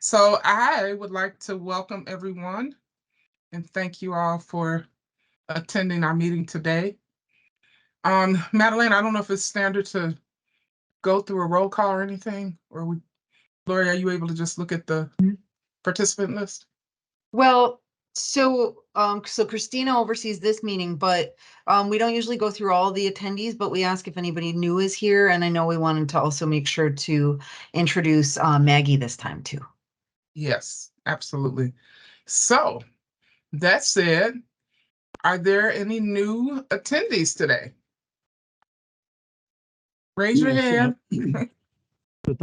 So I would like to welcome everyone and thank you all for attending our meeting today. Madeline, I don't know if it's standard to go through a roll call or anything, or Lori, are you able to just look at the participant list? Well, so Christina oversees this meeting, but we don't usually go through all the attendees, but we ask if anybody new is here. And I know we wanted to also make sure to introduce Maggie this time too. Yes, absolutely. So that said, are there any new attendees today? Raise your hand. Who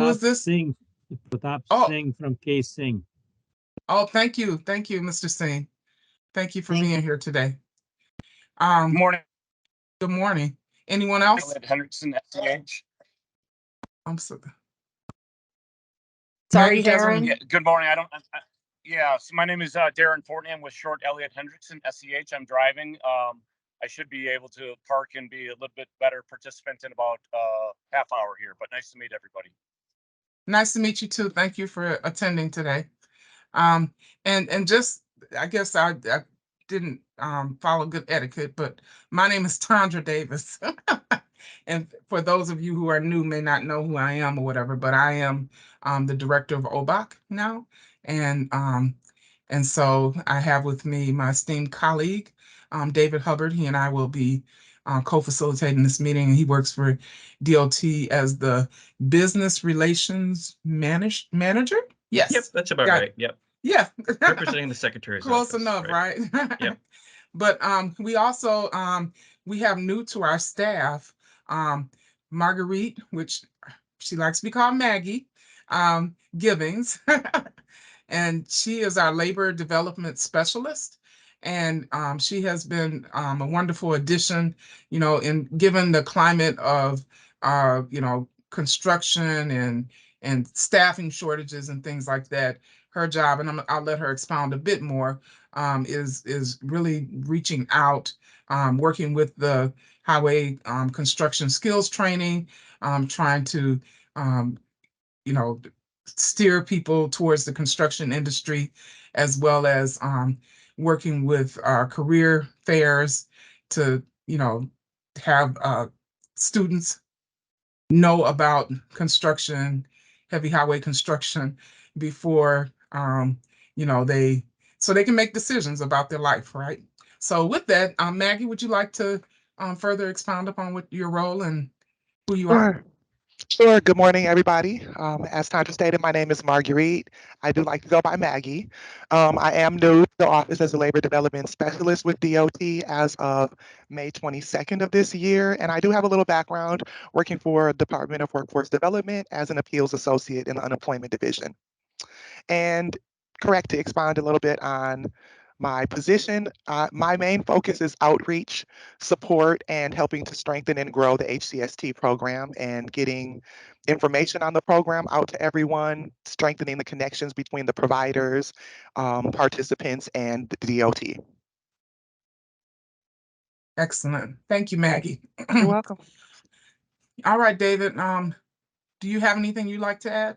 is this? Pratap Oh. Singh from K Singh. Oh, thank you, Mr. Singh. Thank you for being here today. Good morning. Good morning. Anyone else? Hendrickson, SCH. I'm sorry. Sorry, Maggie has Darren. Yeah, good morning. So my name is Darren Fortnam with short Elliott Hendrickson, SCH. I'm driving. I should be able to park and be a little bit better participant in about half hour here, but nice to meet everybody. Nice to meet you too. Thank you for attending today. And just, I guess I didn't follow good etiquette, but my name is Tondra Davis. And for those of you who are new, may not know who I am or whatever, but I am the director of OBOC now. And so I have with me my esteemed colleague, David Hubbard. He and I will be co-facilitating this meeting. He works for DOT as the Business Relations Manager. Yes. Yep, that's about right. Yep. Yeah. Representing the secretary's Close office, enough, right? Yep. But we also we have new to our staff, Marguerite, which she likes to be called Maggie, Givings. And she is our labor development specialist. And she has been a wonderful addition, in given the climate of, construction and staffing shortages and things like that. Her job, and I'll let her expound a bit more, is really reaching out, working with the highway construction skills training, trying to, steer people towards the construction industry, as well as working with career fairs to, have students know about construction, heavy highway construction before, so they can make decisions about their life, right? So with that, Maggie, would you like to further expound upon what your role and who you are? Sure. Good morning, everybody. As Tanja stated, my name is Marguerite. I do like to go by Maggie. I am new to the office as a labor development specialist with DOT as of May 22nd of this year. And I do have a little background working for Department of Workforce Development as an appeals associate in the unemployment division. And correct to expound a little bit on my position, my main focus is outreach, support, and helping to strengthen and grow the HCST program and getting information on the program out to everyone, strengthening the connections between the providers, participants, and the DOT. Excellent. Thank you, Maggie. You're welcome. All right, David, do you have anything you'd like to add?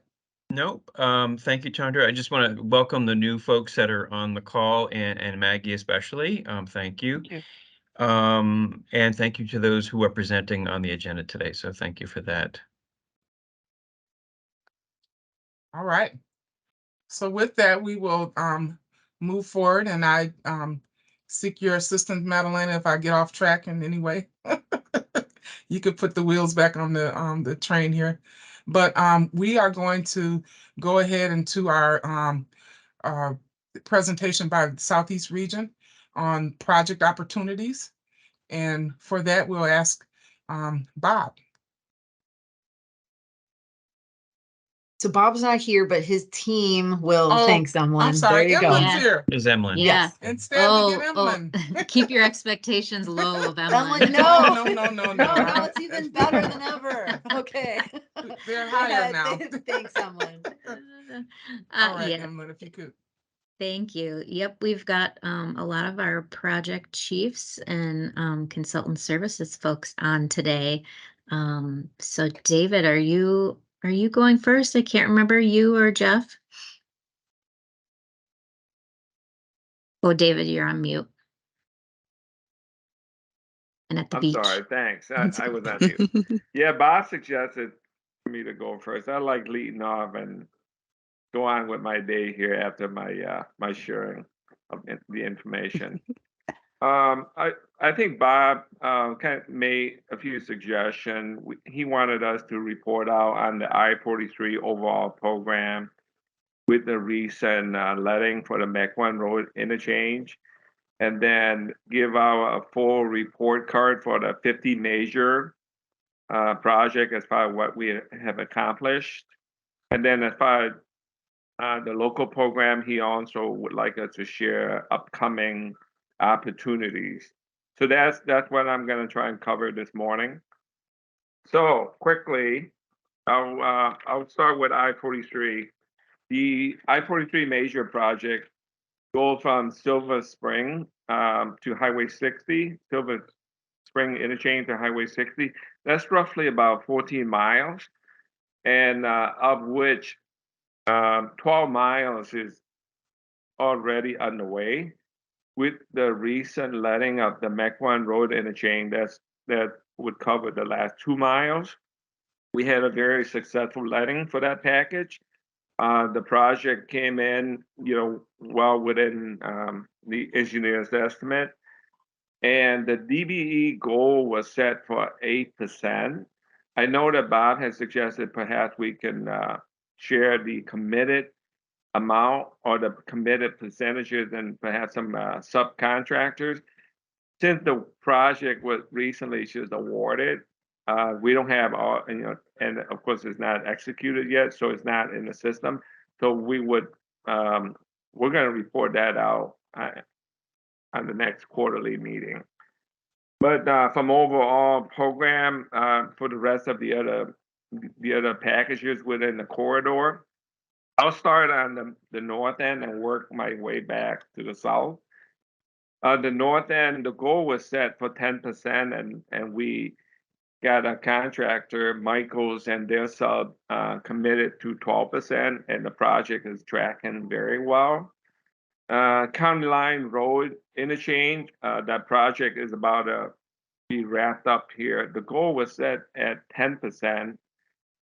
Nope. Thank you, Chandra. I just want to welcome the new folks that are on the call and Maggie especially. Thank you. Thank you. And thank you to those who are presenting on the agenda today. So thank you for that. All right. So with that, we will move forward, and I seek your assistance, Madeline, if I get off track in any way. You could put the wheels back on the train here. But we are going to go ahead into our presentation by the Southeast region on project opportunities. And for that, we'll ask Bob. So Bob's not here, but his team will thank someone. I'm sorry, there you Emily's go. here. Is Emlyn? Yes. Instead, we get Emlyn. Keep your expectations low of Emlyn. No, No, it's even better than ever. Okay. They're higher now. Thanks, Emlyn. All right, Yeah. Emlyn, if you could. Thank you. Yep, we've got a lot of our project chiefs and consultant services folks on today. So David, are you going first? I can't remember, you or Jeff? Oh, David, you're on mute. And at the I'm beach. sorry, thanks. I was on mute. Yeah, Bob suggested for me to go first. I like leading off and go on with my day here after my my sharing of the information. I think Bob kind of made a few suggestions. He wanted us to report out on the I-43 overall program with the recent letting for the Mequon Road interchange, and then give our a full report card for the 50 major project as far as what we have accomplished. And then as far as the local program, he also would like us to share upcoming opportunities. So that's what I'm going to try and cover this morning. So quickly, I'll start with I-43. The I-43 major project goes from Silver Spring to Highway 60, Silver Spring interchange to Highway 60. That's roughly about 14 miles, and of which 12 miles is already underway. With the recent letting of the Mequon Road interchange, that would cover the last 2 miles. We had a very successful letting for that package. The project came in, well within the engineer's estimate, and the DBE goal was set for 8%. I know that Bob has suggested perhaps we can share the committed amount or the committed percentages and perhaps some subcontractors. Since the project was recently just awarded, we don't have all, and of course it's not executed yet, so it's not in the system. So we would, we're going to report that out on the next quarterly meeting. But from overall program for the rest of the other packages within the corridor, I'll start on the north end and work my way back to the south. The north end, the goal was set for 10%, and we got a contractor, Michaels, and their sub committed to 12%, and the project is tracking very well. County Line Road interchange, that project is about to be wrapped up here. The goal was set at 10%,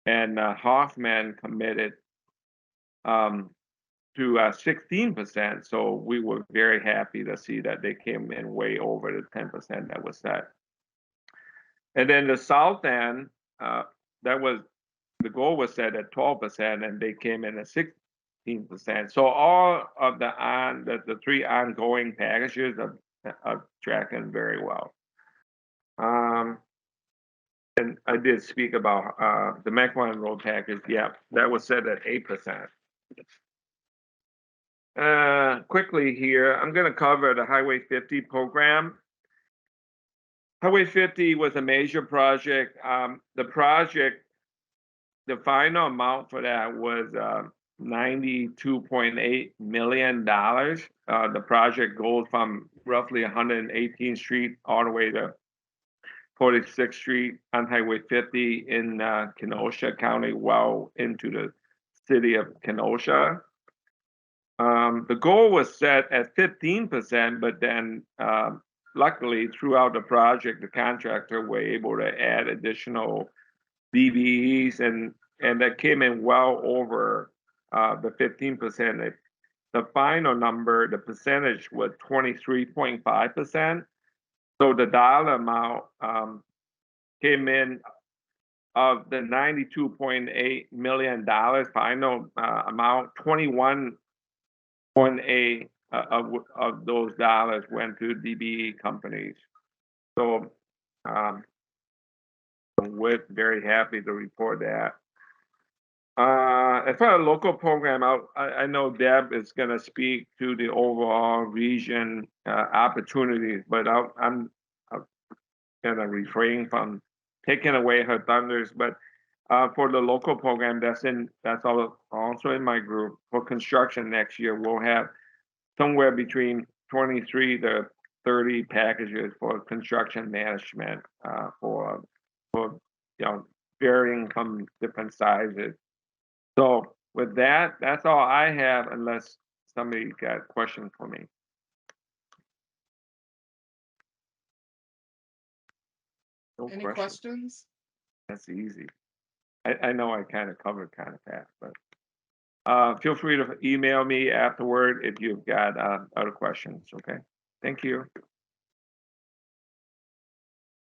and Hoffman committed to 16%. So we were very happy to see that they came in way over the 10% that was set. And then the south end, the goal was set at 12%, and they came in at 16%. So all of the three ongoing packages are tracking very well. And I did speak about the Mequon Road package. Yeah, that was set at 8%. Quickly here, I'm going to cover the Highway 50 program. Highway 50 was a major project. The final amount for that was $92.8 million. The project goes from roughly 118th Street all the way to 46th Street on Highway 50 in Kenosha County, well into the city of Kenosha. The goal was set at 15%, but then luckily throughout the project, the contractor were able to add additional DBEs, and that came in well over the 15%. The final number, the percentage was 23.5%. So the dollar amount came in of the $92.8 million final amount, 21.8 of those dollars went to DBE companies. So we're very happy to report that. As far as local program, I know Deb is going to speak to the overall region opportunities, but I'm going to refrain from taking away her thunders. But for the local program, that's also in my group. For construction next year, we'll have somewhere between 23 to 30 packages for construction management for varying from different sizes. So with that, that's all I have, unless somebody got a question for me. No Any question. questions? That's easy. I know I kind of covered kind of fast, but feel free to email me afterward if you've got other questions. Okay. Thank you.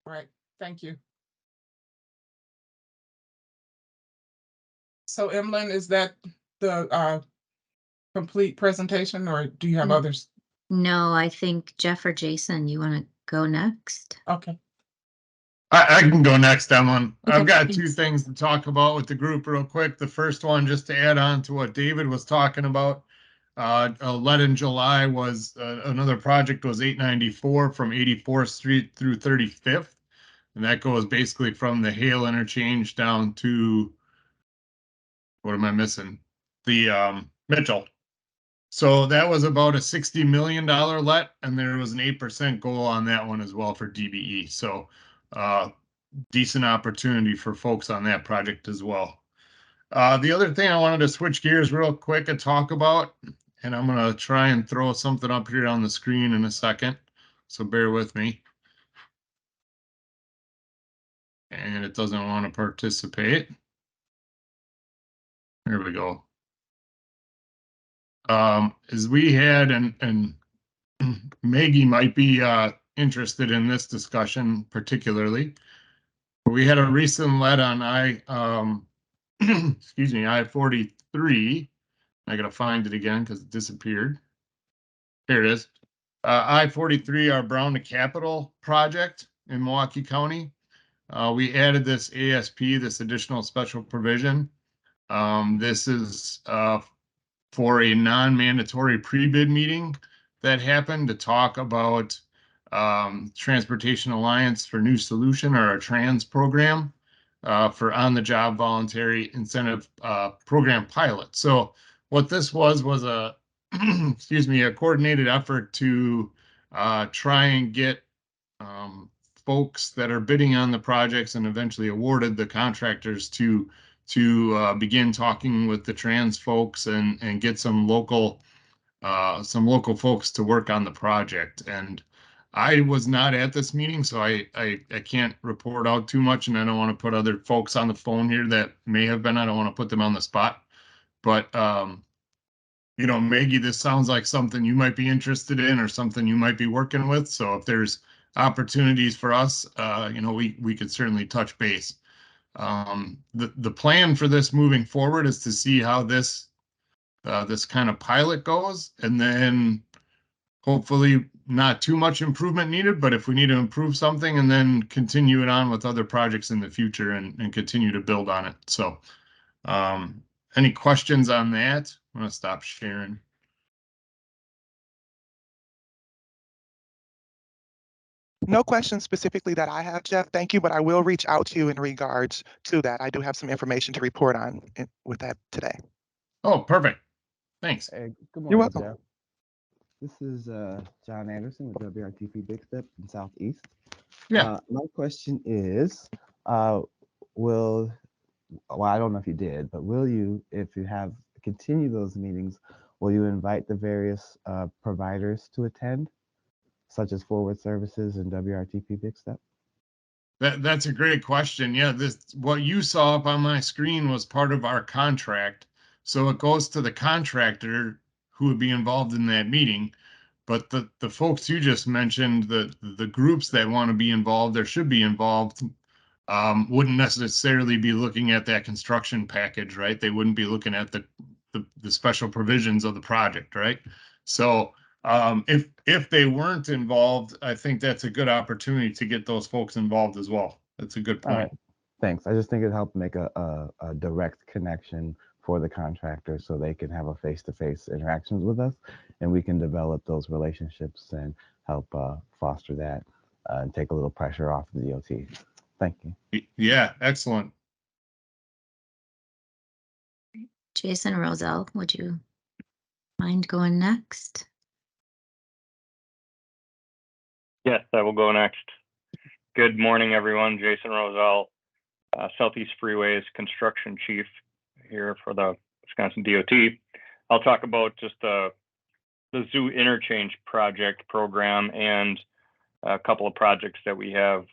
Right, thank you. So Emlyn, is that the complete presentation, or do you have Mm. others? No, I think Jeff or Jason, you want to go next? Okay. I can go next, Emlyn. Okay, I've got two thanks. things to talk about with the group real quick. The first one, just to add on to what David was talking about, lead in July was another project was 894 from 84th Street through 35th. And that goes basically from the Hale interchange down to, what am I missing? The Mitchell. So that was about a $60 million let, and there was an 8% goal on that one as well for DBE. So decent opportunity for folks on that project as well. The other thing I wanted to switch gears real quick and talk about, and I'm going to try and throw something up here on the screen in a second, so bear with me. And it doesn't want to participate. There we go. As we had, and Maggie might be interested in this discussion particularly. We had a recent lead on excuse me, I-43. I gotta find it again because it disappeared. Here it is. I-43, our Brown to Capital project in Milwaukee County. We added this ASP, this additional special provision. This is for a non-mandatory pre-bid meeting that happened to talk about Transportation Alliance for New Solution, or a TRANS program, for on-the-job voluntary incentive program pilot. So what this was a excuse me, a coordinated effort to try and get folks that are bidding on the projects and eventually awarded the contractors to begin talking with the trans folks and get some local folks to work on the project. And I was not at this meeting, so I can't report out too much, and I don't want to put other folks on the phone here that may have been. I don't want to put them on the spot. But you know, Maggie, this sounds like something you might be interested in or something you might be working with. So if there's opportunities for us, you know, we could certainly touch base. The plan for this moving forward is to see how this kind of pilot goes, and then hopefully not too much improvement needed, but if we need to improve something, and then continue it on with other projects in the future and continue to build on it. So any questions on that? I'm gonna stop sharing. No questions specifically that I have, Jeff. Thank you, but I will reach out to you in regards to that. I do have some information to report on with that today. Oh, perfect. Thanks. Hey, good morning, You're welcome. Jeff. This is John Anderson with WRTP Big Step in Southeast. Yeah. My question is, well, I don't know if you did, but will you, if you have continue those meetings, will you invite the various providers to attend, such as Forward Services and WRTP Big Step? That's a great question. Yeah, what you saw up on my screen was part of our contract. So it goes to the contractor who would be involved in that meeting. But the folks you just mentioned, the groups that want to be involved or should be involved, wouldn't necessarily be looking at that construction package, right? They wouldn't be looking at the special provisions of the project, right? So if they weren't involved, I think that's a good opportunity to get those folks involved as well. That's a good point. All right. Thanks. I just think it helped make a direct connection for the contractor so they can have a face-to-face interactions with us, and we can develop those relationships and help foster that and take a little pressure off the DOT. Thank you. Yeah, excellent. Jason Roselle, would you mind going next? Yes, I will go next. Good morning, everyone. Jason Roselle, Southeast Freeways Construction Chief here for the Wisconsin DOT. I'll talk about just the Zoo Interchange project program and a couple of projects that we have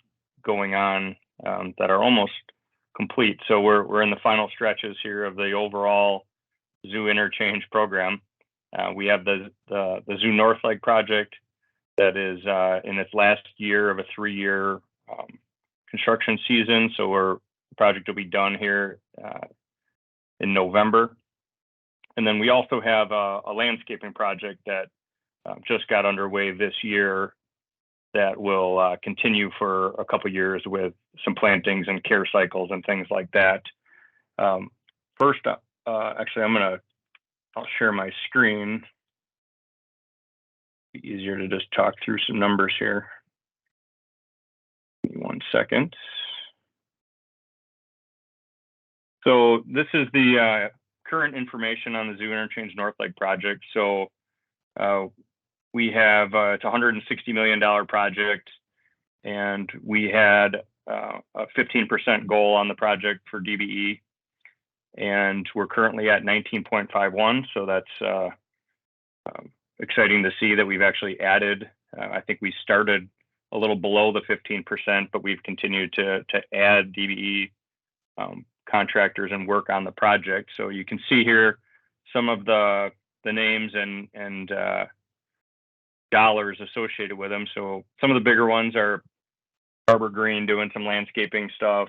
going on that are almost complete. So we're in the final stretches here of the overall zoo interchange program. We have the Zoo North Leg project that is in its last year of a 3-year construction season. So the project will be done here in November. And then we also have a landscaping project that just got underway this year that will continue for a couple years with some plantings and care cycles and things like that. First, actually, I'll share my screen. Be easier to just talk through some numbers here. Give me 1 second. So this is the current information on the Zoo Interchange North Leg project. So we have it's a $160 million project, and we had a 15% goal on the project for DBE, and we're currently at 19.51. So that's exciting to see that we've actually added. I think we started a little below the 15%, but we've continued to add DBE contractors and work on the project. So you can see here some of the names and dollars associated with them. So some of the bigger ones are Arbor Green doing some landscaping stuff,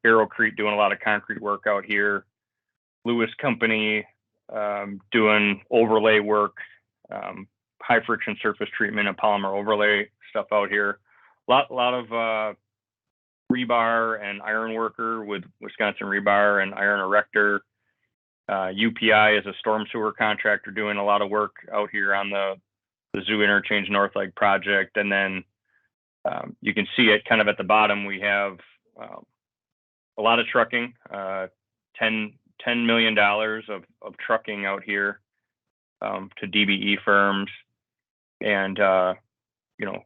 Arrowcrete doing a lot of concrete work out here, Lewis Company doing overlay work, high friction surface treatment and polymer overlay stuff out here. A lot of rebar and iron worker with Wisconsin Rebar and Iron Erector. UPI is a storm sewer contractor doing a lot of work out here on the Zoo Interchange North Leg project. And then you can see it kind of at the bottom. We have a lot of trucking, $10 million of trucking out here to DBE firms, and you know,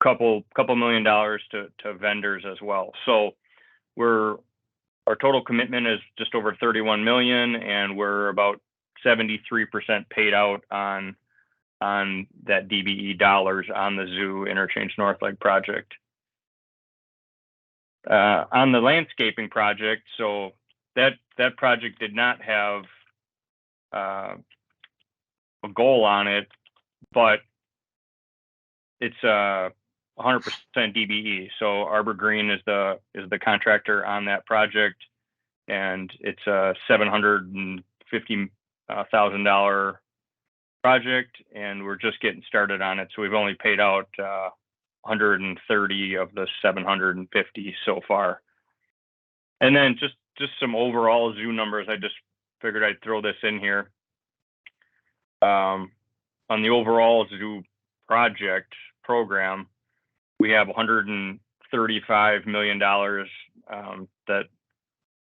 couple $1 million to vendors as well. So our total commitment is just over 31 million, and we're about 73% paid out on that DBE dollars on the Zoo Interchange North Leg project. On the landscaping project, so that project did not have a goal on it, but it's 100% DBE. So Arbor Green is the contractor on that project, and it's a $750,000 project, and we're just getting started on it. So we've only paid out 130 of the 750 so far. And then just some overall zoo numbers. I just figured I'd throw this in here. On the overall zoo project program, we have $135 million that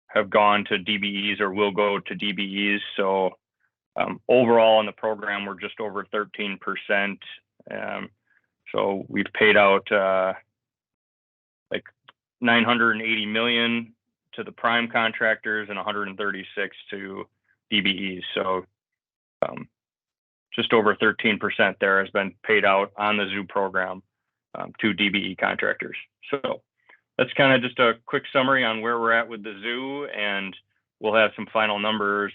have gone to DBEs or will go to DBEs. So overall in the program, we're just over 13%. So we've paid out like 980 million to the prime contractors and 136 to DBEs. So just over 13% there has been paid out on the zoo program to DBE contractors. So that's kind of just a quick summary on where we're at with the zoo, and we'll have some final numbers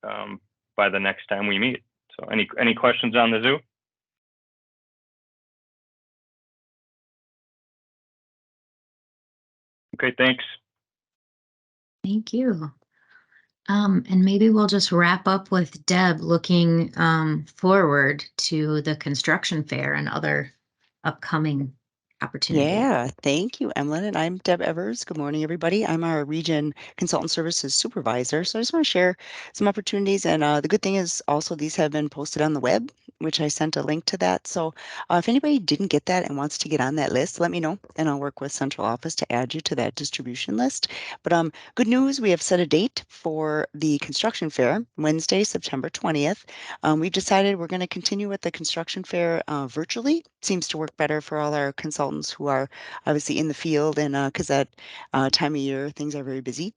by the next time we meet. So any questions on the zoo? Okay, thanks. Thank you. And maybe we'll just wrap up with Deb looking forward to the construction fair and other upcoming opportunities. Yeah, thank you, Emlyn. And I'm Deb Evers. Good morning, everybody. I'm our Region Consultant Services Supervisor. So I just want to share some opportunities. And the good thing is also these have been posted on the web, which I sent a link to that. So if anybody didn't get that and wants to get on that list, let me know, and I'll work with central office to add you to that distribution list. But good news, we have set a date for the construction fair, Wednesday, September 20th. We've decided we're going to continue with the construction fair virtually. Seems to work better for all our consultants who are obviously in the field, and because that time of year things are very busy.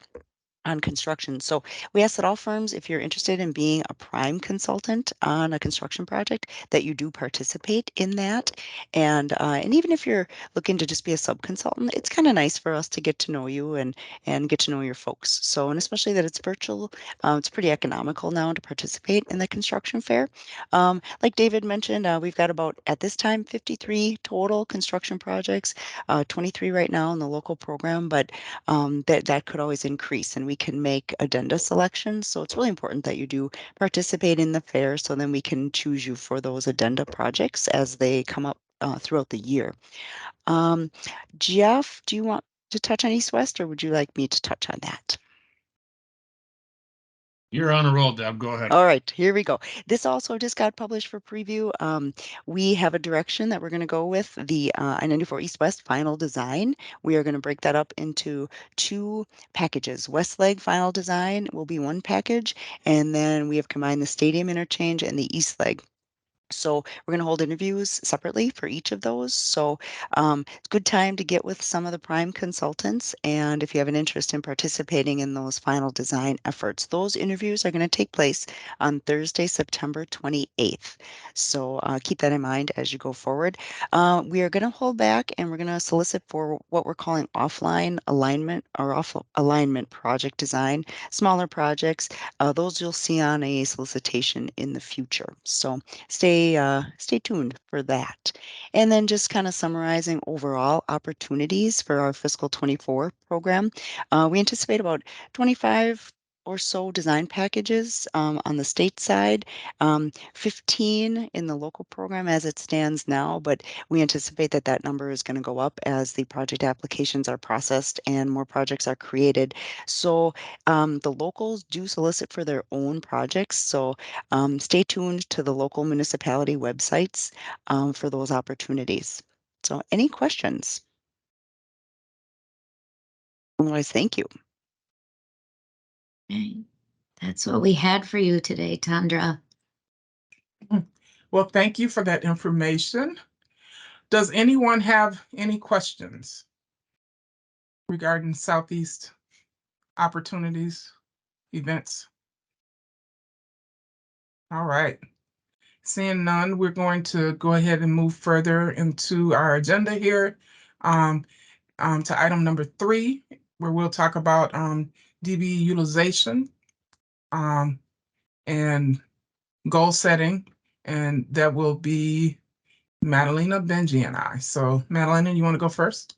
on construction. So we ask that all firms, if you're interested in being a prime consultant on a construction project, that you do participate in that. And even if you're looking to just be a sub-consultant, it's kind of nice for us to get to know you and get to know your folks. So, and especially that it's virtual, it's pretty economical now to participate in the construction fair. Like David mentioned, we've got about, at this time, 53 total construction projects, 23 right now in the local program, but that could always increase, and we can make addenda selections. So it's really important that you do participate in the fair, so then we can choose you for those addenda projects as they come up throughout the year. Jeff, do you want to touch on East West, or would you like me to touch on that? You're on a roll, Deb. Go ahead. All right, here we go. This also just got published for preview. We have a direction that we're going to go with the I-94 East-West final design. We are going to break that up into 2 packages. West Leg final design will be 1 package, and then we have combined the stadium interchange and the East Leg. So we're going to hold interviews separately for each of those. So it's a good time to get with some of the prime consultants. And if you have an interest in participating in those final design efforts, those interviews are going to take place on Thursday, September 28th. So keep that in mind as you go forward. We are going to hold back and we're going to solicit for what we're calling offline alignment or off alignment project design, smaller projects. Those you'll see on a solicitation in the future. So stay tuned for that. And then just kind of summarizing overall opportunities for our fiscal 24 program. We anticipate about 25 or so design packages on the state side, 15 in the local program as it stands now, but we anticipate that that number is going to go up as the project applications are processed and more projects are created. So the locals do solicit for their own projects. So stay tuned to the local municipality websites for those opportunities. So any questions? Otherwise, thank you. Okay. That's what we had for you today, Tandra. Well, thank you for that information. Does anyone have any questions regarding Southeast opportunities, events? All right. Seeing none, we're going to go ahead and move further into our agenda here to item number 3, where we'll talk about DBE utilization and goal setting, and that will be Madalena, Benji, and I. So Madalena, you want to go first?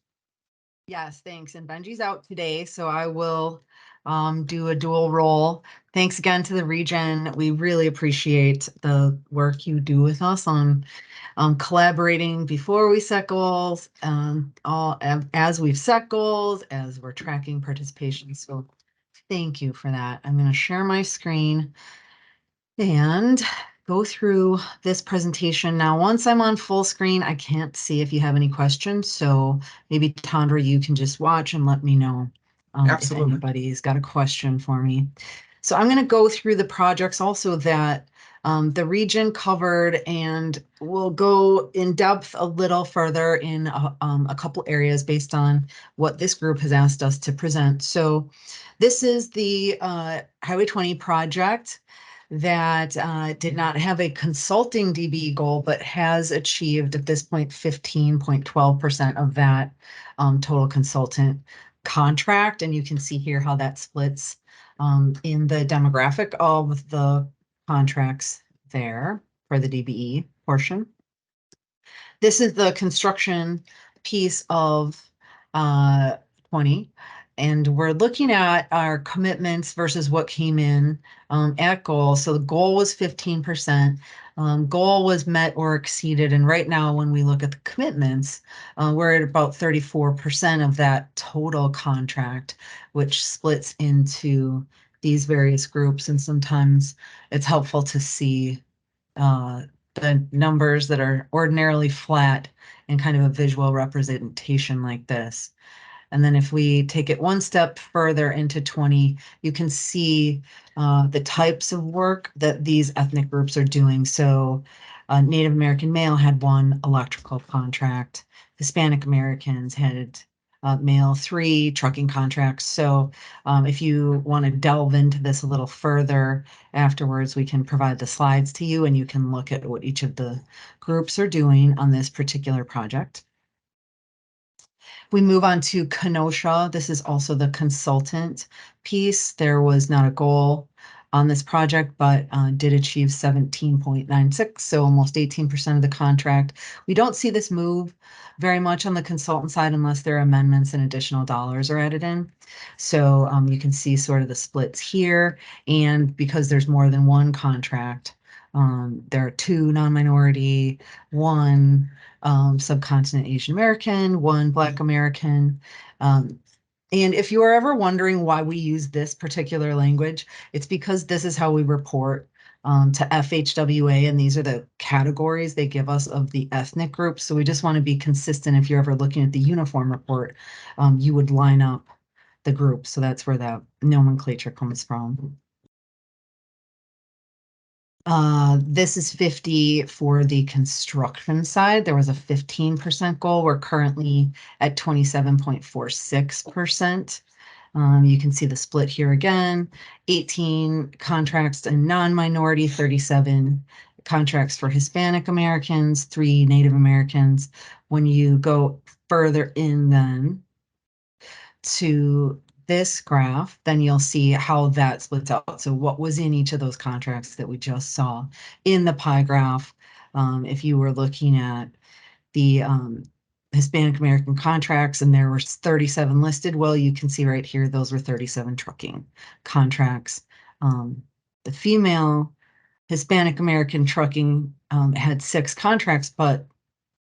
Yes, thanks. And Benji's out today, so I will do a dual role. Thanks again to the region. We really appreciate the work you do with us on collaborating before we set goals, as we've set goals, as we're tracking participation. So thank you for that. I'm going to share my screen and go through this presentation. Now, once I'm on full screen, I can't see if you have any questions. So maybe Tandra, you can just watch and let me know if Absolutely. anybody's got a question for me. So I'm going to go through the projects also that the region covered, and we'll go in depth a little further in a couple areas based on what this group has asked us to present. So this is the Highway 20 project that did not have a consulting DBE goal, but has achieved at this point 15.12% of that total consultant contract. And you can see here how that splits in the demographic of the contracts there for the DBE portion. This is the construction piece of 20. And we're looking at our commitments versus what came in at goal. So the goal was 15%. Goal was met or exceeded. And right now, when we look at the commitments, we're at about 34% of that total contract, which splits into these various groups. And sometimes it's helpful to see the numbers that are ordinarily flat in kind of a visual representation like this. And then if we take it one step further into 20, you can see the types of work that these ethnic groups are doing. So Native American male had 1 electrical contract. Hispanic Americans had mail 3 trucking contracts. So if you want to delve into this a little further afterwards, we can provide the slides to you and you can look at what each of the groups are doing on this particular project. We move on to Kenosha. This is also the consultant piece. There was not a goal on this project, but did achieve 17.96, so almost 18% of the contract. We don't see this move very much on the consultant side unless there are amendments and additional dollars are added in. So you can see sort of the splits here, and because there's more than one contract, there are 2 non-minority, 1 subcontinent Asian American, 1 Black American. And if you are ever wondering why we use this particular language, it's because this is how we report to FHWA, and these are the categories they give us of the ethnic groups. So we just want to be consistent. If you're ever looking at the uniform report, you would line up the groups. So that's where that nomenclature comes from. This is 50 for the construction side. There was a 15% goal. We're currently at 27.46%. You can see the split here again, 18 contracts and non-minority, 37 contracts for Hispanic Americans, 3 Native Americans. When you go further in then to this graph, then you'll see how that splits out. So what was in each of those contracts that we just saw in the pie graph. If you were looking at the Hispanic American contracts and there were 37 listed, well, you can see right here, those were 37 trucking contracts. The female Hispanic American trucking had 6 contracts, but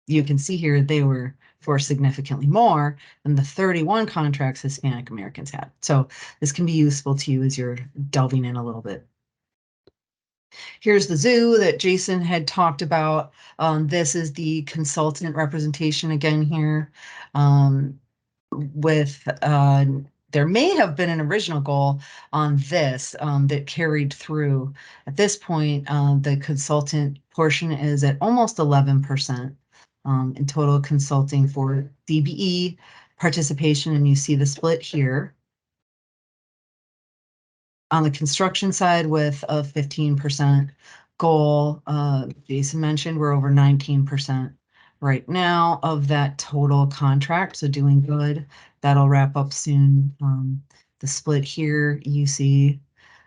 you can see here they were for significantly more than the 31 contracts Hispanic Americans had. So this can be useful to you as you're delving in a little bit. Here's the zoo that Jason had talked about. This is the consultant representation again here. There may have been an original goal on this that carried through. At this point, the consultant portion is at almost 11%. In total consulting for DBE participation, and you see the split here. On the construction side with a 15% goal, Jason mentioned we're over 19% right now of that total contract, so doing good. That'll wrap up soon. The split here you see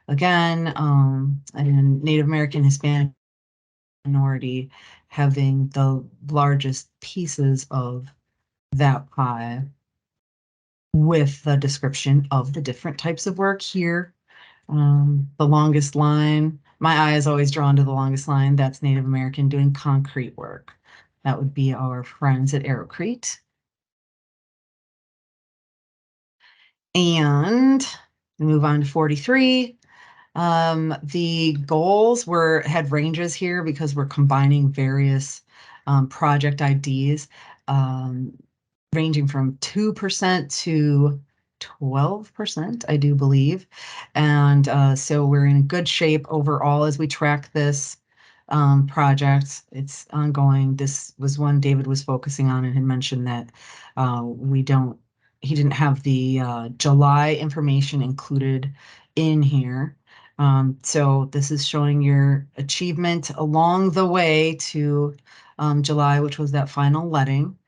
again, and Native American, Hispanic, minority having the largest pieces of that pie with the description of the different types of work here. The longest line, my eye is always drawn to the longest line. That's Native American doing concrete work. That would be our friends at Aerocrete. And we move on to 43. The goals had ranges here because we're combining various project IDs, ranging from 2% to 12%, I do believe. And so we're in good shape overall as we track this project. It's ongoing. This was one David was focusing on and had mentioned that he didn't have the July information included in here. So this is showing your achievement along the way to July, which was that final letting.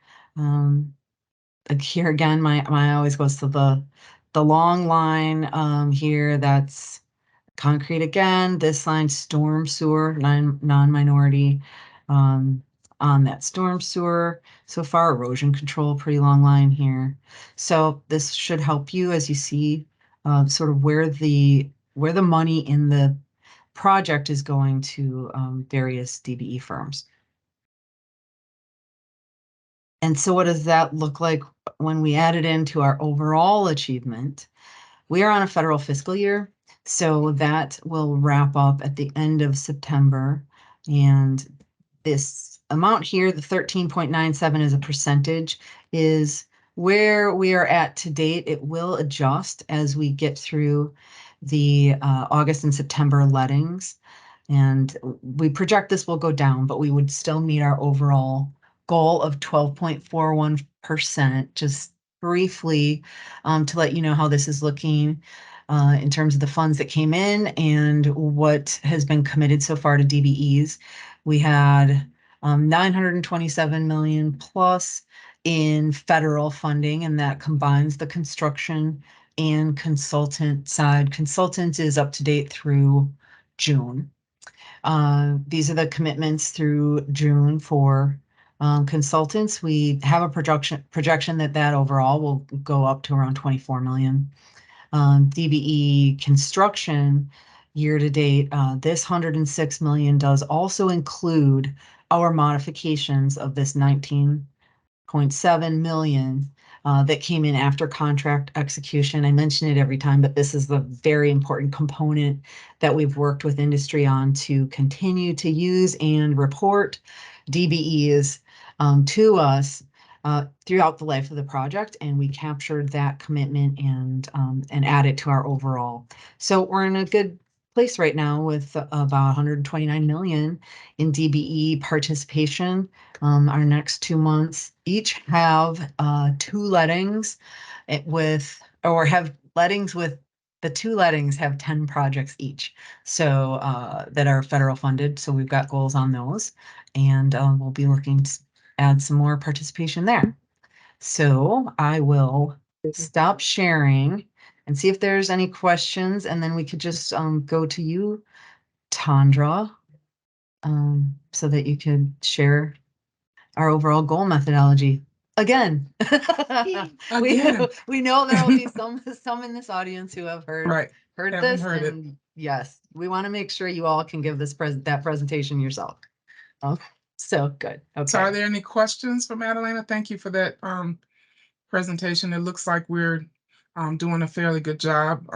Here again, my eye always goes to the long line here. That's concrete again. This line, storm sewer, non-minority on that storm sewer. So far, erosion control, pretty long line here. So this should help you as you see sort of where the money in the project is going to various DBE firms. And so what does that look like when we add it into our overall achievement? We are on a federal fiscal year, so that will wrap up at the end of September. And this amount here, the 13.97 as a percentage, is where we are at to date. It will adjust as we get through the August and September lettings. And we project this will go down, but we would still meet our overall goal of 12.41%, just briefly to let you know how this is looking in terms of the funds that came in and what has been committed so far to DBEs. We had 927 million plus in federal funding, and that combines the construction and consultant side. Consultant is up to date through June. These are the commitments through June for consultants. We have a projection that overall will go up to around 24 million. DBE construction year to date, this 106 million does also include our modifications of this 19.7 million that came in after contract execution. I mention it every time, but this is the very important component that we've worked with industry on to continue to use and report DBEs to us throughout the life of the project, and we captured that commitment and add it to our overall. So we're in a good place right now with about 129 million in DBE participation. Our next 2 months each have 2 lettings have lettings with the 2 lettings have 10 projects each. So that are federal funded. So we've got goals on those, and we'll be looking to add some more participation there. So I will stop sharing and see if there's any questions, and then we could just go to you, Tandra, so that you could share our overall goal methodology. Again, we know there'll be some in this audience who have heard Haven't this, heard it. and yes, we want to make sure you all can give this that presentation yourself. So good. So are Okay. there any questions for Madalena? Thank you for that presentation. It looks like we're doing a fairly good job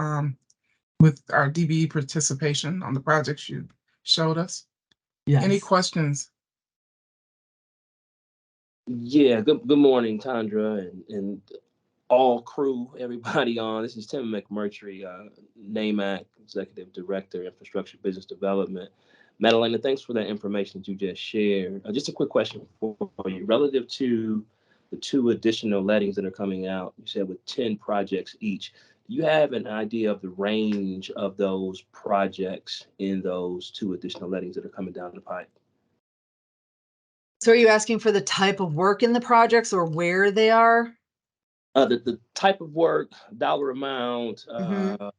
with our DBE participation on the projects you showed us. Any Yes. questions? Yeah, good morning, Tandra and all crew, everybody on. This is Tim McMurtry, NAMAC Executive Director, Infrastructure Business Development. Madalena, thanks for that information that you just shared. Just a quick question for you. Relative to the 2 additional lettings that are coming out, you said with 10 projects each, do you have an idea of the range of those projects in those 2 additional lettings that are coming down the pipe? So are you asking for the type of work in the projects or where they are? The type of work, dollar amount, how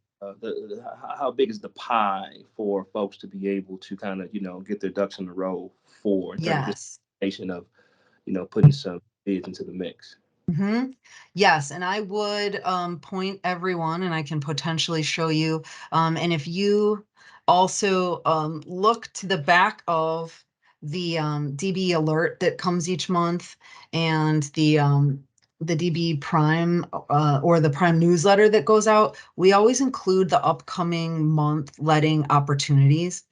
big is the pie for folks to be able to kind of, get their ducks in a row for in terms of this nation of, putting some bids into the mix. Yes, and I would point everyone, and I can potentially show you. And if you also look to the back of the DB alert that comes each month, and the DB Prime or the Prime newsletter that goes out, we always include the upcoming month letting opportunities.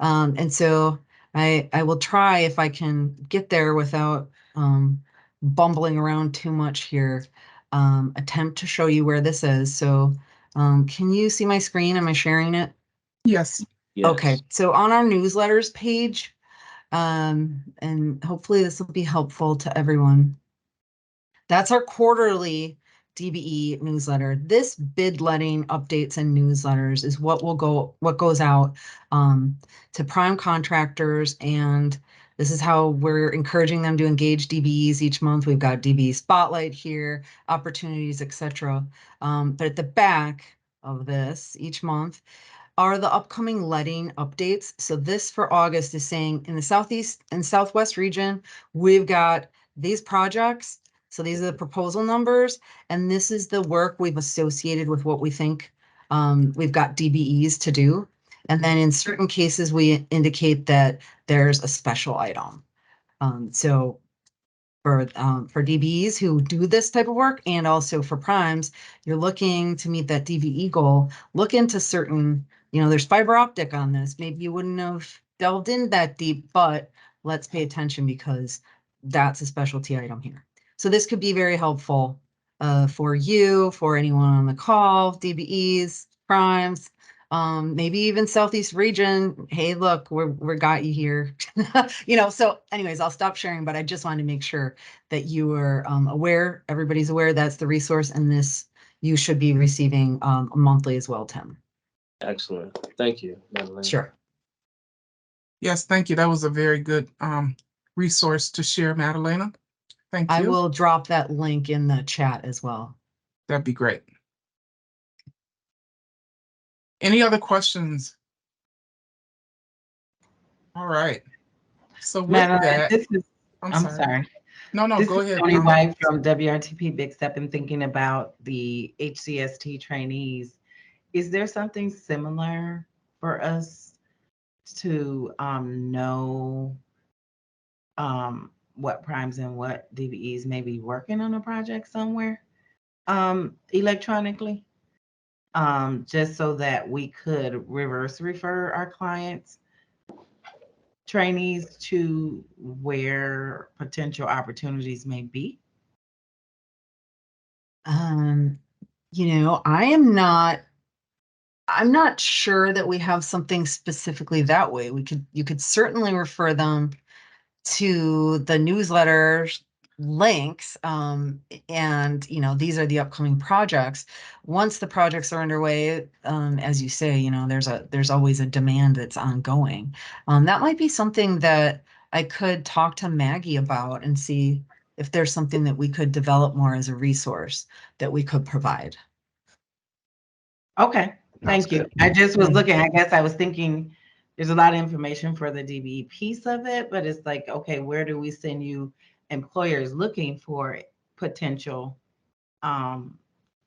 And so I will try, if I can get there without bumbling around too much here, attempt to show you where this is. So can you see my screen? Am I sharing it? Yes. Okay, so on our newsletters page, and hopefully this will be helpful to everyone. That's our quarterly DBE newsletter. This bid letting updates and newsletters is what goes out to prime contractors, and this is how we're encouraging them to engage DBEs each month. We've got DBE Spotlight here, opportunities, etc. But at the back of this each month are the upcoming letting updates. So this for August is saying in the Southeast and Southwest region, we've got these projects. So these are the proposal numbers, and this is the work we've associated with what we think we've got DBEs to do. And then in certain cases, we indicate that there's a special item. So for DBEs who do this type of work, and also for primes, you're looking to meet that DBE goal, look into certain, there's fiber optic on this. Maybe you wouldn't have delved in that deep, but let's pay attention because that's a specialty item here. So this could be very helpful for you, for anyone on the call, DBEs, primes, maybe even Southeast region. Hey, look, we're got you here. So anyways, I'll stop sharing, but I just wanted to make sure that you were aware, everybody's aware that's the resource, and this you should be receiving monthly as well, Tim. Excellent. Thank you, Madeline. Sure. Yes, thank you. That was a very good resource to share, Madalena. Thank you. I will drop that link in the chat as well. That'd be great. Any other questions? All right. So with Madeline, that, this is, I'm sorry. No, This go is ahead. Tony White from WRTP Big Step, and thinking about the HCST trainees. Is there something similar for us to know what primes and what DBEs may be working on a project somewhere electronically? Just so that we could reverse refer our clients, trainees, to where potential opportunities may be? I'm not sure that we have something specifically that way. You could certainly refer them to the newsletter links, and these are the upcoming projects. Once the projects are underway, as you say, there's always a demand that's ongoing. That might be something that I could talk to Maggie about and see if there's something that we could develop more as a resource that we could provide. Okay, thank you. I just was looking, I guess I was thinking there's a lot of information for the DBE piece of it, but it's like, okay, where do we send you employers looking for potential,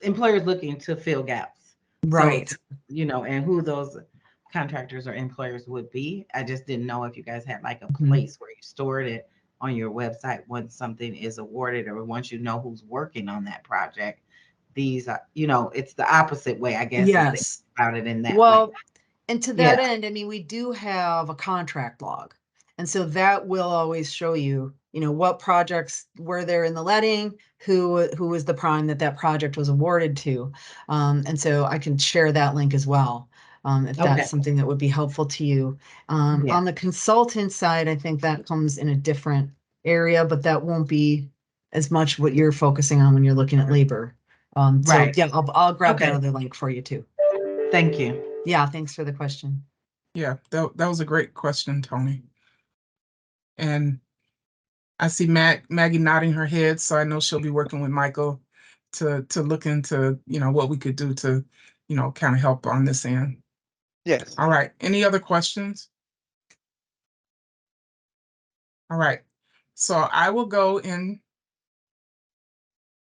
employers looking to fill gaps? Right. So, and who those contractors or employers would be. I just didn't know if you guys had like a place where you stored it on your website once something is awarded, or once you know who's working on that project. These are, it's the opposite way, I guess. Yes. About it in that Well, way. and to that end, I mean, we do have a contract log. And so that will always show you, what projects were there in the letting, who was the prime that project was awarded to. And so I can share that link as well, if that's something that would be helpful to you. On the consultant side, I think that comes in a different area, but that won't be as much what you're focusing on when you're looking at labor. So yeah, I'll grab that other link for you too. Thank you. Yeah, thanks for the question. Yeah, that was a great question, Tony. And I see Maggie nodding her head, so I know she'll be working with Michael to look into, what we could do to, kind of help on this end. Yes. All right. Any other questions? All right. So I will go in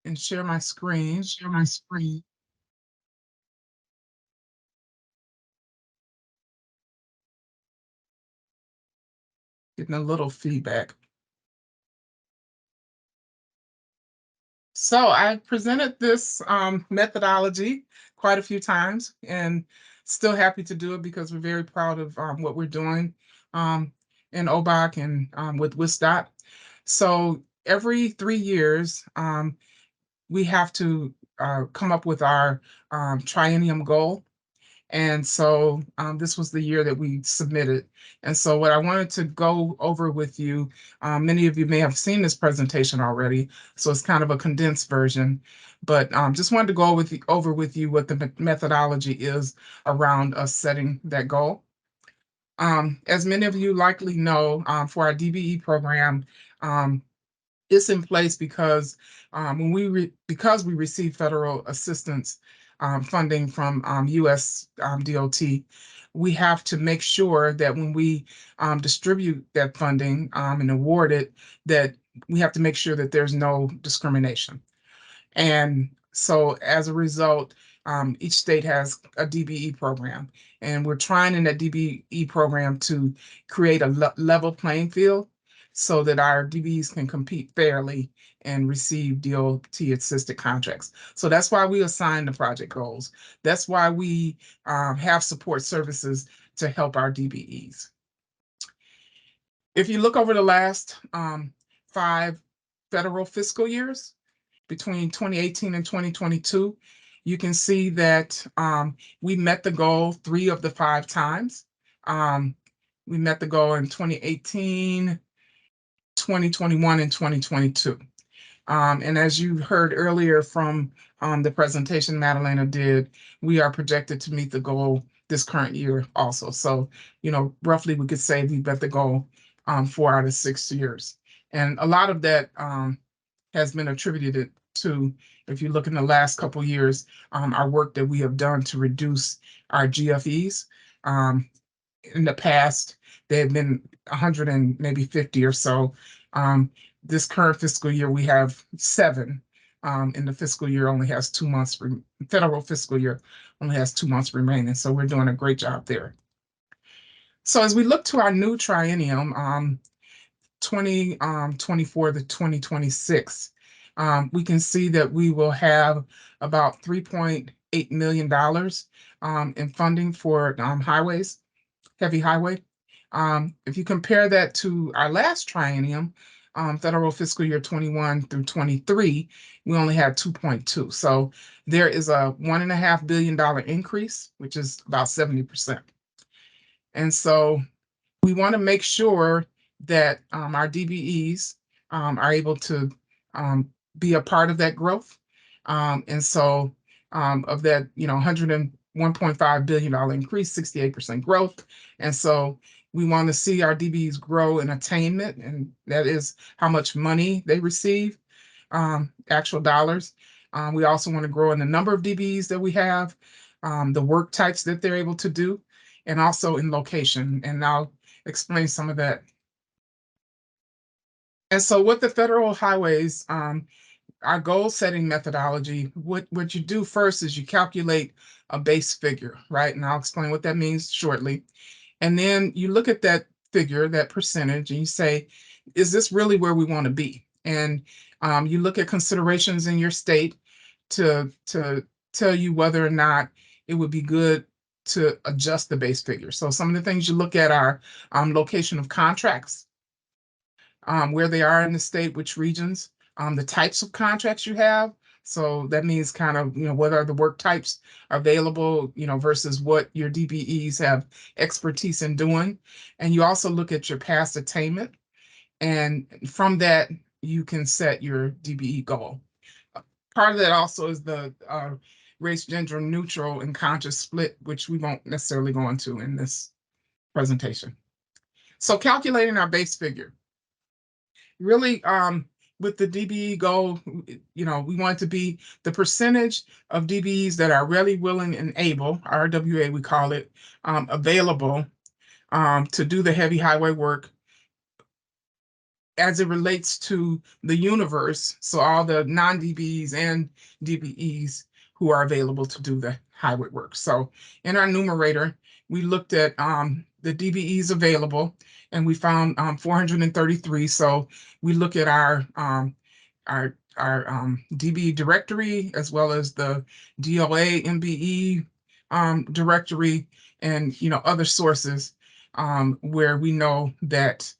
and share my screen. Getting a little feedback. So I presented this methodology quite a few times, and still happy to do it because we're very proud of what we're doing in OBOC and with WSDOT. So every 3 years, we have to come up with our triennium goal. And so this was the year that we submitted. And so what I wanted to go over with you, many of you may have seen this presentation already, so it's kind of a condensed version, but just wanted to go over with you what the methodology is around us setting that goal. As many of you likely know, for our DBE program, it's in place because because we receive federal assistance funding from US DOT, we have to make sure that when we distribute that funding and award it, that we have to make sure that there's no discrimination. And so as a result, each state has a DBE program, and we're trying in that DBE program to create a level playing field so that our DBEs can compete fairly and receive DOT-assisted contracts. So that's why we assign the project goals. That's why we have support services to help our DBEs. If you look over the last 5 federal fiscal years, between 2018 and 2022, you can see that we met the goal 3 of the 5 times. We met the goal in 2018, 2021, and 2022. And as you heard earlier from the presentation Madalena did, we are projected to meet the goal this current year also. So, roughly we could say we met the goal 4 out of 6 years. And a lot of that has been attributed to, if you look in the last couple years, our work that we have done to reduce our GFEs. In the past, they had been 100 and maybe 50 or so. This current fiscal year, we have 7. And the fiscal year only has 2 months, federal fiscal year only has 2 months remaining. So we're doing a great job there. So as we look to our new triennium, 2024 to 2026, we can see that we will have about $3.8 million in funding for highways, heavy highway. If you compare that to our last triennium, federal fiscal year 21 through 23, we only had 2.2. So there is a $1.5 billion increase, which is about 70%. And so we want to make sure that our DBEs are able to be a part of that growth. And so of that, $101.5 billion increase, 68% growth. And so we want to see our DBEs grow in attainment, and that is how much money they receive, actual dollars. We also want to grow in the number of DBEs that we have, the work types that they're able to do, and also in location. And I'll explain some of that. And so with the federal highways, our goal setting methodology, what you do first is you calculate a base figure, right? And I'll explain what that means shortly. And then you look at that figure, that percentage, and you say, is this really where we want to be? And you look at considerations in your state to tell you whether or not it would be good to adjust the base figure. So some of the things you look at are location of contracts, where they are in the state, which regions, the types of contracts you have. So that means kind of, what are the work types available, versus what your DBEs have expertise in doing. And you also look at your past attainment. And from that, you can set your DBE goal. Part of that also is the race, gender neutral and conscious split, which we won't necessarily go into in this presentation. So calculating our base figure. Really, with the DBE goal, we want it to be the percentage of DBEs that are ready, willing, and able, RWA we call it, available to do the heavy highway work as it relates to the universe, so all the non-DBEs and DBEs who are available to do the highway work. So in our numerator, we looked at the DBEs available, and we found 433. So we look at our DBE directory, as well as the DOA MBE directory, and other sources where we know that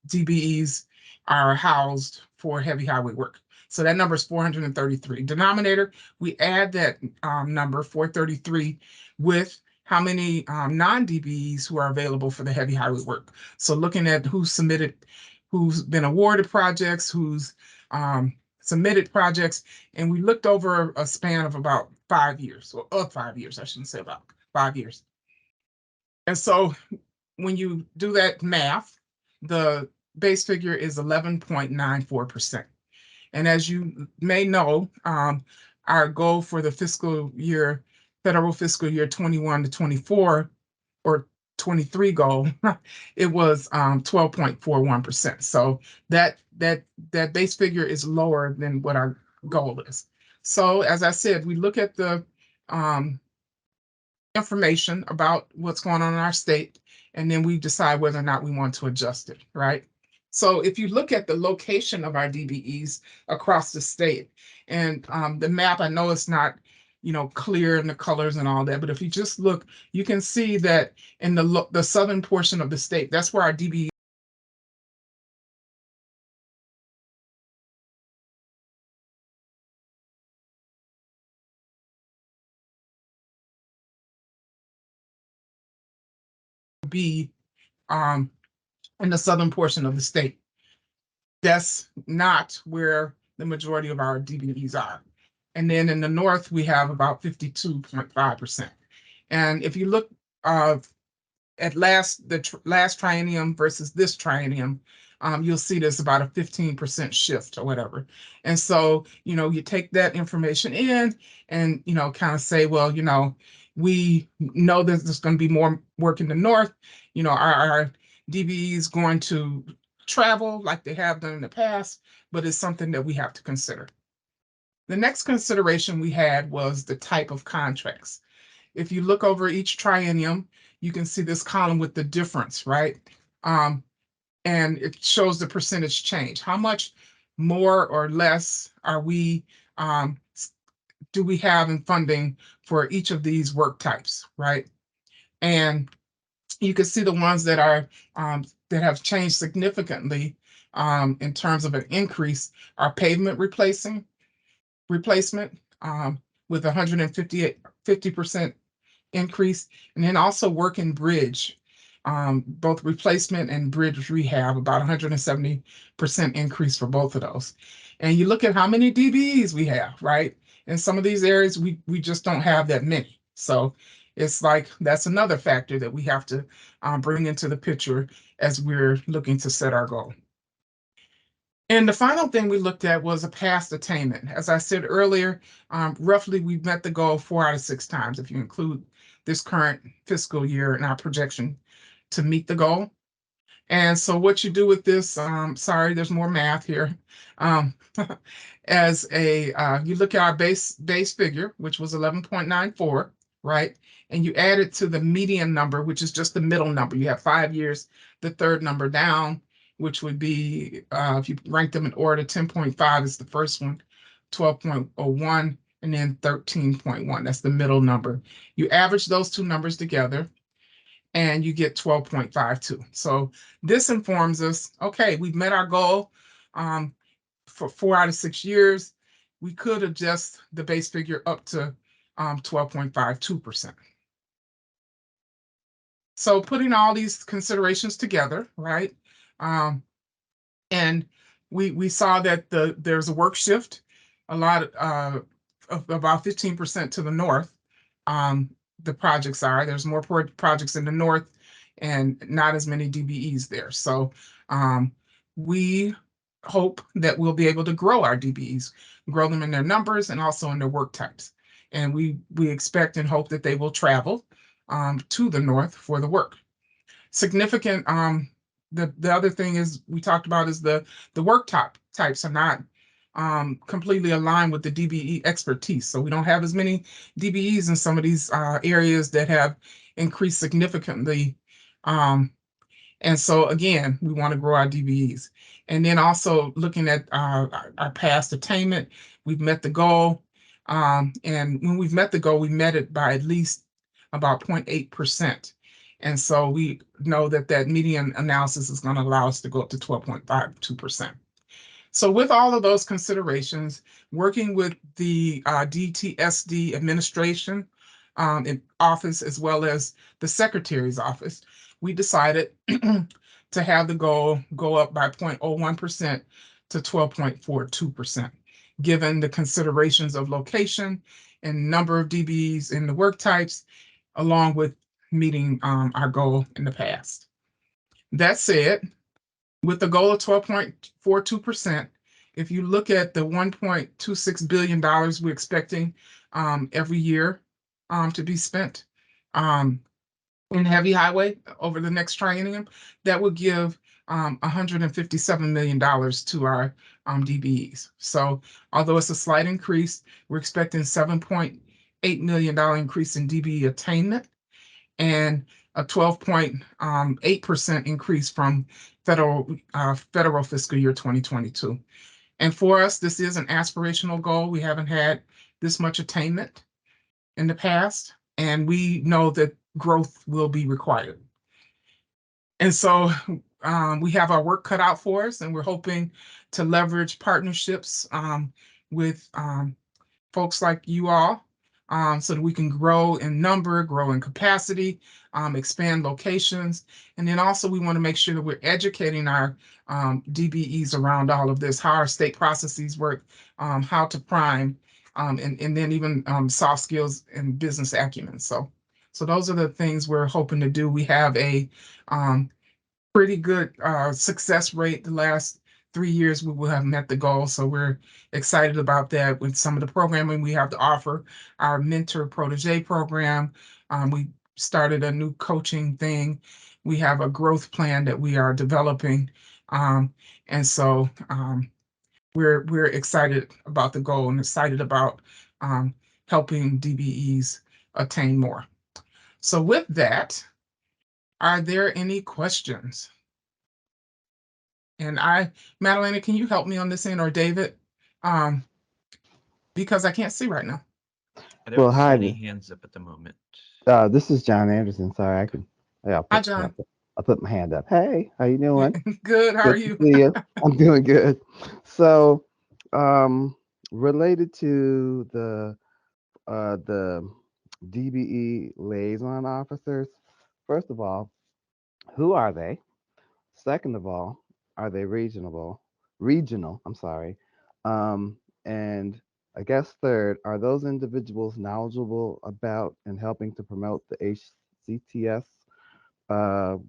DBEs are housed for heavy highway work. So that number is 433. Denominator, we add that number 433 with how many non-DBEs who are available for the heavy highway work. So looking at who's submitted, who's been awarded projects, who's submitted projects, and we looked over a span of about 5 years, or of 5 years, I shouldn't say about 5 years. And so when you do that math, the base figure is 11.94%. And as you may know, our goal for the federal fiscal year 21 to 24, or 23 goal, it was 12.41%. So that base figure is lower than what our goal is. So as I said, we look at the information about what's going on in our state, and then we decide whether or not we want to adjust it, right? So if you look at the location of our DBEs across the state, and the map, I know it's not, clear in the colors and all that, but if you just look, you can see that in the southern portion of the state, that's where our DBE be in the southern portion of the state. That's not where the majority of our DBEs are. And then in the north, we have about 52.5%. And if you look at the last triennium versus this triennium, you'll see there's about a 15% shift or whatever. And so, you take that information in and, kind of say, well, we know that there's going to be more work in the north. Our DBEs going to travel like they have done in the past, but it's something that we have to consider. The next consideration we had was the type of contracts. If you look over each triennium, you can see this column with the difference, right? And it shows the percentage change. How much more or less are we, do we have in funding for each of these work types, right? And you can see the ones that are that have changed significantly in terms of an increase are pavement replacement with 50% increase, and then also work and bridge, both replacement and bridge rehab, about 170% increase for both of those. And you look at how many DBEs we have, right? In some of these areas, we just don't have that many. So it's like that's another factor that we have to bring into the picture as we're looking to set our goal. And the final thing we looked at was a past attainment. As I said earlier, roughly we've met the goal 4 out of 6 times if you include this current fiscal year in our projection to meet the goal. And so what you do with this, sorry, there's more math here. As you look at our base figure, which was 11.94, right? And you add it to the median number, which is just the middle number. You have 5 years, the third number down, which would be, if you rank them in order, 10.5 is the first one, 12.01, and then 13.1. That's the middle number. You average those two numbers together, and you get 12.52. So this informs us, okay, we've met our goal for 4 out of 6 years. We could adjust the base figure up to 12.52%. So putting all these considerations together, right? And we saw that there's a work shift, a lot of about 15% to the north. The projects are, there's more projects in the north and not as many DBEs there. So we hope that we'll be able to grow our DBEs, grow them in their numbers and also in their work types. And we expect and hope that they will travel to the north for the work. Significant, the other thing is we talked about is the work types are not completely aligned with the DBE expertise. So we don't have as many DBEs in some of these areas that have increased significantly. And so again, we want to grow our DBEs. And then also looking at our past attainment, we've met the goal. And when we've met the goal, we met it by at least about 0.8%. And so we know that that median analysis is going to allow us to go up to 12.52%. So with all of those considerations, working with the DTSD administration office as well as the secretary's office, we decided to have the goal go up by 0.01% to 12.42%, given the considerations of location and number of DBs in the work types, along with meeting our goal in the past. That said, with the goal of 12.42%, if you look at the $1.26 billion we're expecting every year to be spent in heavy highway over the next triennium, that would give $157 million to our DBEs. So although it's a slight increase, we're expecting $7.8 million increase in DBE attainment and a 12.8% increase from federal fiscal year 2022. And for us, this is an aspirational goal. We haven't had this much attainment in the past, and we know that growth will be required. And so we have our work cut out for us, and we're hoping to leverage partnerships with folks like you all so that we can grow in number, grow in capacity, expand locations. And then also we want to make sure that we're educating our DBEs around all of this, how our state processes work, how to prime, and then even soft skills and business acumen. So those are the things we're hoping to do. We have a pretty good success rate. The last 3 years we will have met the goal. So we're excited about that with some of the programming we have to offer. Our mentor protege program. We started a new coaching thing. We have a growth plan that we are developing. And so we're excited about the goal and excited about helping DBEs attain more. So with that, are there any questions? And Madalena, can you help me on this end, or David? Because I can't see right now. I don't Well, see hi any there. hands up at the moment. This is John Anderson. Sorry, yeah, Hi, John. I put my hand up. Hey, how you doing? Good. How are Good to you? see you. I'm doing good. So, related to the DBE liaison officers, first of all, who are they? Second of all, are they regional? Regional, I'm sorry. And I guess third, are those individuals knowledgeable about and helping to promote the HCTS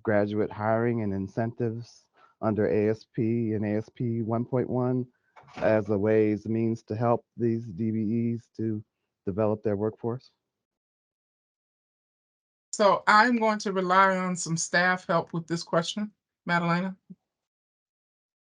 graduate hiring and incentives under ASP and ASP 1.1 as a ways means to help these DBEs to develop their workforce? So I'm going to rely on some staff help with this question, Madalena.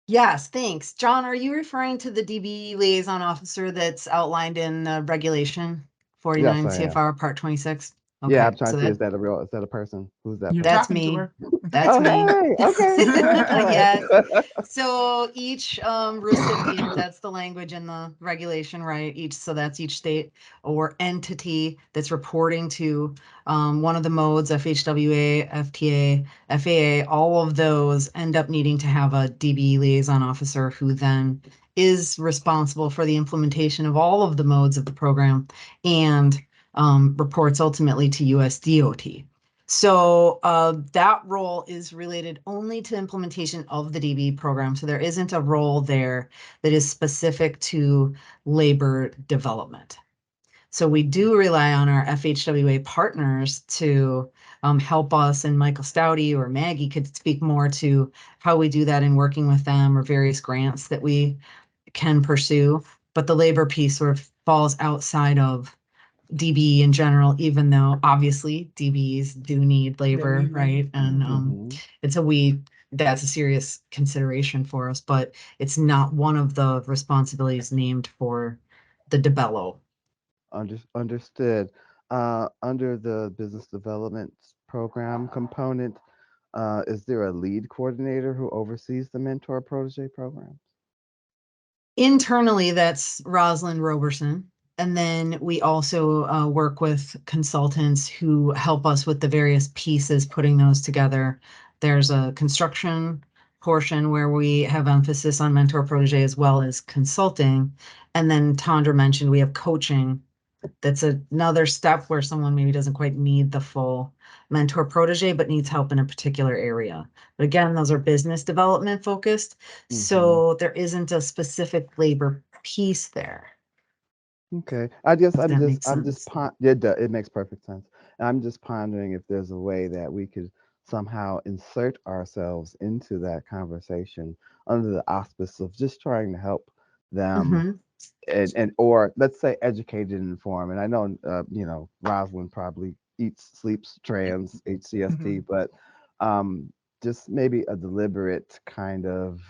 Yes, thanks. John, are you referring to the DBE liaison officer that's outlined in regulation Yes, 49 I am. CFR part 26? Yeah, Okay, I'm trying so to see, is that a person? Who's that You're person? that's talking to me. her. That's Oh, me. hey, okay, good. All Yes. right. So each recipient, that's the language in the regulation, right? So that's each state or entity that's reporting to one of the modes, FHWA, FTA, FAA, all of those end up needing to have a DBE liaison officer who then is responsible for the implementation of all of the modes of the program and reports ultimately to US DOT. So that role is related only to implementation of the DBE program. So there isn't a role there that is specific to labor development. So we do rely on our FHWA partners to help us, and Michael Stouty or Maggie could speak more to how we do that in working with them or various grants that we can pursue. But the labor piece sort of falls outside of DBE in general, even though obviously DBEs do need labor, right? And Mhm. that's a serious consideration for us, but it's not one of the responsibilities named for the DeBello. Understood. Under the business development program component, is there a lead coordinator who oversees the mentor protege programs? Internally, that's Rosalind Roberson. And then we also work with consultants who help us with the various pieces, putting those together. There's a construction portion where we have emphasis on mentor protege as well as consulting. And then Tandra mentioned we have coaching. That's another step where someone maybe doesn't quite need the full mentor protege, but needs help in a particular area. But again, those are business development focused. So there isn't a specific labor piece there. Okay. If that makes sense. It makes perfect sense. I'm just pondering if there's a way that we could somehow insert ourselves into that conversation under the auspice of just trying to help them Mhm. and or let's say educated and informed. And I know Rosalind probably eats, sleeps, trans, HCST, but just maybe a deliberate kind of,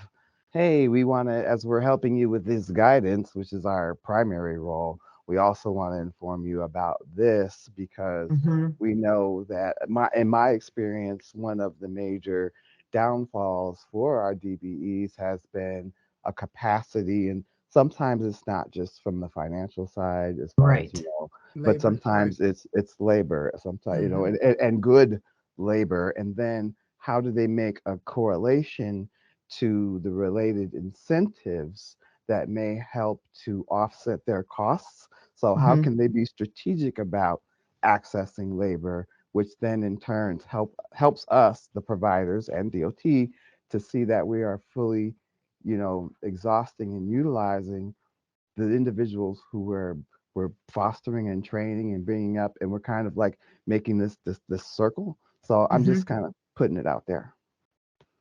hey, we want to, as we're helping you with this guidance, which is our primary role, we also want to inform you about this because Mhm. we know that in my experience, one of the major downfalls for our DBEs has been a capacity, and sometimes it's not just from the financial side as far as Right. but Labor, right. sometimes it's labor, sometimes Mhm. and good labor. And then how do they make a correlation to the related incentives that may help to offset their costs So how Mhm. can they be strategic about accessing labor, which then in turn helps us, the providers and DOT, to see that we are fully, exhausting and utilizing the individuals who we're fostering and training and bringing up, and we're kind of like making this circle. So I'm Mhm. just kind of putting it out there.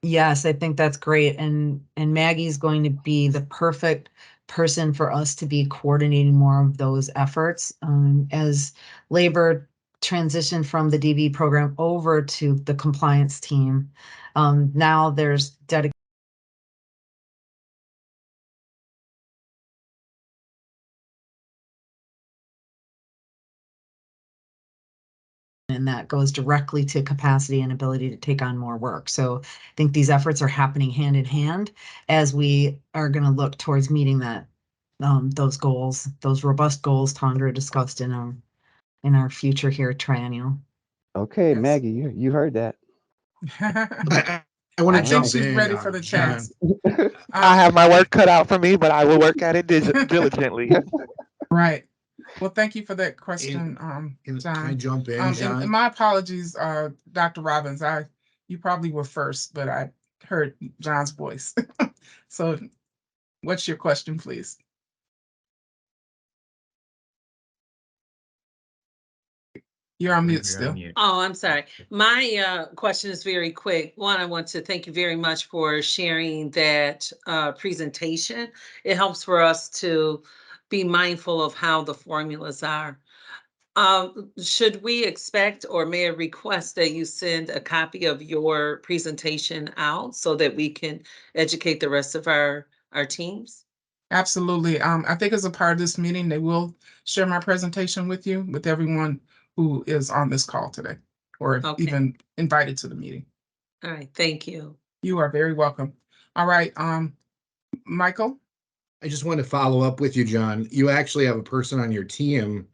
Yes, I think that's great. And Maggie's going to be the perfect person for us to be coordinating more of those efforts. As labor transition from the DB program over to the compliance team. Now there's dedicated and that goes directly to capacity and ability to take on more work. So I think these efforts are happening hand in hand as we are going to look towards meeting that those goals, those robust goals Tandra discussed in our future here triennial. Okay, Yes. Maggie, you heard that. I want I to think jump she's in, ready for the John. task. I have my work cut out for me, but I will work at it diligently. Right. Well, thank you for that And question, can I John. jump in, And John? my apologies, Dr. Robbins. You probably were first, but I heard John's voice. So what's your question, please? You're on mute still. Oh, I'm sorry. My question is very quick. One, I want to thank you very much for sharing that presentation. It helps for us to be mindful of how the formulas are. Should we expect or may I request that you send a copy of your presentation out so that we can educate the rest of our teams? Absolutely. I think as a part of this meeting, they will share my presentation with you, with everyone who is on this call today, or Okay. even invited to the meeting. All right. Thank you. You are very welcome. All right, Michael? I just want to follow up with you, John. You actually have a person on your team,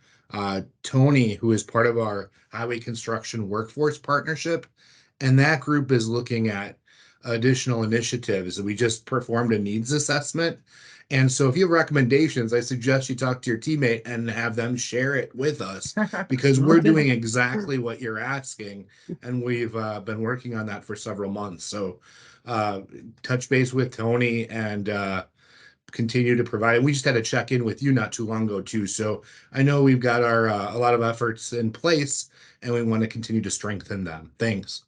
Tony, who is part of our highway construction workforce partnership. And that group is looking at additional initiatives. We just performed a needs assessment. And so if you have recommendations, I suggest you talk to your teammate and have them share it with us because we're doing exactly what you're asking. And we've been working on that for several months. So touch base with Tony and continue to provide. And we just had a check in with you not too long ago too. So I know we've got our a lot of efforts in place and we want to continue to strengthen them. Thanks.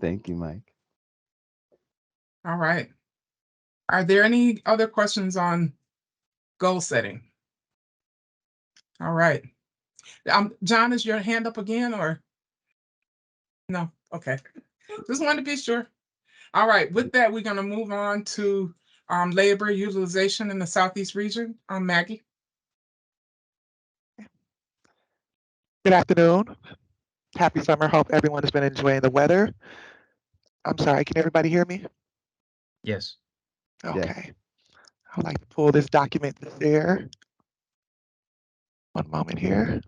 Thank you, Mike. All right. Are there any other questions on goal setting? All right. John, is your hand up again or? No, okay. Just wanted to be sure. All right, with that, we're gonna move on to labor utilization in the Southeast region. Maggie. Good afternoon. Happy summer. Hope everyone has been enjoying the weather. I'm sorry, can everybody hear me? Yes. Okay. I would like to pull this document to share. One moment here.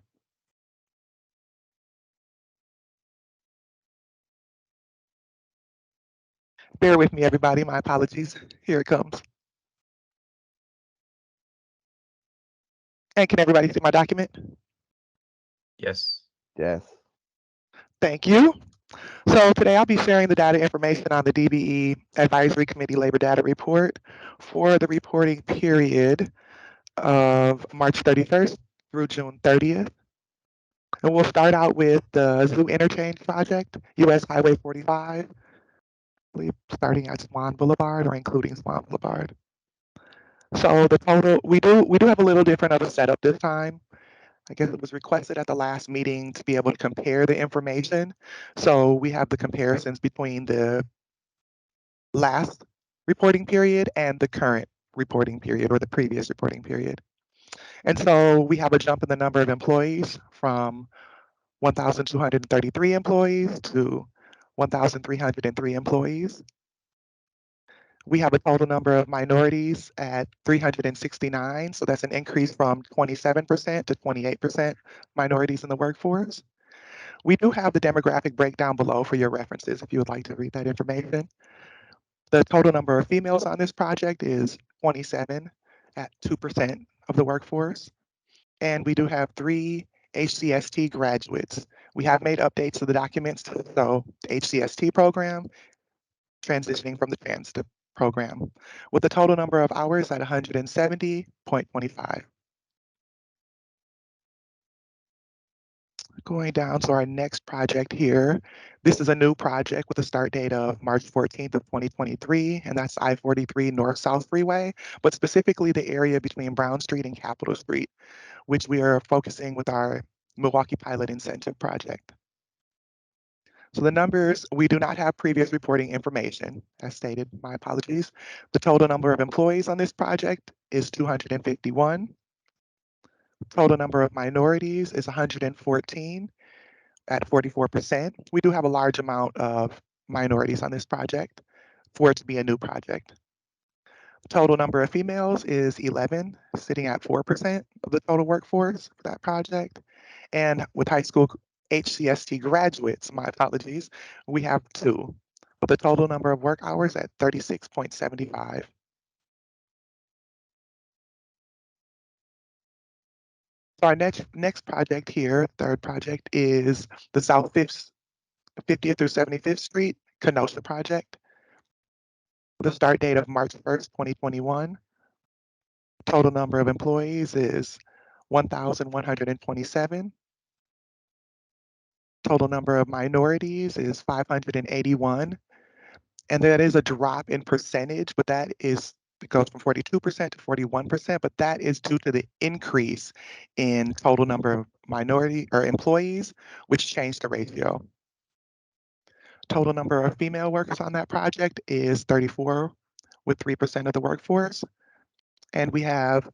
Bear with me, everybody. My apologies. Here it comes. And can everybody see my document? Yes. Yes. Thank you. So today I'll be sharing the data information on the DBE Advisory Committee Labor Data Report for the reporting period of March 31st through June 30th. And we'll start out with the Zoo Interchange Project, US Highway 45, I believe starting at Swan Boulevard or including Swan Boulevard. So the total, we do have a little different of a setup this time. I guess it was requested at the last meeting to be able to compare the information. So we have the comparisons between the last reporting period and the current reporting period or the previous reporting period. And so we have a jump in the number of employees from 1,233 employees to 1,303 employees. We have a total number of minorities at 369, so that's an increase from 27% to 28% minorities in the workforce. We do have the demographic breakdown below for your references if you would like to read that information. The total number of females on this project is 27 at 2% of the workforce. And we do have 3 HCST graduates. We have made updates to the documents to show the HCST program transitioning from the TransDip program, with the total number of hours at 170.25. Going down to our next project here. This is a new project with a start date of March 14th of 2023, and that's I-43 North-South Freeway, but specifically the area between Brown Street and Capitol Street, which we are focusing with our Milwaukee Pilot Incentive Project. So the numbers, we do not have previous reporting information, as stated, my apologies. The total number of employees on this project is 251. Total number of minorities is 114 at 44%. We do have a large amount of minorities on this project for it to be a new project. Total number of females is 11, sitting at 4% of the total workforce for that project. And with high school HCST graduates, my apologies, we have 2, with the total number of work hours at 36.75. So our next project here, third project, is the South 50th through 75th Street Kenosha project. The start date of March 1st, 2021. Total number of employees is 1,127. Total number of minorities is 581. And that is a drop in percentage, but it goes from 42% to 41%, but that is due to the increase in total number of minority or employees, which changed the ratio. Total number of female workers on that project is 34, with 3% of the workforce. And we have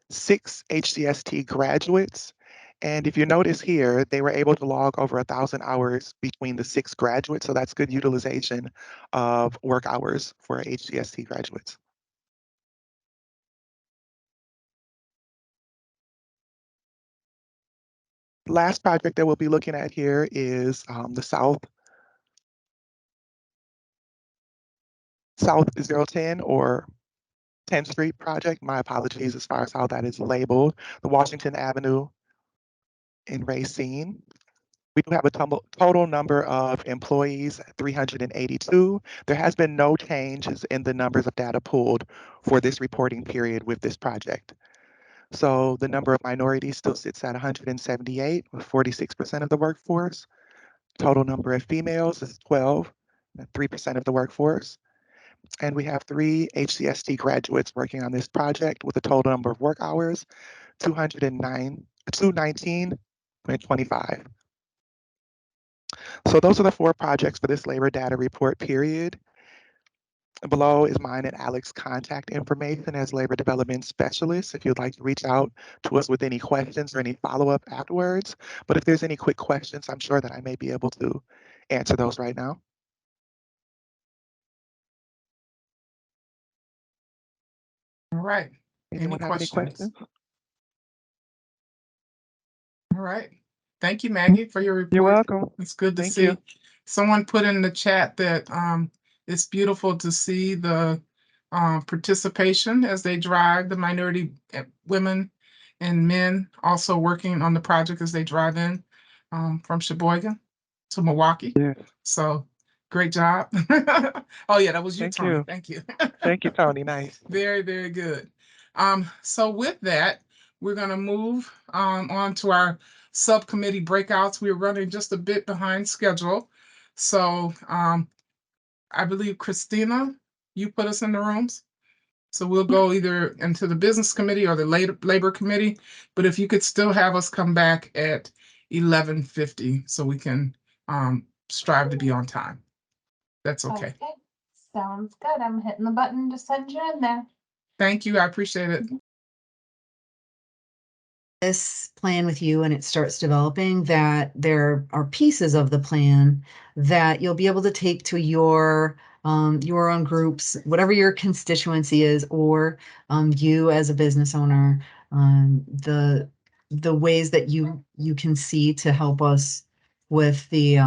6 HCST graduates. And if you notice here, they were able to log over 1,000 hours between the 6 graduates. So that's good utilization of work hours for HCST graduates. Last project that we'll be looking at here is the South 010 or 10th Street project. My apologies as far as how that is labeled. The Washington Avenue in Racine. We do have a total number of employees, 382. There has been no changes in the numbers of data pulled for this reporting period with this project. So the number of minorities still sits at 178, with 46% of the workforce. Total number of females is 12, 3% of the workforce. And we have 3 HCST graduates working on this project with a total number of work hours, 219.25. So those are the 4 projects for this labor data report period. Below is mine and Alex's contact information as labor development specialists if you'd like to reach out to us with any questions or any follow-up afterwards. But if there's any quick questions, I'm sure that I may be able to answer those right now. All right. Anyone have any questions? All right. Thank you, Maggie, for your report. You're welcome. It's good to Thank see. you. Someone put in the chat that it's beautiful to see the participation as they drive, the minority women and men also working on the project as they drive in from Sheboygan to Milwaukee. Yeah. So great job. Oh yeah, that was you, Thank Tony. you. Thank you. Thank you, Tony. Nice. Very, very good. So with that, we're going to move on to our subcommittee breakouts. We're running just a bit behind schedule. So I believe, Christina, you put us in the rooms. So we'll go either into the business committee or the labor committee. But if you could still have us come back at 11:50 so we can strive to be on time. That's okay. Okay, sounds good. I'm hitting the button to send you in there. Thank you. I appreciate it. This plan with you and it starts developing, that there are pieces of the plan that you'll be able to take to your own groups, whatever your constituency is, or you as a business owner, the ways that you can see to help us with the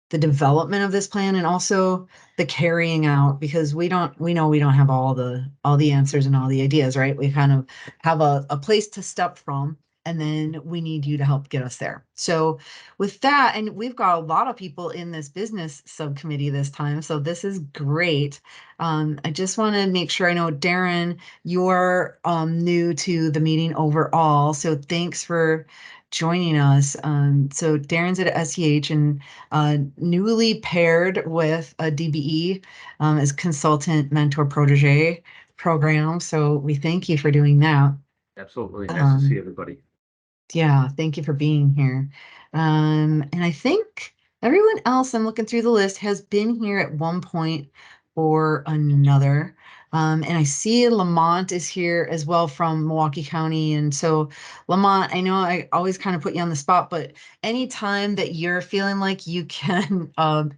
development of this plan and also the carrying out, because we know we don't have all the answers and all the ideas, right? We kind of have a place to step from, and then we need you to help get us there. So with that, and we've got a lot of people in this business subcommittee this time, so this is great. I just want to make sure I know, Darren, you're new to the meeting overall, so thanks for joining us. So Darren's at SEH and newly paired with a DBE as consultant mentor protege program. So we thank you for doing that. Absolutely. Nice to see everybody. Yeah, thank you for being here. And I think everyone else, I'm looking through the list, has been here at one point or another. And I see Lamont is here as well from Milwaukee County. And so Lamont, I know I always kind of put you on the spot, but anytime that you're feeling like you can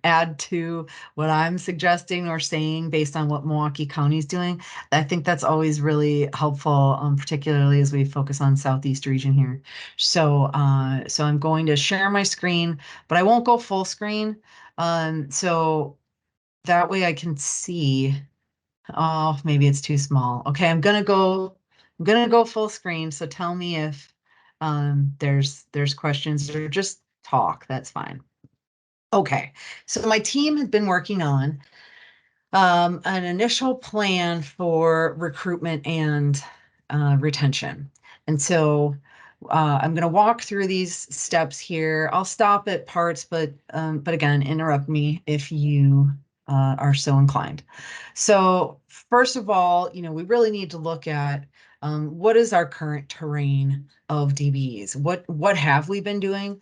add to what I'm suggesting or saying based on what Milwaukee County is doing, I think that's always really helpful, particularly as we focus on Southeast region here. So, so I'm going to share my screen, but I won't go full screen. So that way I can see. Oh, maybe it's too small. Okay, I'm gonna go full screen. So tell me if there's questions or just talk. That's fine. Okay, so my team has been working on an initial plan for recruitment and retention. And so I'm going to walk through these steps here. I'll stop at parts, but again, interrupt me if you are so inclined. So first of all, we really need to look at what is our current terrain of DBEs? What have we been doing?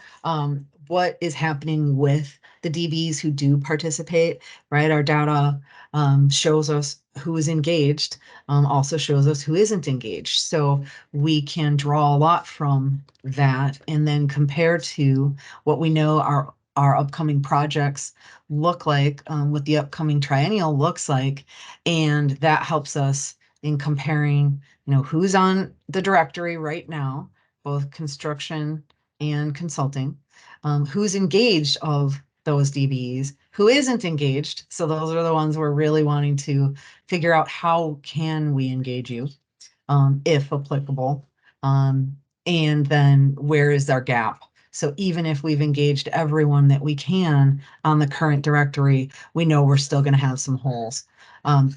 What is happening with the DBs who do participate, right? Our data shows us who is engaged, also shows us who isn't engaged. So we can draw a lot from that and then compare to what we know our upcoming projects look like, what the upcoming triennial looks like. And that helps us in comparing, who's on the directory right now, both construction and consulting, who's engaged of those DBEs, who isn't engaged. So those are the ones we're really wanting to figure out how can we engage you, if applicable, and then where is our gap? So even if we've engaged everyone that we can on the current directory, we know we're still going to have some holes.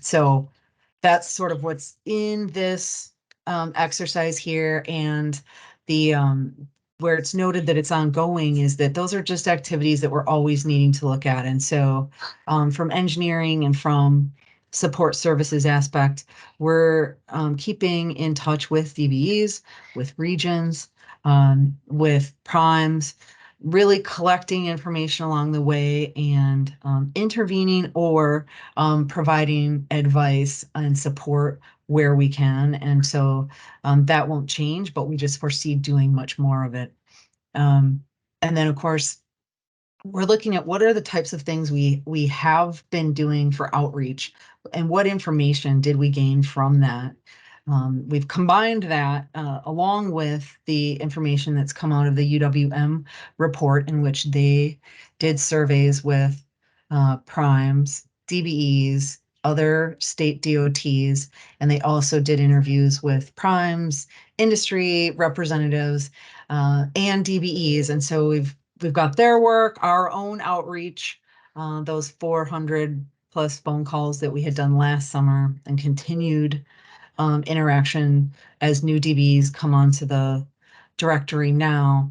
So that's sort of what's in this exercise here. And the where it's noted that it's ongoing is that those are just activities that we're always needing to look at. And so from engineering and from support services aspect, we're keeping in touch with DBEs, with regions, with primes, really collecting information along the way and intervening or providing advice and support where we can. And so that won't change, but we just foresee doing much more of it. And then, of course, we're looking at what are the types of things we have been doing for outreach and what information did we gain from that. We've combined that along with the information that's come out of the UWM report, in which they did surveys with primes, DBEs, other state DOTs, and they also did interviews with primes, industry representatives, and DBEs. And so we've got their work, our own outreach, those 400 plus phone calls that we had done last summer, and continued interaction as new DBs come onto the directory now.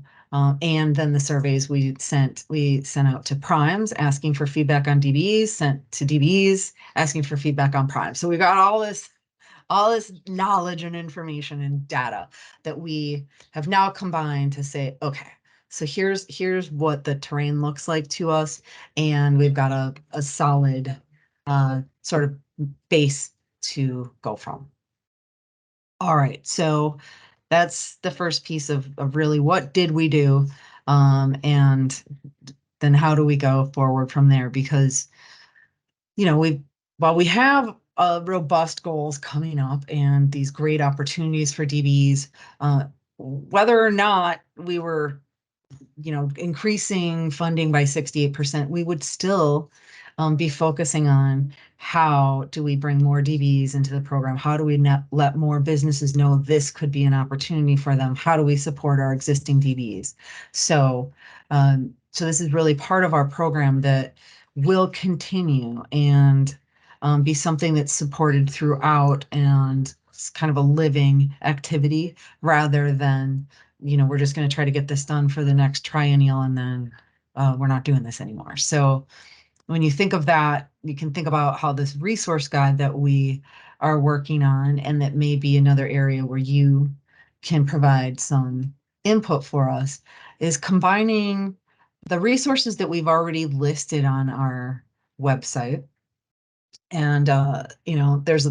And then the surveys we sent out to primes asking for feedback on DBEs, sent to DBEs asking for feedback on primes. So we got all this knowledge and information and data that we have now combined to say, okay, so here's what the terrain looks like to us, and we've got a solid sort of base to go from. All right, so that's the first piece of really what did we do, and then how do we go forward from there? Because, while we have robust goals coming up and these great opportunities for DBs, whether or not we were, increasing funding by 68%, we would still be focusing on how do we bring more DBEs into the program? How do we let more businesses know this could be an opportunity for them? How do we support our existing DBEs? So, so this is really part of our program that will continue and be something that's supported throughout, and it's kind of a living activity rather than, you know, we're just going to try to get this done for the next triennial and then we're not doing this anymore. So when you think of that, you can think about how this resource guide that we are working on, and that may be another area where you can provide some input for us, is combining the resources that we've already listed on our website. And, you know, there's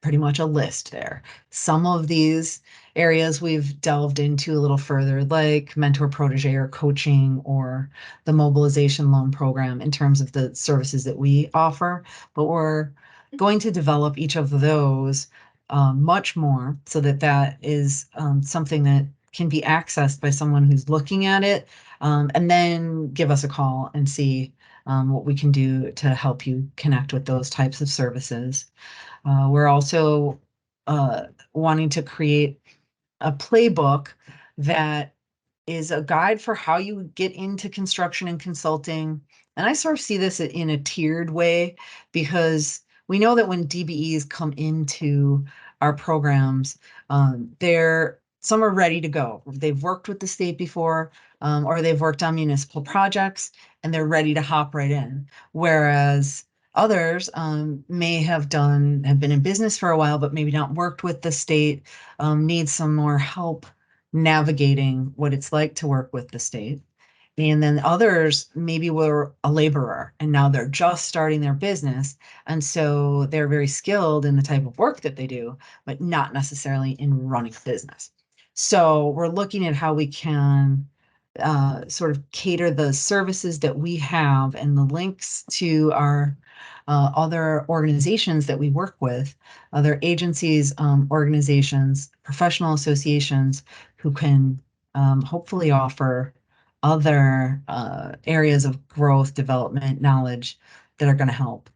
pretty much a list there. Some of these areas we've delved into a little further, like mentor protege or coaching or the mobilization loan program in terms of the services that we offer. But we're going to develop each of those much more so that that is something that can be accessed by someone who's looking at it, and then give us a call and see what we can do to help you connect with those types of services. We're also wanting to create a playbook that is a guide for how you get into construction and consulting. And I sort of see this in a tiered way, because we know that when DBEs come into our programs, some are ready to go. They've worked with the state before, or they've worked on municipal projects, and they're ready to hop right in. Whereas others may have been in business for a while, but maybe not worked with the state, need some more help navigating what it's like to work with the state. And then others maybe were a laborer and now they're just starting their business. And so they're very skilled in the type of work that they do, but not necessarily in running a business. So we're looking at how we can sort of cater the services that we have and the links to our other organizations that we work with, other agencies, organizations, professional associations who can hopefully offer other areas of growth, development, knowledge that are going to help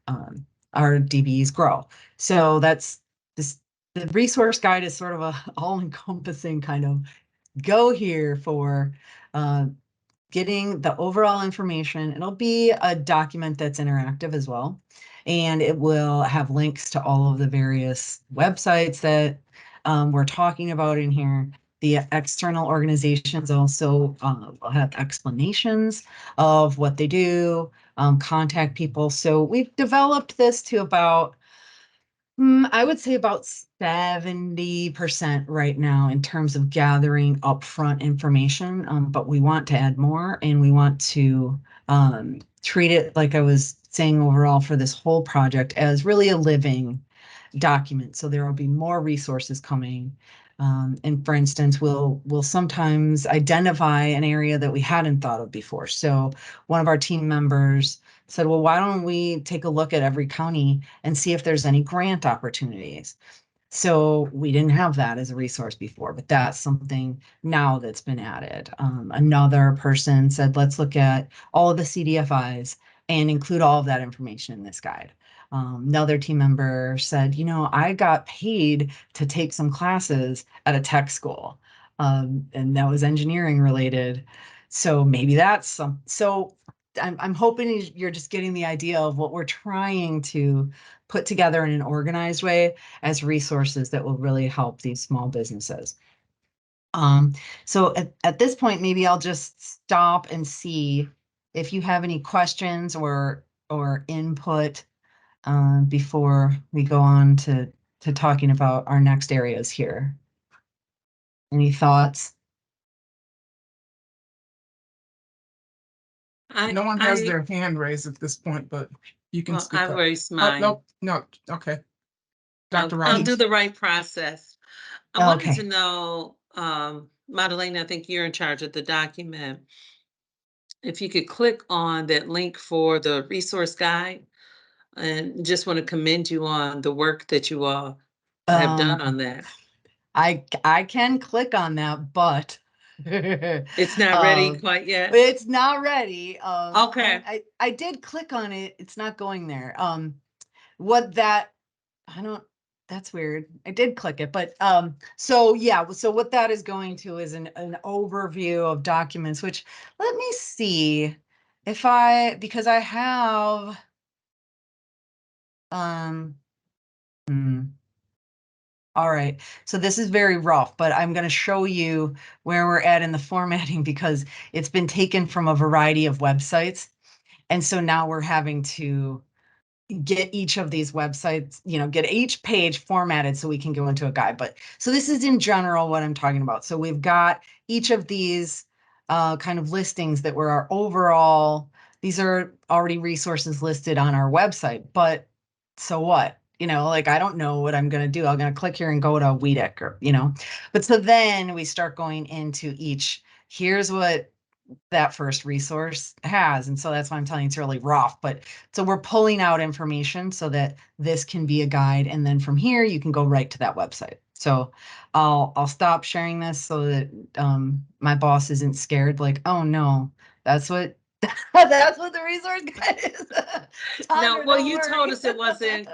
our DBEs grow. So that's this. The resource guide is sort of a all-encompassing kind of go here for getting the overall information. It'll be a document that's interactive as well. And it will have links to all of the various websites that we're talking about in here. The external organizations also will have explanations of what they do, contact people. So we've developed this to about, I would say about 70% right now in terms of gathering upfront information, but we want to add more, and we want to treat it, like I was saying, overall for this whole project as really a living document. So there will be more resources coming. And for instance, we'll sometimes identify an area that we hadn't thought of before. So one of our team members said, well, why don't we take a look at every county and see if there's any grant opportunities? So we didn't have that as a resource before, but that's something now that's been added. Another person said, let's look at all of the CDFIs and include all of that information in this guide. Another team member said, you know, I got paid to take some classes at a tech school, and that was engineering related. So maybe that's some. So I'm hoping you're just getting the idea of what we're trying to put together in an organized way as resources that will really help these small businesses. So at this point, maybe I'll just stop and see if you have any questions or input before we go on to talking about our next areas here. Any thoughts? No one has their hand raised at this point, but you can speak I up. raised Oh, mine. no, okay. I'll Dr. do Rogers. the right process. I wanted Okay. to know, Madeleine, I think you're in charge of the document. If you could click on that link for the resource guide, and just want to commend you on the work that you all have done on that. I can click on that, but It's not ready quite yet? It's not ready. Okay. I did click on it. It's not going there. What that, I don't, that's weird. I did click it, but, so yeah, so what that is going to is an overview of documents, which let me see if because I have, all right, so this is very rough, but I'm going to show you where we're at in the formatting because it's been taken from a variety of websites. And so now we're having to get each of these websites, get each page formatted so we can go into a guide. But so this is in general what I'm talking about. So we've got each of these kind of listings that were our overall, these are already resources listed on our website, but so what? Like, I don't know what I'm going to do. I'm going to click here and go to WEDIC or, but so then we start going into each, here's what that first resource has. And so that's why I'm telling you it's really rough. But so we're pulling out information so that this can be a guide. And then from here, you can go right to that website. So I'll stop sharing this so that my boss isn't scared, like, oh no, that's what that's what the resource guide is. No, Tandra, well, don't you told worry. us it wasn't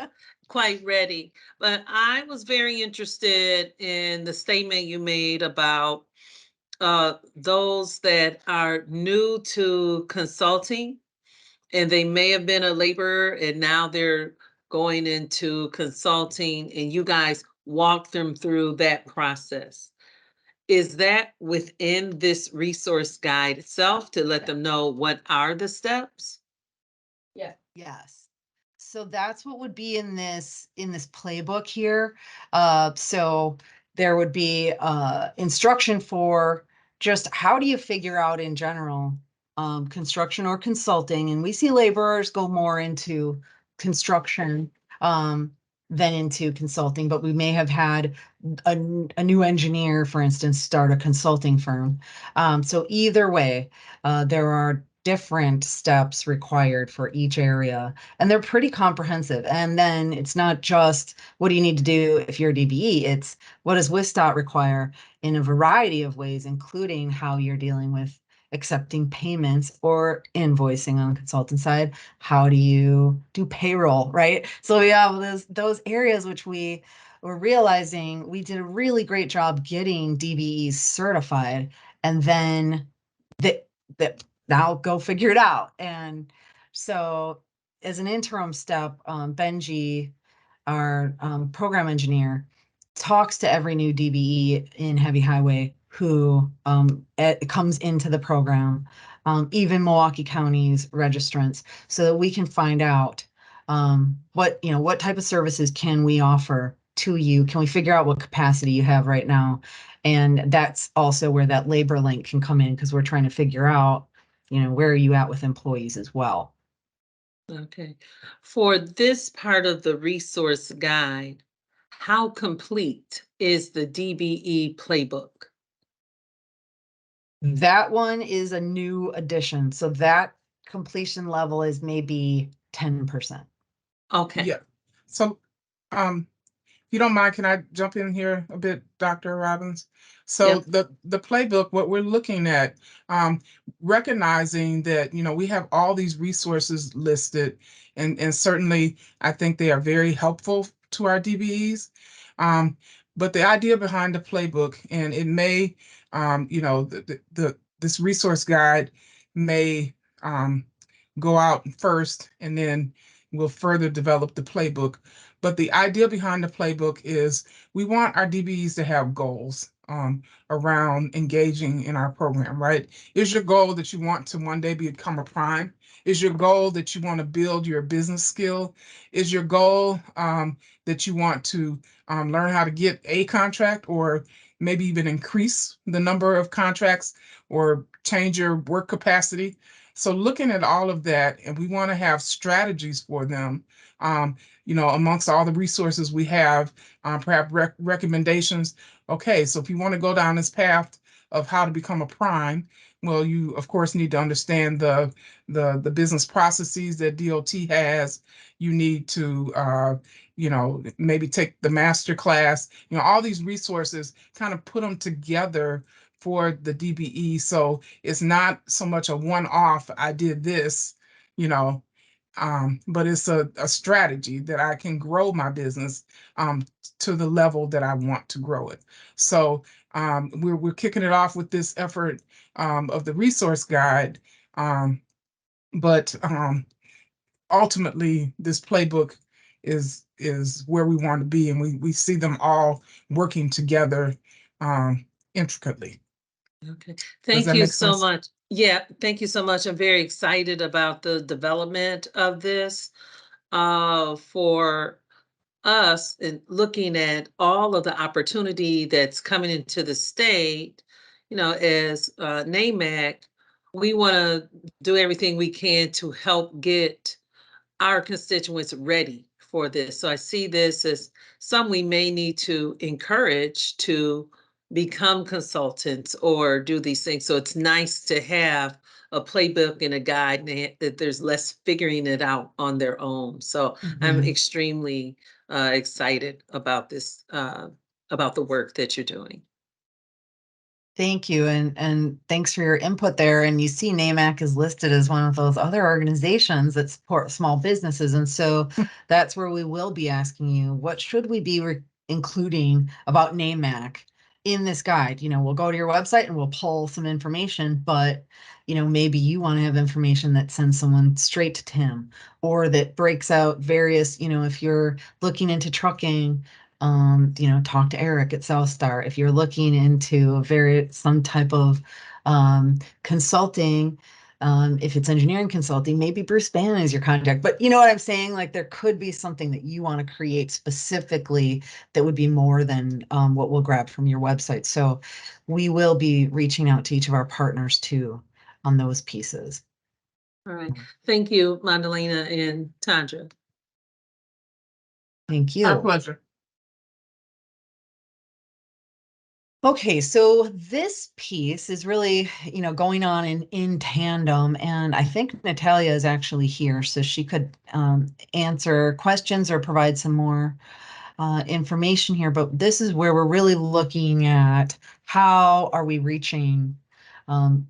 quite ready, but I was very interested in the statement you made about those that are new to consulting and they may have been a laborer and now they're going into consulting and you guys walk them through that process. Is that within this resource guide itself to let them know what are the steps? Yeah. Yes. So that's what would be in this playbook here. So there would be instruction for just how do you figure out in general construction or consulting, and we see laborers go more into construction than into consulting, but we may have had a new engineer, for instance, start a consulting firm. So either way, there are different steps required for each area, and they're pretty comprehensive. And then it's not just what do you need to do if you're a DBE, it's what does WISTOT require in a variety of ways, including how you're dealing with accepting payments or invoicing on the consultant side. How do you do payroll, right? So we have those areas which we were realizing we did a really great job getting DBEs certified, and then that now go figure it out. And so as an interim step, Benji, our program engineer, talks to every new DBE in heavy highway who comes into the program, even Milwaukee County's registrants, so that we can find out what type of services can we offer to you? Can we figure out what capacity you have right now? And that's also where that labor link can come in, because we're trying to figure out, where are you at with employees as well? Okay. For this part of the resource guide, how complete is the DBE playbook? That one is a new addition. So that completion level is maybe 10%. Okay. Yeah. So, if you don't mind, can I jump in here a bit, Dr. Robbins? So the playbook, what we're looking at, recognizing that, we have all these resources listed, and certainly I think they are very helpful to our DBEs. But the idea behind the playbook, and it may, this resource guide may go out first, and then we'll further develop the playbook. But the idea behind the playbook is we want our DBEs to have goals around engaging in our program, right? Is your goal that you want to one day become a prime? Is your goal that you want to build your business skill? Is your goal that you want to learn how to get a contract, or maybe even increase the number of contracts or change your work capacity? So looking at all of that, and we want to have strategies for them, amongst all the resources we have, perhaps recommendations. Okay, so if you want to go down this path of how to become a prime, well, you of course need to understand the business processes that DOT has. You need to maybe take the master class. All these resources, kind of put them together for the DBE. So it's not so much a one-off, I did this, you know, but it's a strategy that I can grow my business to the level that I want to grow it. So we're kicking it off with this effort of the resource guide, but ultimately this playbook is where we want to be, and we see them all working together intricately. Okay, Does thank that you make so sense? much. Yeah, thank you so much. I'm very excited about the development of this for us and looking at all of the opportunity that's coming into the state. You know, as NAMAC, we want to do everything we can to help get our constituents ready for this. So I see this as some we may need to encourage to become consultants or do these things. So it's nice to have a playbook and a guide that there's less figuring it out on their own. So I'm extremely excited about this, about the work that you're doing. Thank you, and thanks for your input there. And you see NAMAC is listed as one of those other organizations that support small businesses. And so that's where we will be asking you, what should we be including about NAMAC in this guide? You know, we'll go to your website and we'll pull some information, but you know, maybe you want to have information that sends someone straight to Tim, or that breaks out various, you know, if you're looking into trucking, you know, talk to Eric at Southstar. If you're looking into some type of consulting, if it's engineering consulting, maybe Bruce Bannon is your contact. But you know what I'm saying? Like there could be something that you want to create specifically that would be more than what we'll grab from your website. So we will be reaching out to each of our partners too on those pieces. All right. Thank you, Magdalena and Tandra. Thank you. Our pleasure. Okay, so this piece is really, you know, going on in tandem, and I think Natalia is actually here, so she could answer questions or provide some more information here. But this is where we're really looking at how are we reaching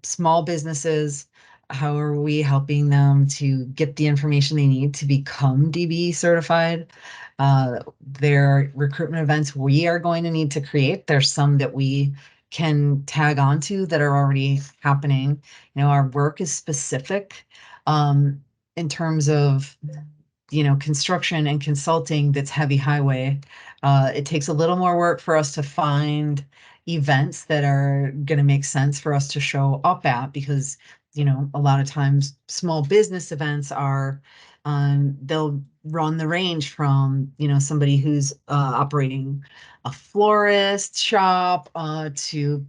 small businesses? How are we helping them to get the information they need to become DBE certified? There are recruitment events we are going to need to create. There's some that we can tag onto that are already happening. You know, our work is specific in terms of, you know, construction and consulting that's heavy highway. It takes a little more work for us to find events that are going to make sense for us to show up at, because, you know, a lot of times small business events are, they'll run the range from, you know, somebody who's operating a florist shop to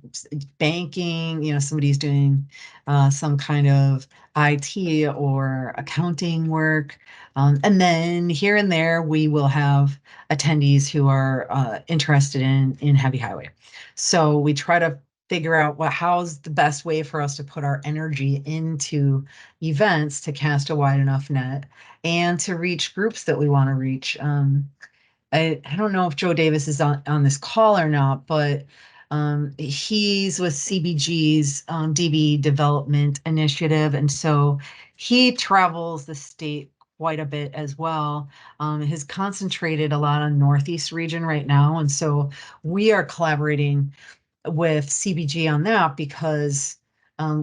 banking, you know, somebody's doing some kind of IT or accounting work. And then here and there, we will have attendees who are interested in heavy highway. So we try to figure out how's the best way for us to put our energy into events to cast a wide enough net and to reach groups that we want to reach. I don't know if Joe Davis is on this call or not, but he's with CBG's DB Development Initiative. And so he travels the state quite a bit as well. Has concentrated a lot on Northeast region right now. And so we are collaborating with CBG on that because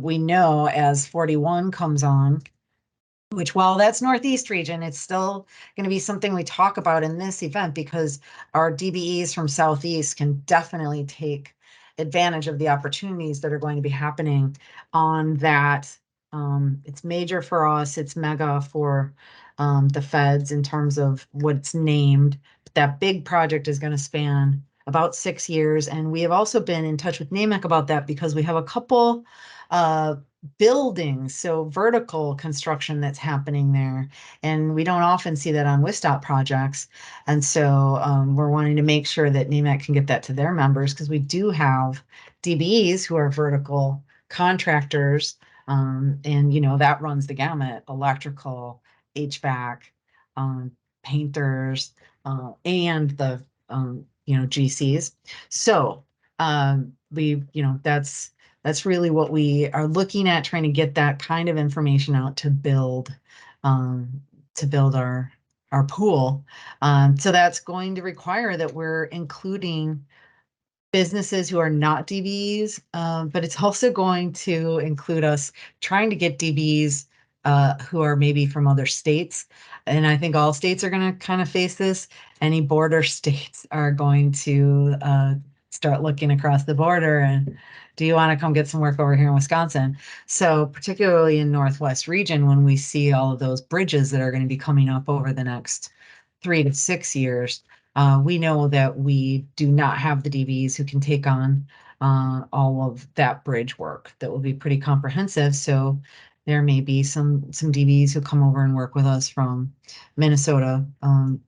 we know as 41 comes on, which while that's Northeast region, it's still going to be something we talk about in this event because our DBEs from Southeast can definitely take advantage of the opportunities that are going to be happening on that. It's major for us. It's mega for the feds in terms of what's named. But that big project is going to span about 6 years. And we have also been in touch with NAMAC about that because we have a couple buildings, so vertical construction that's happening there. And we don't often see that on WISTOP projects. And so we're wanting to make sure that NAMAC can get that to their members because we do have DBEs who are vertical contractors. And, you know, that runs the gamut, electrical, HVAC, painters, and the, you know, GCs. So That's really what we are looking at, trying to get that kind of information out um, to build our pool. So that's going to require that we're including businesses who are not DBEs, but it's also going to include us trying to get DBEs who are maybe from other states. And I think all states are going to kind of face this. Any border states are going to start looking across the border and do you want to come get some work over here in Wisconsin? So particularly in Northwest region, when we see all of those bridges that are going to be coming up over the next 3 to 6 years, we know that we do not have the DBs who can take on all of that bridge work. That will be pretty comprehensive. So there may be some DBs who come over and work with us from Minnesota.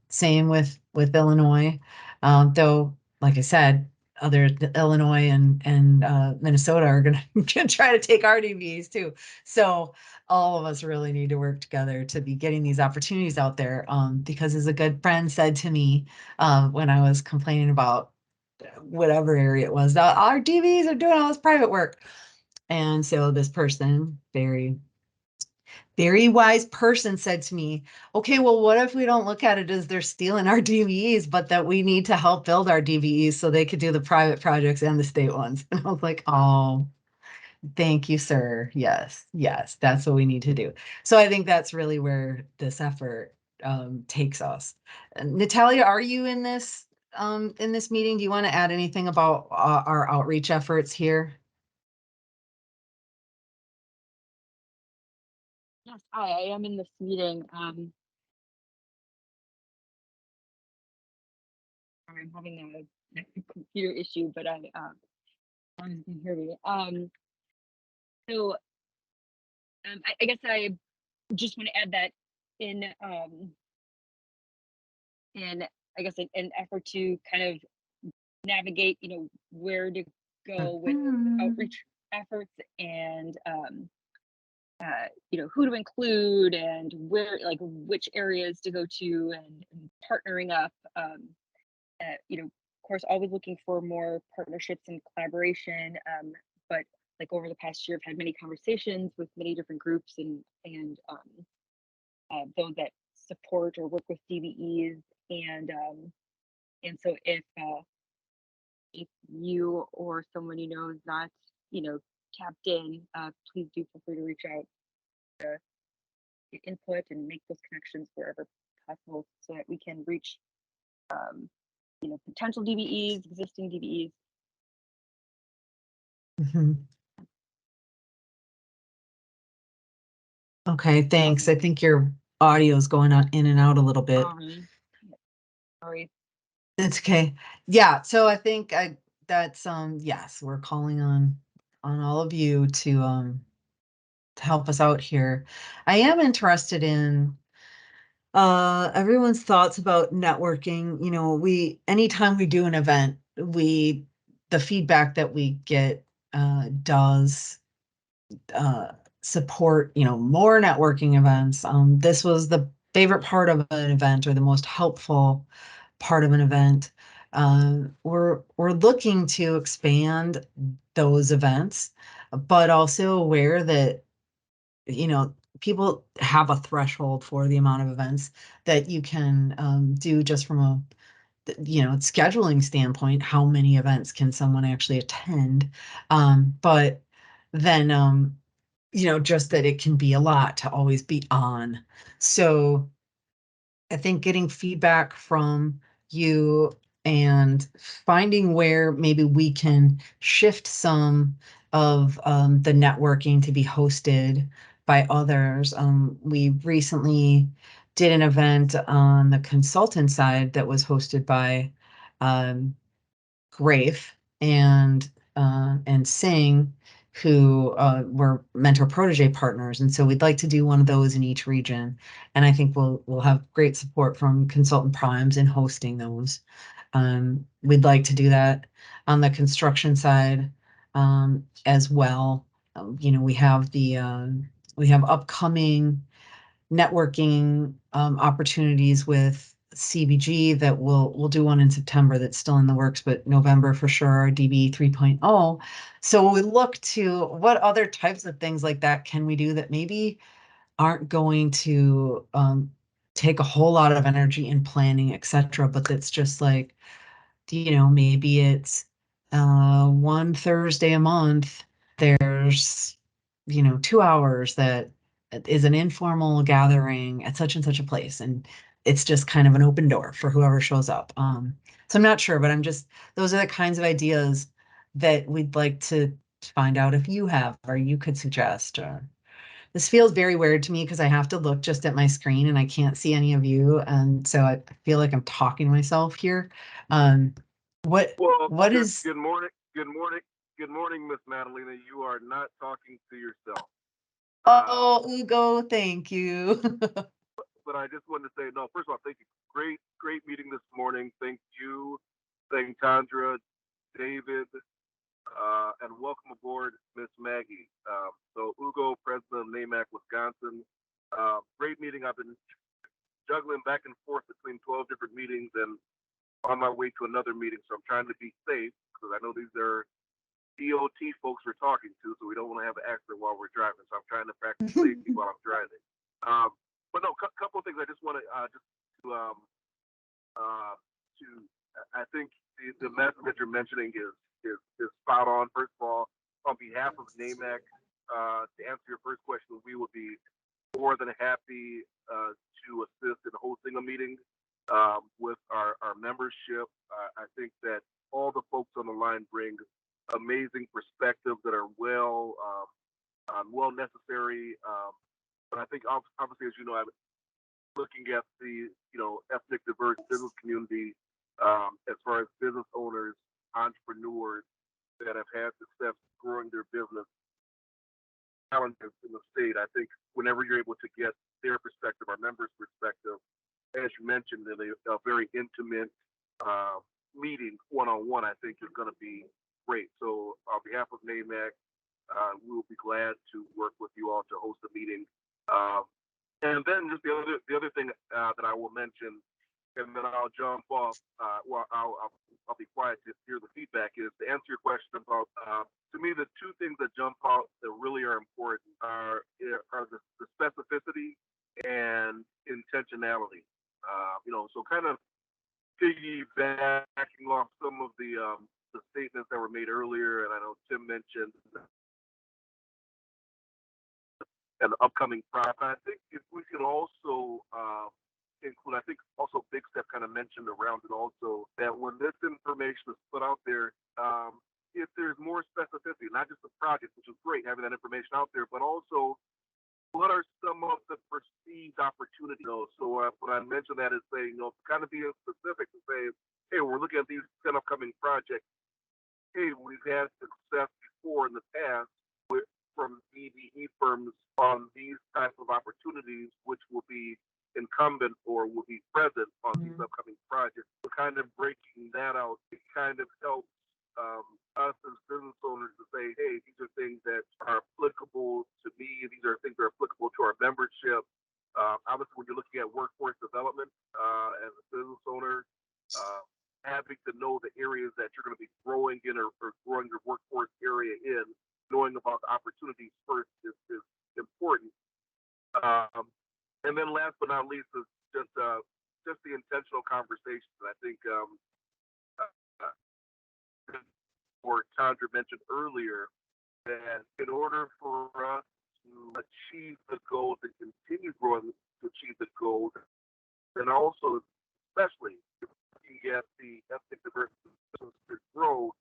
Same with Illinois, though, like I said, Illinois and Minnesota are going to try to take our DBs too. So all of us really need to work together to be getting these opportunities out there. Because as a good friend said to me when I was complaining about whatever area it was, our DBs are doing all this private work. And so this person, very wise person, said to me, okay, well, what if we don't look at it as they're stealing our DVEs, but that we need to help build our DVEs so they could do the private projects and the state ones? And I was like, oh, thank you, sir. Yes, that's what we need to do. So I think that's really where this effort takes us. Natalia, are you in this meeting? Do you want to add anything about our outreach efforts here? Yes, I am in this meeting. I'm having a computer issue, but I you can hear me. I guess I just want to add that in I guess an effort to kind of navigate, where to go with outreach efforts and who to include and where, like, which areas to go to and partnering up. Of course, always looking for more partnerships and collaboration. But like over the past year, I've had many conversations with many different groups and those that support or work with DBEs. And so if you or someone you know is not, tapped in, please do feel free to reach out to get input and make those connections wherever possible so that we can reach potential DBEs, existing DBEs. Okay, thanks. I think your audio is going on in and out a little bit. Sorry. It's okay. Yeah, so I think that's yes, we're calling on all of you to help us out here. I am interested in everyone's thoughts about networking. Anytime we do an event, the feedback that we get does support, more networking events. This was the favorite part of an event or the most helpful part of an event. We're looking to expand those events, but also aware that, people have a threshold for the amount of events that you can do just from a scheduling standpoint. How many events can someone actually attend? But then just that it can be a lot to always be on. So I think getting feedback from you and finding where maybe we can shift some of the networking to be hosted by others. We recently did an event on the consultant side that was hosted by Grafe and Singh, who were mentor protege partners. And so we'd like to do one of those in each region. And I think we'll have great support from consultant primes in hosting those. We'd like to do that on the construction side as well. We have upcoming networking opportunities with CBG that we'll do one in September that's still in the works, but November for sure, our DBE 3.0. So we look to what other types of things like that can we do that maybe aren't going to take a whole lot of energy in planning, etc., but that's just like, maybe it's one Thursday a month, there's 2 hours that is an informal gathering at such and such a place, and it's just kind of an open door for whoever shows up. So I'm not sure, but those are the kinds of ideas that we'd like to find out if you have or you could suggest. This feels very weird to me because I have to look just at my screen and I can't see any of you, and so I feel like I'm talking to myself here. What Well, is good morning, good morning, Miss Madalena. You are not talking to yourself. Oh, Ugo, thank you. But I just wanted to say, no, first of all, thank you. Great meeting this morning. Thank you. Thank Tandra, David, and welcome aboard, Miss Maggie. So Ugo, president of NAMAC, Wisconsin. Great meeting. I've been juggling back and forth between 12 different meetings and on my way to another meeting. So I'm trying to be safe because I know these are DOT folks we're talking to, so we don't want to have an accident while we're driving. So I'm trying to practice safety while I'm driving. But no, couple of things I just want to I think the message that you're mentioning is spot on. First of all, on behalf of NAMAC, to answer your first question, we would be more than happy to assist in hosting a meeting with our membership. I think that all the folks on the line bring amazing perspectives that are well necessary. But I think obviously, as you know, I'm looking at the ethnic diverse business community as far as business owners, entrepreneurs that have had success growing their business challenges in the state. I think whenever you're able to get their perspective, our members' perspective, as you mentioned, in a very intimate meeting one-on-one, I think is going to be great. So on behalf of NAMAC, we will be glad to work with you all to host a meeting. And then just the other thing that I will mention, and then I'll jump off. I'll be quiet to hear the feedback. Is to answer your question about to me the two things that jump out that really are important are the specificity and intentionality. So kind of piggybacking off some of the statements that were made earlier, and I know Tim mentioned an upcoming project. I think if we can also include, I think also Big Step kind of mentioned around it also, that when this information is put out there, if there's more specificity, not just the project, which is great having that information out there, but also what are some of the perceived opportunities? So when I mention that is saying, kind of being specific to say, hey, we're looking at these 10 upcoming projects. Hey, we've had success before in the past from DBE firms on these types of opportunities, which will be incumbent or will be present on these upcoming projects. So kind of breaking that out, it kind of helps us as business owners to say, hey, these are things that are applicable to me. These are things that are applicable to our membership. Obviously, when you're looking at workforce development as a business owner, having to know the areas that you're going to be growing in or growing your workforce area in, knowing about the opportunities first is important. And then last but not least is just the intentional conversation. I think or Chandra mentioned earlier that in order for us to achieve the goals and continue growing to achieve the goals, and also especially looking at the ethnic diversity to grow,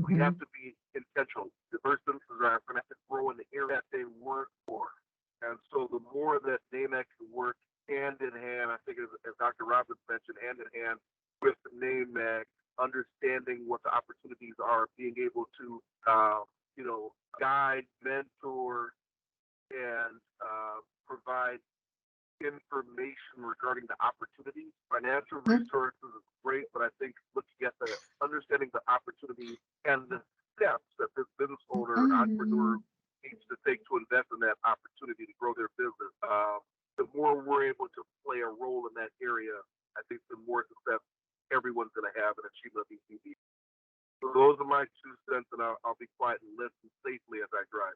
we have to be intentional. Diverse businesses are going to have to grow in the area that they work for. And so the more that NAMAC can work hand in hand, I think as Dr. Robbins mentioned, hand in hand with NAMAC, understanding what the opportunities are, being able to, guide, mentor, and provide information regarding the opportunities. Financial resources is great, but I think looking at the understanding the opportunities and the steps that this business owner or entrepreneur needs to take to invest in that opportunity to grow their business, the more we're able to play a role in that area, I think the more success everyone's going to have in achieving a BCD. So those are my 2 cents, and I'll be quiet and listen safely as I drive.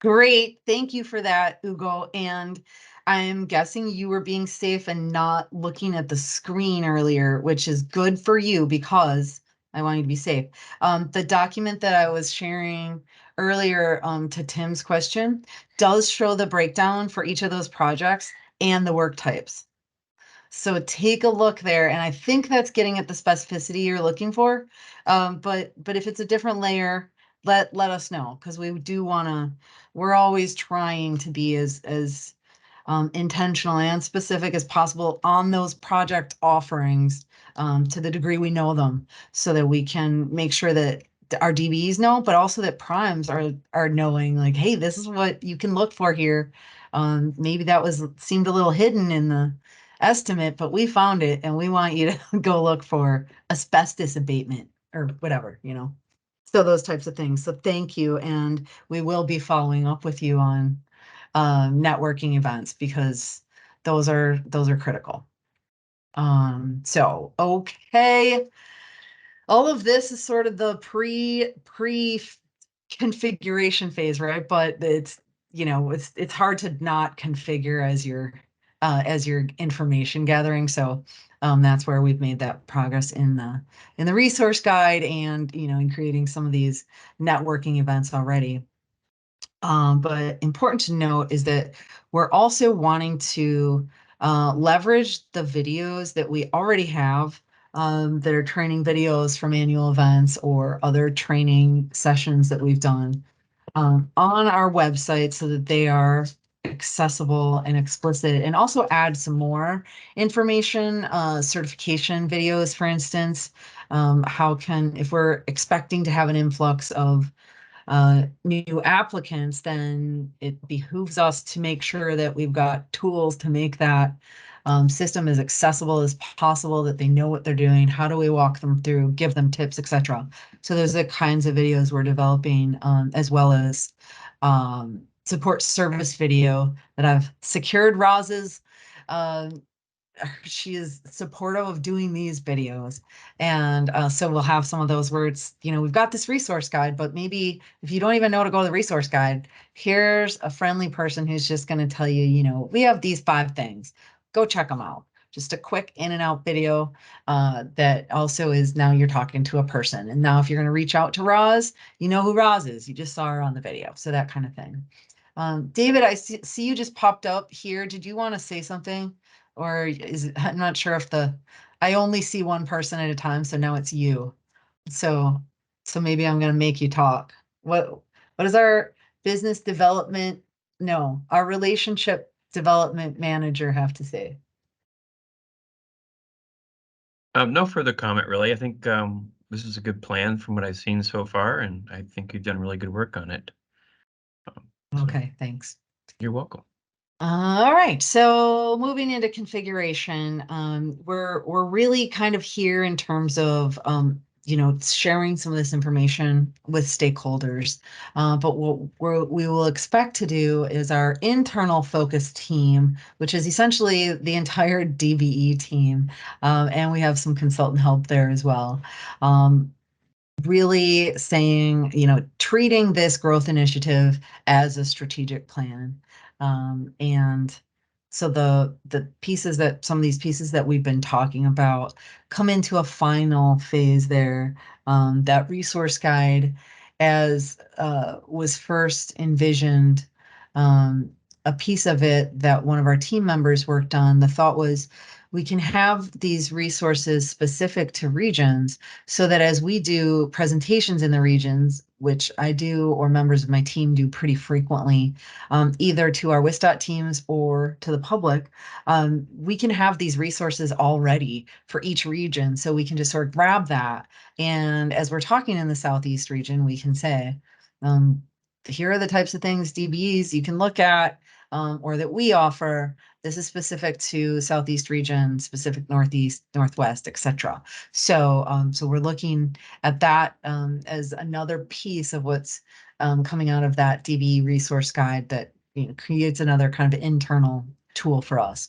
Great. Thank you for that, Ugo. And I'm guessing you were being safe and not looking at the screen earlier, which is good for you because I want you to be safe. The document that I was sharing earlier to Tim's question does show the breakdown for each of those projects and the work types. So take a look there, and I think that's getting at the specificity you're looking for. But if it's a different layer, let us know, because we do want to. We're always trying to be as intentional and specific as possible on those project offerings to the degree we know them, so that we can make sure that our DBEs know, but also that primes are knowing, like, hey, this is what you can look for here. Maybe that seemed a little hidden in the estimate, but we found it, and we want you to go look for asbestos abatement or whatever, So those types of things. So thank you, and we will be following up with you on networking events, because those are critical. So okay, all of this is sort of the pre configuration phase, right? But it's it's hard to not configure as your information gathering. So that's where we've made that progress in the resource guide, and in creating some of these networking events already. But important to note is that we're also wanting to leverage the videos that we already have, that are training videos from annual events or other training sessions that we've done on our website, so that they are accessible and explicit, and also add some more information, certification videos, for instance. If we're expecting to have an influx of new applicants, then it behooves us to make sure that we've got tools to make that system as accessible as possible, that they know what they're doing. How do we walk them through, give them tips, etc. So those are the kinds of videos we're developing, as well as support service video that I've secured Roz's. She is supportive of doing these videos, and so we'll have some of those words. We've got this resource guide, but maybe if you don't even know to go to the resource guide, here's a friendly person who's just going to tell you, we have these 5 things, go check them out. Just a quick in and out video that also is, now you're talking to a person. And now if you're going to reach out to Roz, you know who Roz is, you just saw her on the video. So that kind of thing. David, I see you just popped up here. Did you want to say something? Or I'm not sure if I only see one person at a time, so now it's you. So maybe I'm gonna make you talk. What does our our relationship development manager have to say? No further comment, really. I think this is a good plan from what I've seen so far, and I think you've done really good work on it. Okay, thanks. You're welcome. All right, so moving into configuration, we're really kind of here in terms of sharing some of this information with stakeholders. But what we will expect to do is our internal focus team, which is essentially the entire DBE team, and we have some consultant help there as well. Really saying, treating this growth initiative as a strategic plan. And so some of these pieces that we've been talking about come into a final phase there. That resource guide, as was first envisioned, a piece of it that one of our team members worked on, the thought was, we can have these resources specific to regions, so that as we do presentations in the regions, which I do or members of my team do pretty frequently, either to our WISDOT teams or to the public, we can have these resources already for each region. So we can just sort of grab that. And as we're talking in the Southeast region, we can say, here are the types of things, DBEs, you can look at, or that we offer. This is specific to Southeast region, specific Northeast, Northwest, etc. So we're looking at that as another piece of what's coming out of that DBE resource guide that creates another kind of internal tool for us.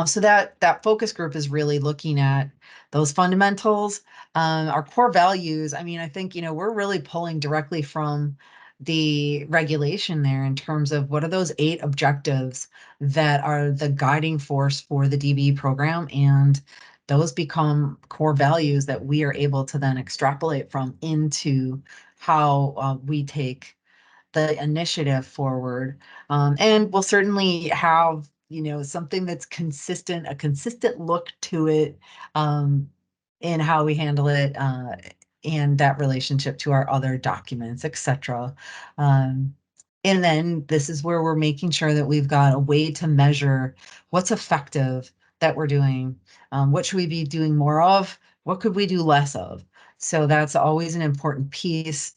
So that focus group is really looking at those fundamentals, our core values. I mean, I think, we're really pulling directly from the regulation there in terms of what are those 8 objectives that are the guiding force for the DBE program. And those become core values that we are able to then extrapolate from into how we take the initiative forward. And we'll certainly have, something that's consistent, a consistent look to it, in how we handle it, and that relationship to our other documents, etc. And then this is where we're making sure that we've got a way to measure what's effective that we're doing. What should we be doing more of? What could we do less of? So that's always an important piece.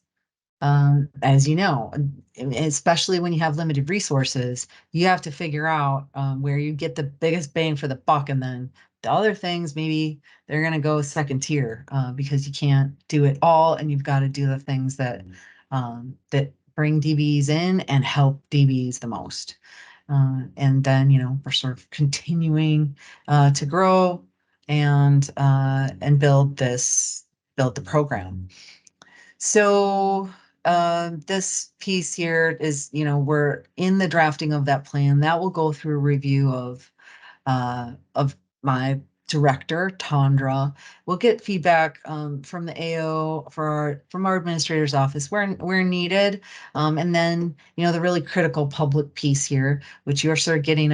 As you know, especially when you have limited resources, you have to figure out where you get the biggest bang for the buck, and then the other things, maybe they're going to go second tier because you can't do it all, and you've got to do the things that that bring DBs in and help DBs the most. And then, we're sort of continuing to grow and build the program. So this piece here is, we're in the drafting of that plan. That will go through review of my director, Tandra. We'll get feedback from the AO from our administrator's office where needed. And then, the really critical public piece here, which you're sort of getting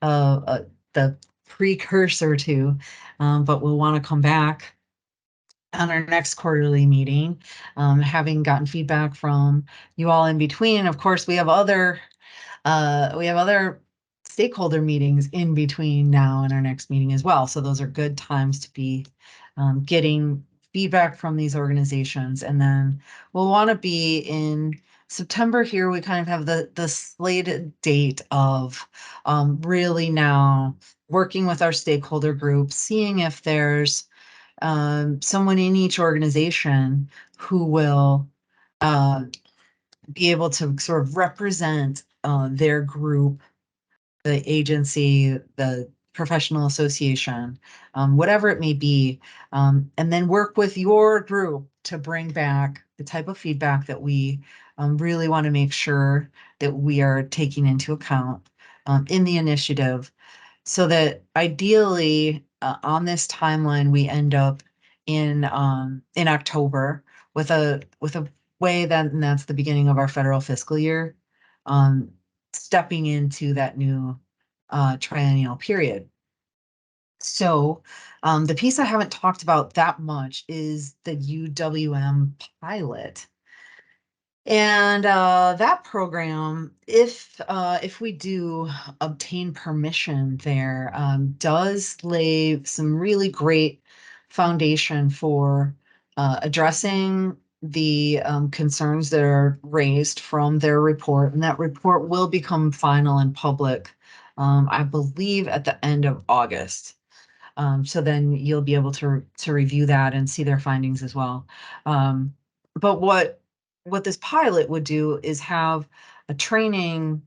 the precursor to, but we'll want to come back on our next quarterly meeting, having gotten feedback from you all in between. Of course, we have other stakeholder meetings in between now and our next meeting as well. So those are good times to be getting feedback from these organizations. And then we'll want to be in September here. We kind of have the slated date of really now working with our stakeholder group, seeing if there's someone in each organization who will be able to sort of represent their group, the agency, the professional association, whatever it may be, and then work with your group to bring back the type of feedback that we really want to make sure that we are taking into account in the initiative, so that ideally on this timeline we end up in October with a way then that's the beginning of our federal fiscal year, stepping into that new triennial period. So the piece I haven't talked about that much is the UWM pilot. And that program, if we do obtain permission there, does lay some really great foundation for addressing the concerns that are raised from their report. And that report will become final and public, I believe, at the end of August. So then you'll be able to review that and see their findings as well. But what this pilot would do is have a training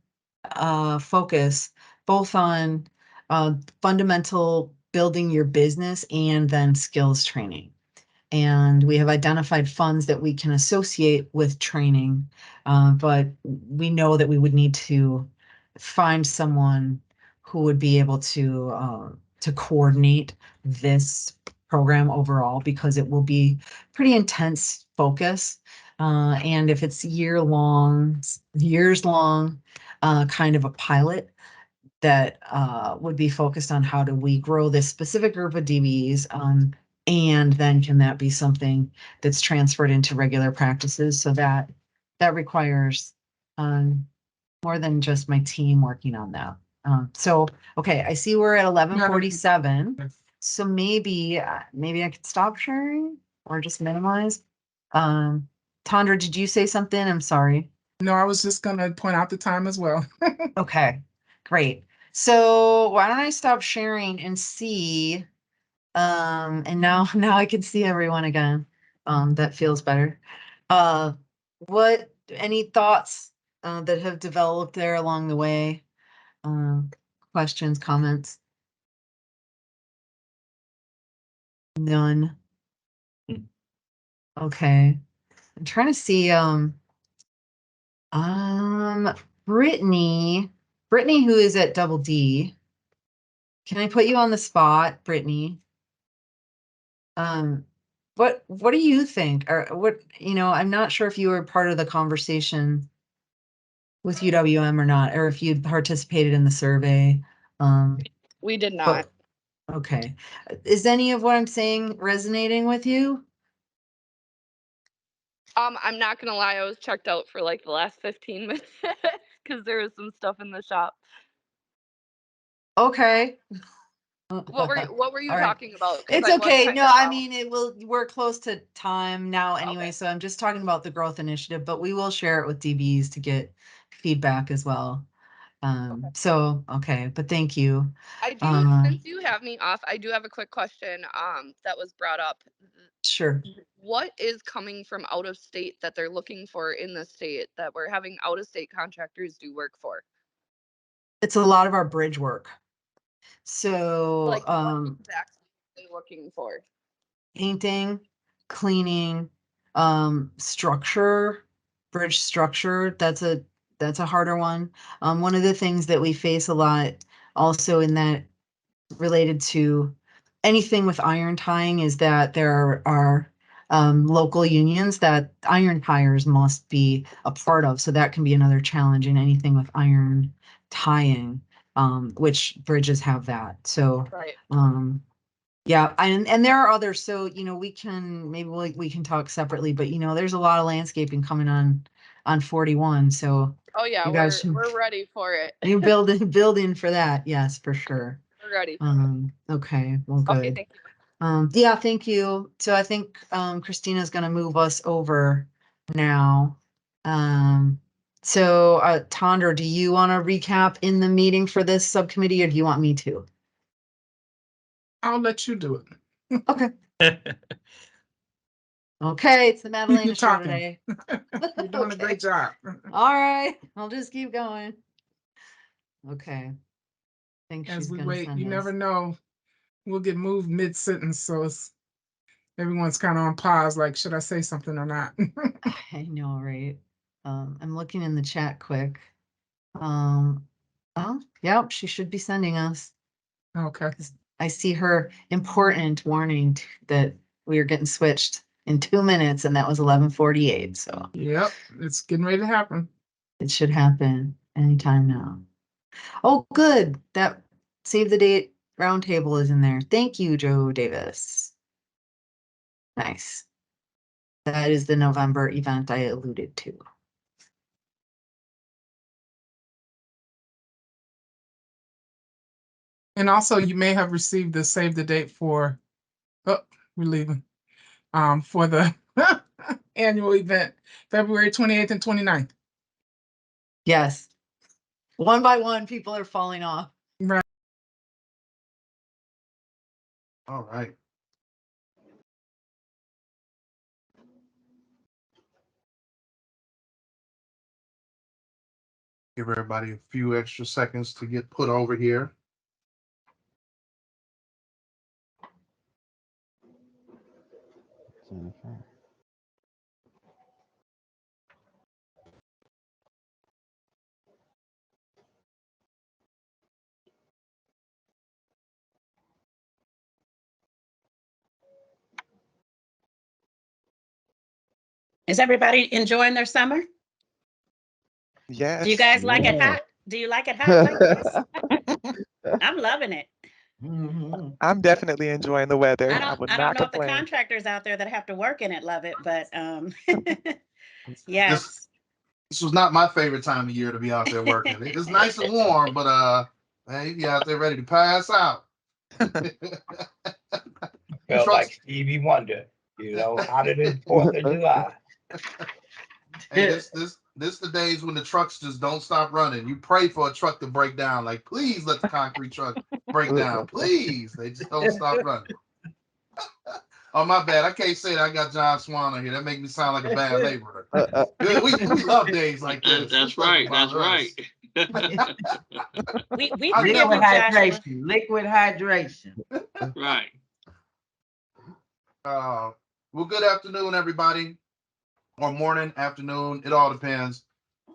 focus both on fundamental building your business and then skills training. And we have identified funds that we can associate with training, but we know that we would need to find someone who would be able to coordinate this program overall, because it will be pretty intense focus. And if it's years long, kind of a pilot that would be focused on how do we grow this specific group of DBs, and then can that be something that's transferred into regular practices? So that requires more than just my team working on that. So, okay, I see we're at 11:47. So maybe I could stop sharing or just minimize. Tandra, did you say something? I'm sorry. No, I was just gonna point out the time as well. Okay, great. So why don't I stop sharing and see, and now I can see everyone again. That feels better. Any thoughts that have developed there along the way? Questions, comments? None. Okay. I'm trying to see, Brittany, who is at Double D. Can I put you on the spot, Brittany? What do you think? Or what, I'm not sure if you were part of the conversation with UWM or not, or if you participated in the survey. We did not. But, okay. Is any of what I'm saying resonating with you? I'm not gonna lie, I was checked out for like the last 15 minutes because there was some stuff in the shop. Okay. What were you All right. talking about? 'Cause It's I was okay. kind No, of I out. mean, we're close to time now anyway, so I'm just talking about the growth initiative, but we will share it with DBs to get feedback as well. So, okay, but thank you. I do, since you have me off, I do have a quick question that was brought up. Sure. What is coming from out of state that they're looking for in the state that we're having out of state contractors do work for? It's a lot of our bridge work. So, Like what exactly are they looking for? painting, cleaning, structure, bridge structure. That's a harder one. One of the things that we face a lot also in that related to anything with iron tying is that there are local unions that iron tires must be a part of. So that can be another challenge in anything with iron tying, which bridges have that. So, Right. yeah, and there are others. So, we can talk separately, but there's a lot of landscaping coming on 41. So Oh yeah, you guys we're ready for it. you building for that. Yes, for sure. We're ready. Okay, well, good. Okay, thank you. Yeah, thank you. So I think Christina's gonna move us over now. So Tondra, do you want to recap in the meeting for this subcommittee, or do you want me to? I'll let you do it. Okay. Okay, it's the Madalena You're show talking. today. You're doing a great job. All right, I'll just keep going. Okay. I think As she's we gonna wait, send you us. never know. We'll get moved mid-sentence, so everyone's kind of on pause, like, should I say something or not? I know, right? I'm looking in the chat quick. Oh, yep, she should be sending us. Okay. I see her important warning that we are getting switched in 2 minutes, and that was 11:48. So Yep, it's getting ready to happen. it should happen anytime now. Oh, good. That save the date roundtable is in there. Thank you, Joe Davis. Nice. That is the November event I alluded to. And also, you may have received the save the date for, oh, we're leaving, for the annual event, February 28th and 29th. Yes. One by one, people are falling off. Right. All right. Give everybody a few extra seconds to get put over here. Jennifer. Is everybody enjoying their summer? Yes. Do you guys like it hot? Do you like it hot like this? I'm loving it. I'm definitely enjoying the weather. I would I don't not know if the complain. contractors out there that have to work in it love it, but yes. This was not my favorite time of year to be out there working. It's nice and warm, but man, you be out there ready to pass out. Felt like Stevie Wonder, hotter than 4th of July. Hey, this the days when the trucks just don't stop running. You pray for a truck to break down. Like, please let the concrete truck break down. Please. They just don't stop running. Oh, my bad. I can't say that I got John Swan on here. That makes me sound like a bad laborer. We love days like this. That's right. That's right. We Liquid forgive you, Joshua. hydration. Liquid hydration. Right. Well, good afternoon, everybody, or morning, afternoon. It all depends.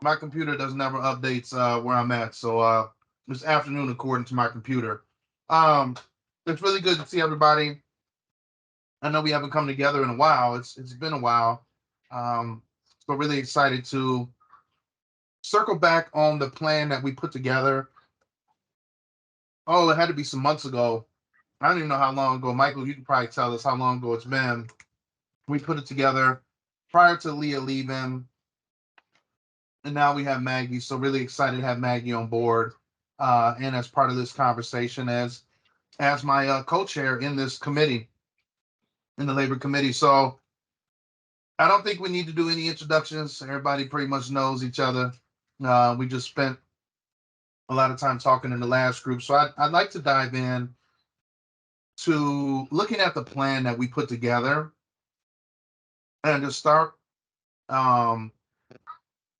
My computer does never updates where I'm at, so it's afternoon according to my computer. Um, it's really good to see everybody. I know we haven't come together in a while. It's been a while. So really excited to circle back on the plan that we put together. Oh, it had to be some months ago. I don't even know how long ago. Michael, you can probably tell us how long ago it's been. We put it together prior to Leah leaving, and now we have Maggie. So really excited to have Maggie on board, and as part of this conversation as my co-chair in this committee, in the labor committee. So I don't think we need to do any introductions. Everybody pretty much knows each other. We just spent a lot of time talking in the last group. So I'd like to dive in to looking at the plan that we put together and just start um,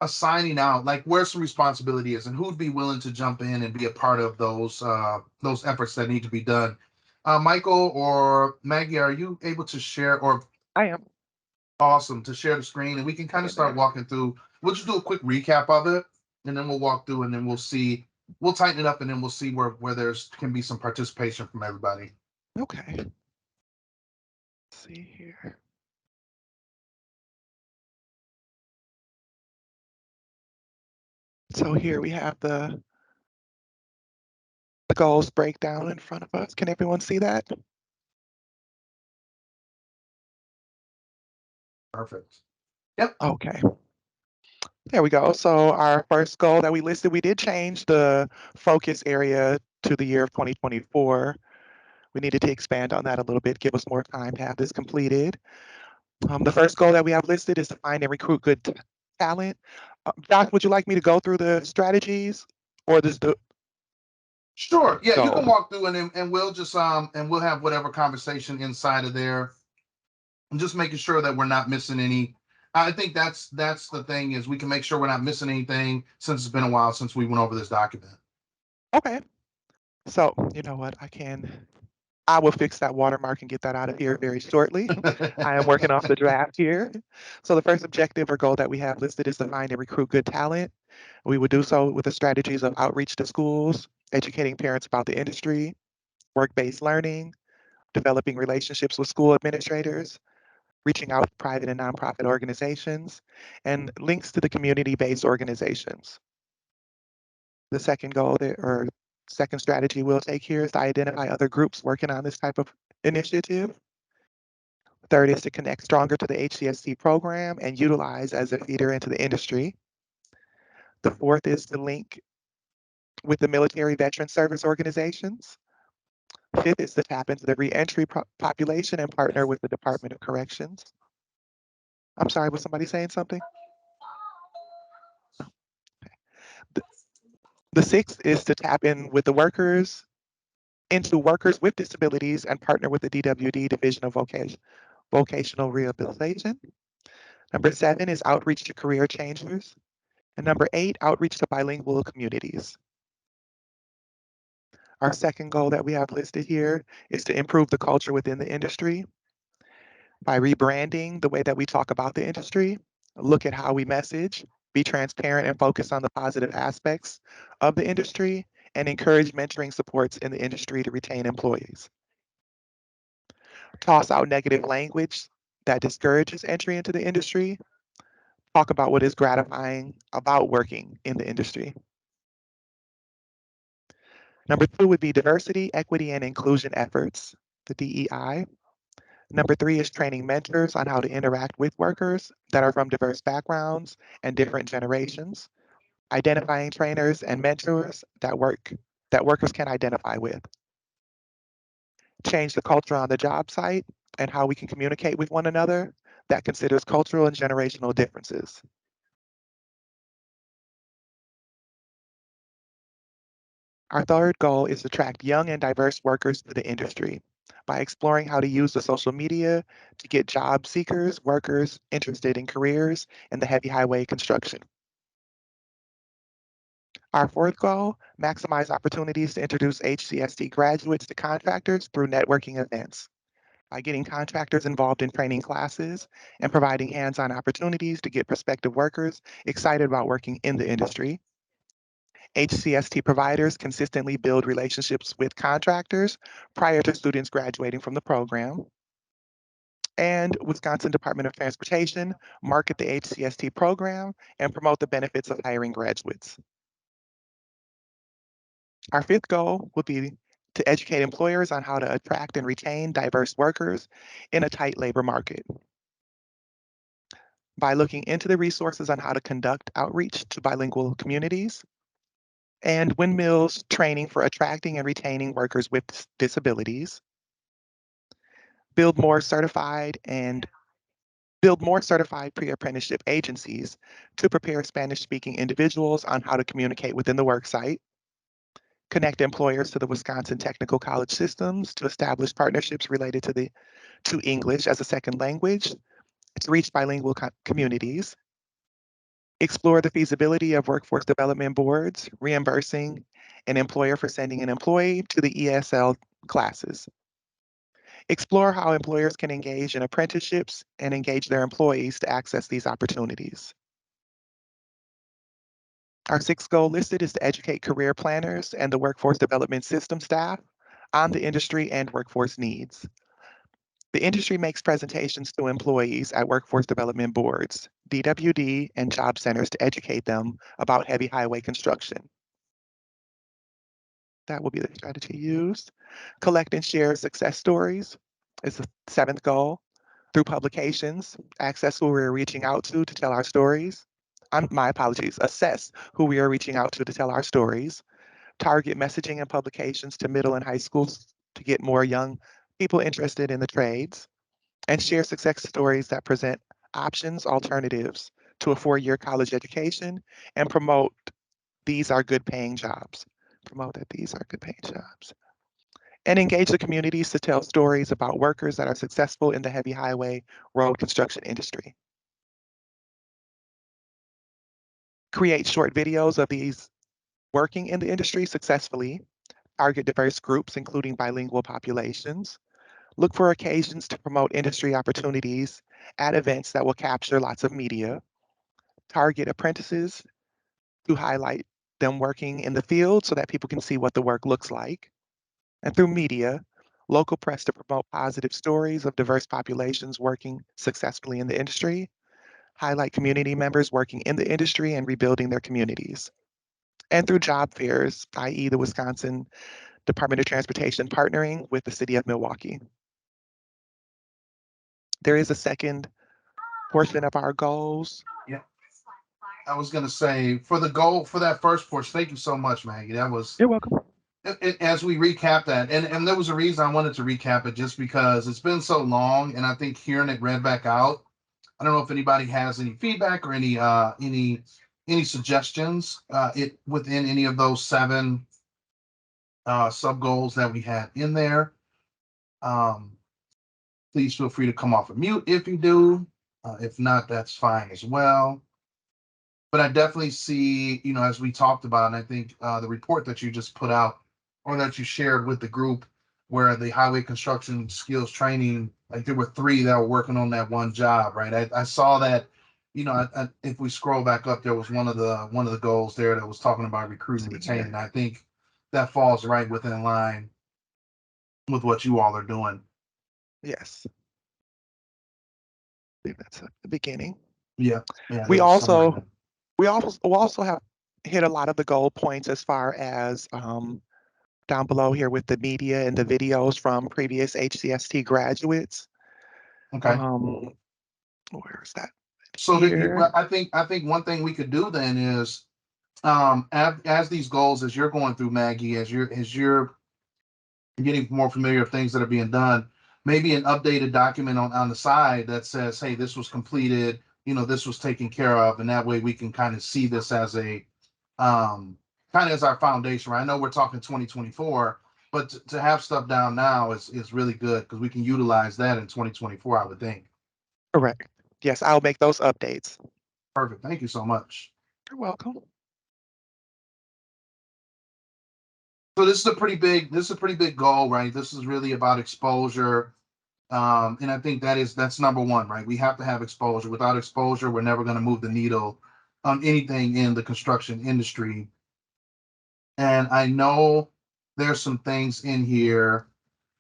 assigning out like where some responsibility is and who'd be willing to jump in and be a part of those efforts that need to be done. Michael or Maggie, are you able to share, or I am. awesome, to share the screen and we can kind of start walking through. We'll just do a quick recap of it and then we'll walk through and then we'll tighten it up and then we'll see where there's can be some participation from everybody. Okay. Let's see here. So here we have the goals breakdown in front of us. Can everyone see that? Perfect. Yep. Okay. There we go. So our first goal that we listed, we did change the focus area to the year of 2024. We needed to expand on that a little bit, give us more time to have this completed. The first goal that we have listed is to find and recruit good talent. Josh, would you like me to go through the strategies or this the Sure. Yeah, you goal? can walk through and we'll just and we'll have whatever conversation inside of there. I'm just making sure that we're not missing any. I think that's the thing is we can make sure we're not missing anything since it's been a while since we went over this document. Okay. So you know what? I will fix that watermark and get that out of here very shortly. I am working off the draft here. So the first objective or goal that we have listed is to find and recruit good talent. We would do so with the strategies of outreach to schools, educating parents about the industry, work-based learning, developing relationships with school administrators, reaching out to private and nonprofit organizations, and links to the community-based organizations. The second goal or second strategy we'll take here is to identify other groups working on this type of initiative. Third is to connect stronger to the HCSC program and utilize as a feeder into the industry. The fourth is to link with the military veteran service organizations. Fifth is to tap into the reentry population and partner with the Department of Corrections. I'm sorry, was somebody saying something? The sixth is to tap in with the workers, into workers with disabilities and partner with the DWD Division of Vocational Rehabilitation. Number 7 is outreach to career changers. And number 8, outreach to bilingual communities. Our second goal that we have listed here is to improve the culture within the industry by rebranding the way that we talk about the industry, look at how we message, be transparent and focus on the positive aspects of the industry, and encourage mentoring supports in the industry to retain employees. Toss out negative language that discourages entry into the industry. Talk about what is gratifying about working in the industry. Number 2 would be diversity, equity, and inclusion efforts, the DEI. Number 3 is training mentors on how to interact with workers that are from diverse backgrounds and different generations. Identifying trainers and mentors that workers can identify with. Change the culture on the job site and how we can communicate with one another that considers cultural and generational differences. Our third goal is to attract young and diverse workers to the industry by exploring how to use the social media to get job seekers, workers interested in careers in the heavy highway construction. Our fourth goal, maximize opportunities to introduce HCSD graduates to contractors through networking events. by getting contractors involved in training classes and providing hands-on opportunities to get prospective workers excited about working in the industry. HCST providers consistently build relationships with contractors prior to students graduating from the program. And Wisconsin Department of Transportation market the HCST program and promote the benefits of hiring graduates. Our fifth goal would be to educate employers on how to attract and retain diverse workers in a tight labor market. By looking into the resources on how to conduct outreach to bilingual communities, and windmills training for attracting and retaining workers with disabilities, build more certified pre-apprenticeship agencies to prepare Spanish-speaking individuals on how to communicate within the worksite, connect employers to the Wisconsin Technical College systems to establish partnerships related to English as a second language to reach bilingual communities, explore the feasibility of workforce development boards reimbursing an employer for sending an employee to the ESL classes, explore how employers can engage in apprenticeships and engage their employees to access these opportunities. Our sixth goal listed is to educate career planners and the workforce development system staff on the industry and workforce needs. The industry makes presentations to employees at workforce development boards, DWD, and job centers to educate them about heavy highway construction. That will be the strategy used. Collect and share success stories is the seventh goal. Through publications, access who we're reaching out to tell our stories. My apologies, assess who we are reaching out to tell our stories. Target messaging and publications to middle and high schools to get more young people interested in the trades. And share success stories that present options, alternatives to a four-year college education and promote these are good paying jobs. Promote that these are good paying jobs. And engage the communities to tell stories about workers that are successful in the heavy highway road construction industry. Create short videos of these working in the industry successfully. Target diverse groups, including bilingual populations. Look for occasions to promote industry opportunities at events that will capture lots of media. Target apprentices to highlight them working in the field so that people can see what the work looks like. And through media, local press to promote positive stories of diverse populations working successfully in the industry. Highlight community members working in the industry and rebuilding their communities. And through job fairs, i.e. the Wisconsin Department of Transportation partnering with the city of Milwaukee. There is a second portion of our goals. Yeah. I was gonna say for the goal for that first portion, thank you so much, Maggie. That was You're welcome. as we recap that, and there was a reason I wanted to recap it just because it's been so long, and I think hearing it read back out, I don't know if anybody has any feedback or any suggestions it within any of those seven sub goals that we had in there. Um, please feel free to come off of mute if you do. If not, that's fine as well. But I definitely see, as we talked about, and I think the report that you just put out or that you shared with the group where the highway construction skills training, like there were three that were working on that one job, right? I saw that, if we scroll back up, there was one of the goals there that was talking about recruiting and retaining. I think that falls right within line with what you all are doing. Yes. I believe that's at the beginning. Yeah. We also have hit a lot of the goal points as far as down below here with the media and the videos from previous HCST graduates. Okay. Where is that? So Here. I think one thing we could do then is as these goals, as you're going through, Maggie, as you're getting more familiar with things that are being done, maybe an updated document on the side that says, hey, this was completed, this was taken care of, and that way we can kind of see this as a kind of as our foundation, right? I know we're talking 2024, but to have stuff down now is really good because we can utilize that in 2024, I would think. Correct. Yes, I'll make those updates. Perfect. Thank you so much. You're welcome. So this is a pretty big goal, right? This is really about exposure And I think that's number one, right? We have to have exposure. Without exposure, we're never going to move the needle on anything in the construction industry. And I know there's some things in here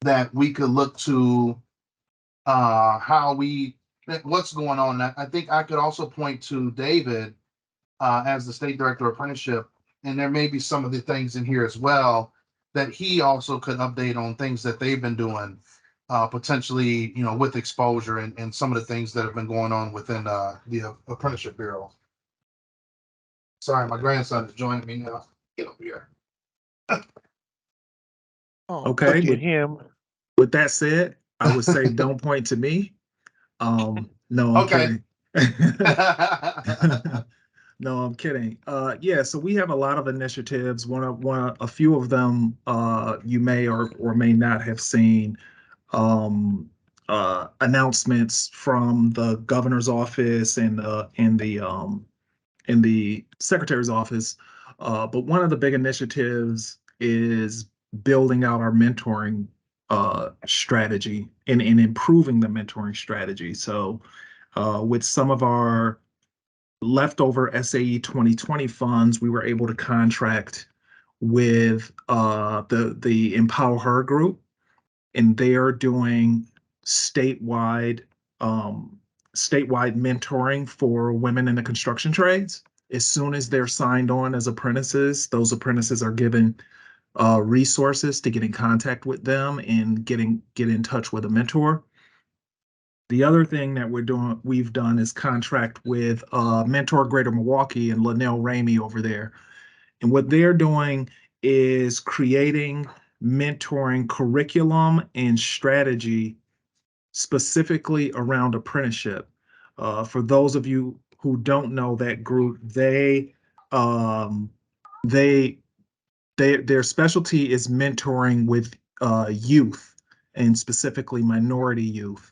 that we could look to what's going on. I think I could also point to David as the state director of apprenticeship, and there may be some of the things in here as well that he also could update on things that they've been doing, potentially, with exposure and some of the things that have been going on within the apprenticeship bureau. Sorry, my grandson is joining me now. Get over here. Okay. Look at him. With that said, I would say don't point to me. No, I'm Okay. kidding. No, I'm kidding. Yeah, so we have a lot of initiatives. A few of them you may or may not have seen announcements from the governor's office and in the secretary's office. But one of the big initiatives is building out our mentoring strategy and improving the mentoring strategy. So with some of our leftover SAE 2020 funds, we were able to contract with the Empower Her group, and they are doing statewide statewide mentoring for women in the construction trades. As soon as they're signed on as apprentices, those apprentices are given resources to get in contact with them and get in touch with a mentor. The other thing that we've done is contract with Mentor Greater Milwaukee and Linnell Ramey over there. And what they're doing is creating mentoring curriculum and strategy specifically around apprenticeship. For those of you who don't know that group, their specialty is mentoring with youth, and specifically minority youth.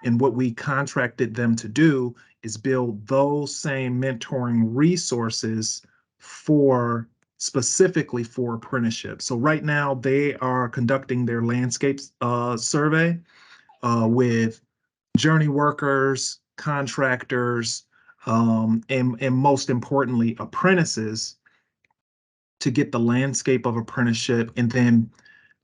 And what we contracted them to do is build those same mentoring resources specifically for apprenticeship. So right now they are conducting their landscape survey with journey workers, contractors, and most importantly, apprentices, to get the landscape of apprenticeship and then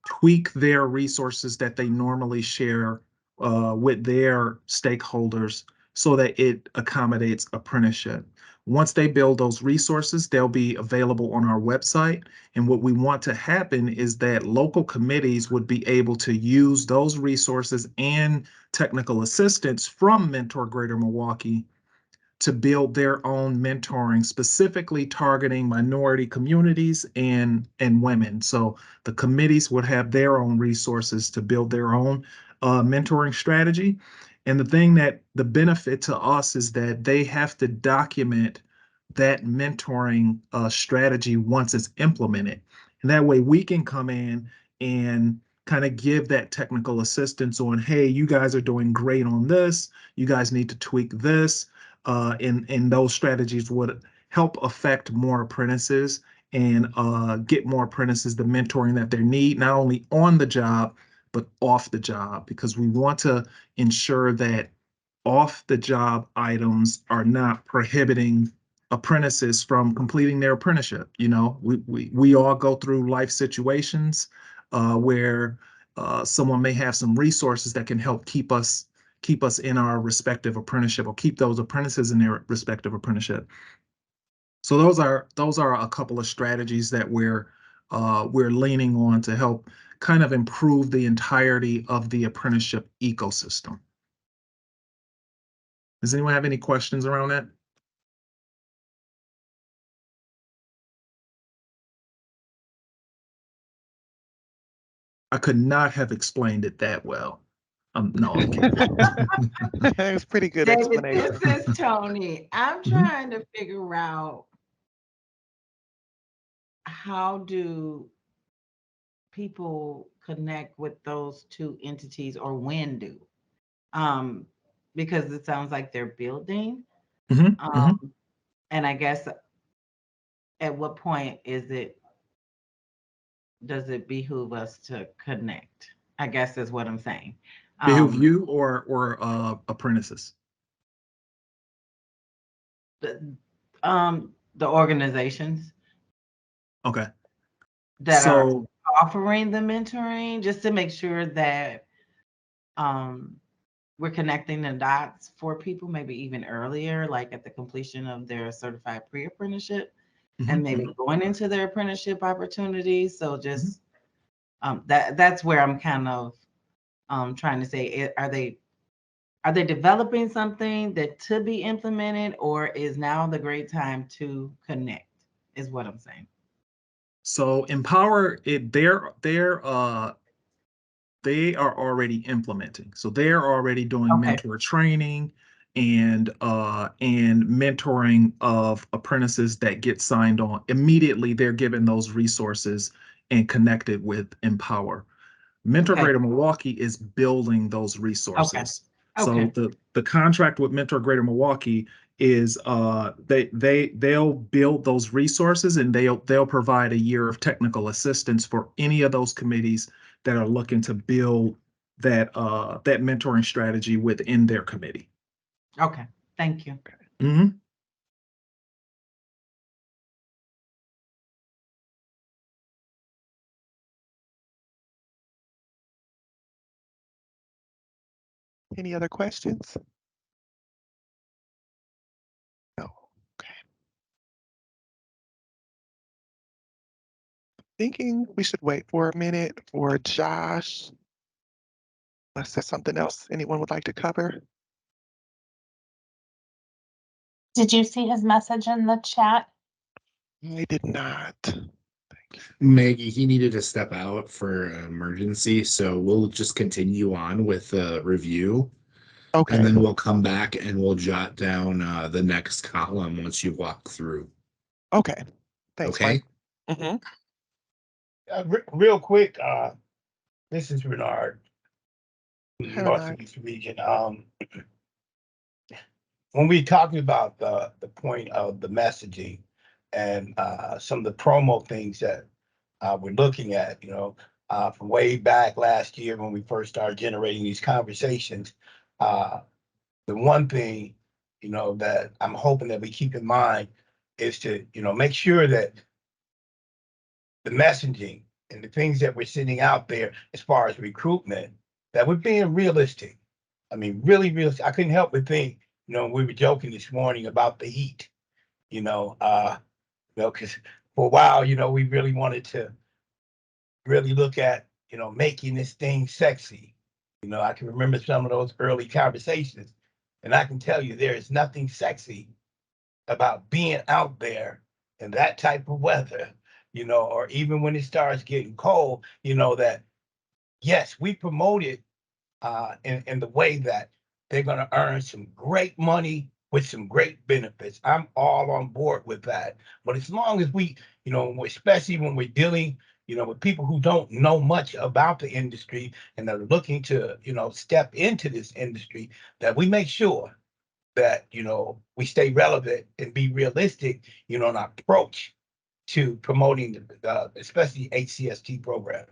tweak their resources that they normally share with their stakeholders so that it accommodates apprenticeship. Once they build those resources, they'll be available on our website. And what we want to happen is that local committees would be able to use those resources and technical assistance from Mentor Greater Milwaukee to build their own mentoring, specifically targeting minority communities and women. So the committees would have their own resources to build their own mentoring strategy. And the benefit to us is that they have to document that mentoring strategy once it's implemented. And that way we can come in and kind of give that technical assistance on, hey, you guys are doing great on this. You guys need to tweak this. And those strategies would help affect more apprentices and get more apprentices the mentoring that they need, not only on the job, but off the job, because we want to ensure that off the job items are not prohibiting apprentices from completing their apprenticeship. We all go through life situations where someone may have some resources that can help keep us in our respective apprenticeship, or keep those apprentices in their respective apprenticeship. So those are a couple of strategies that we're leaning on to help kind of improve the entirety of the apprenticeship ecosystem. Does anyone have any questions around that? I could not have explained it that well. No, I'm kidding. It was pretty good David, explanation. this is Tony. I'm trying to figure out, how do people connect with those two entities, or when do? Because it sounds like they're building. And I guess at what point does it behoove us to connect? I guess is what I'm saying. Bellevue or apprentices? The organizations Okay. that are So offering the mentoring, just to make sure that we're connecting the dots for people maybe even earlier, like at the completion of their certified pre-apprenticeship and maybe going into their apprenticeship opportunities. So just that's where I'm kind of trying to say, are they developing something that to be implemented, or is now the great time to connect, is what I'm saying. So Empower it they are already implementing. So they're already doing mentor training and mentoring of apprentices that get signed on. Immediately they're given those resources and connected with Empower. Mentor Greater Milwaukee is building those resources. So the contract with Mentor Greater Milwaukee is they'll build those resources and they'll provide a year of technical assistance for any of those committees that are looking to build that that mentoring strategy within their committee. Okay, thank you. Mm-hmm. Any other questions? No. Okay. Thinking we should wait for a minute for Josh. Unless there's something else anyone would like to cover. Did you see his message in the chat? I did not. Maggie, he needed to step out for an emergency, so we'll just continue on with the review. Okay. And then we'll come back and we'll jot down the next column once you walk through. Okay. Thanks, Okay. Mike. Mm-hmm. Real quick, this is Renard, Hey, Northeast region. When we're talking about the point of the messaging and some of the promo things that we're looking at, from way back last year when we first started generating these conversations, the one thing, that I'm hoping that we keep in mind is to, make sure that the messaging and the things that we're sending out there as far as recruitment, that we're being realistic. I mean, really realistic. I couldn't help but think, we were joking this morning about the heat, because for a while, we really wanted to really look at, making this thing sexy. I can remember some of those early conversations, and I can tell you there is nothing sexy about being out there in that type of weather, or even when it starts getting cold, that yes, we promote it in the way that they're going to earn some great money with some great benefits. I'm all on board with that. But as long as we, especially when we're dealing, with people who don't know much about the industry and are looking to, step into this industry, that we make sure that, we stay relevant and be realistic, in our approach to promoting the especially HCST program.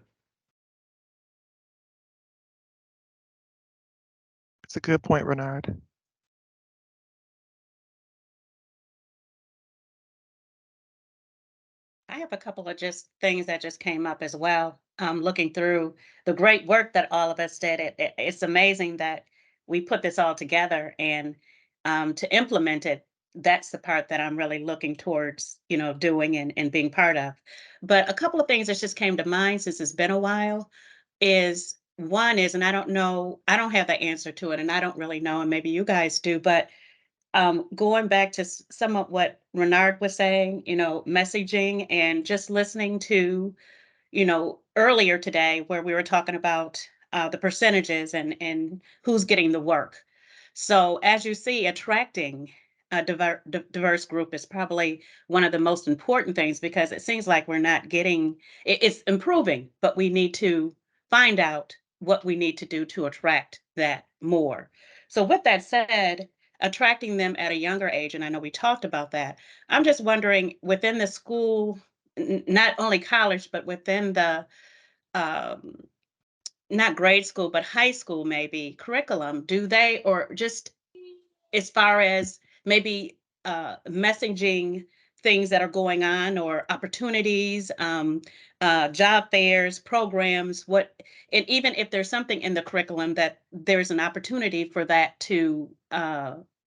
It's a good point, Renard. I have a couple of just things that just came up as well. Looking through the great work that all of us did, it's amazing that we put this all together and to implement it. That's the part that I'm really looking towards, doing and being part of. But a couple of things that just came to mind since it's been a while is one is, and I don't know, I don't have the answer to it, and I don't really know, and maybe you guys do, but going back to some of what Renard was saying, messaging and just listening to, earlier today where we were talking about the percentages and who's getting the work. So as you see, attracting a diverse group is probably one of the most important things because it seems like we're not getting, it's improving, but we need to find out what we need to do to attract that more. So with that said, attracting them at a younger age, and I know we talked about that, I'm just wondering within the school, not only college, but within the um, not grade school, but high school maybe curriculum, do they, or just as far as maybe messaging things that are going on or opportunities, job fairs, programs, what, and even if there's something in the curriculum that there's an opportunity for that to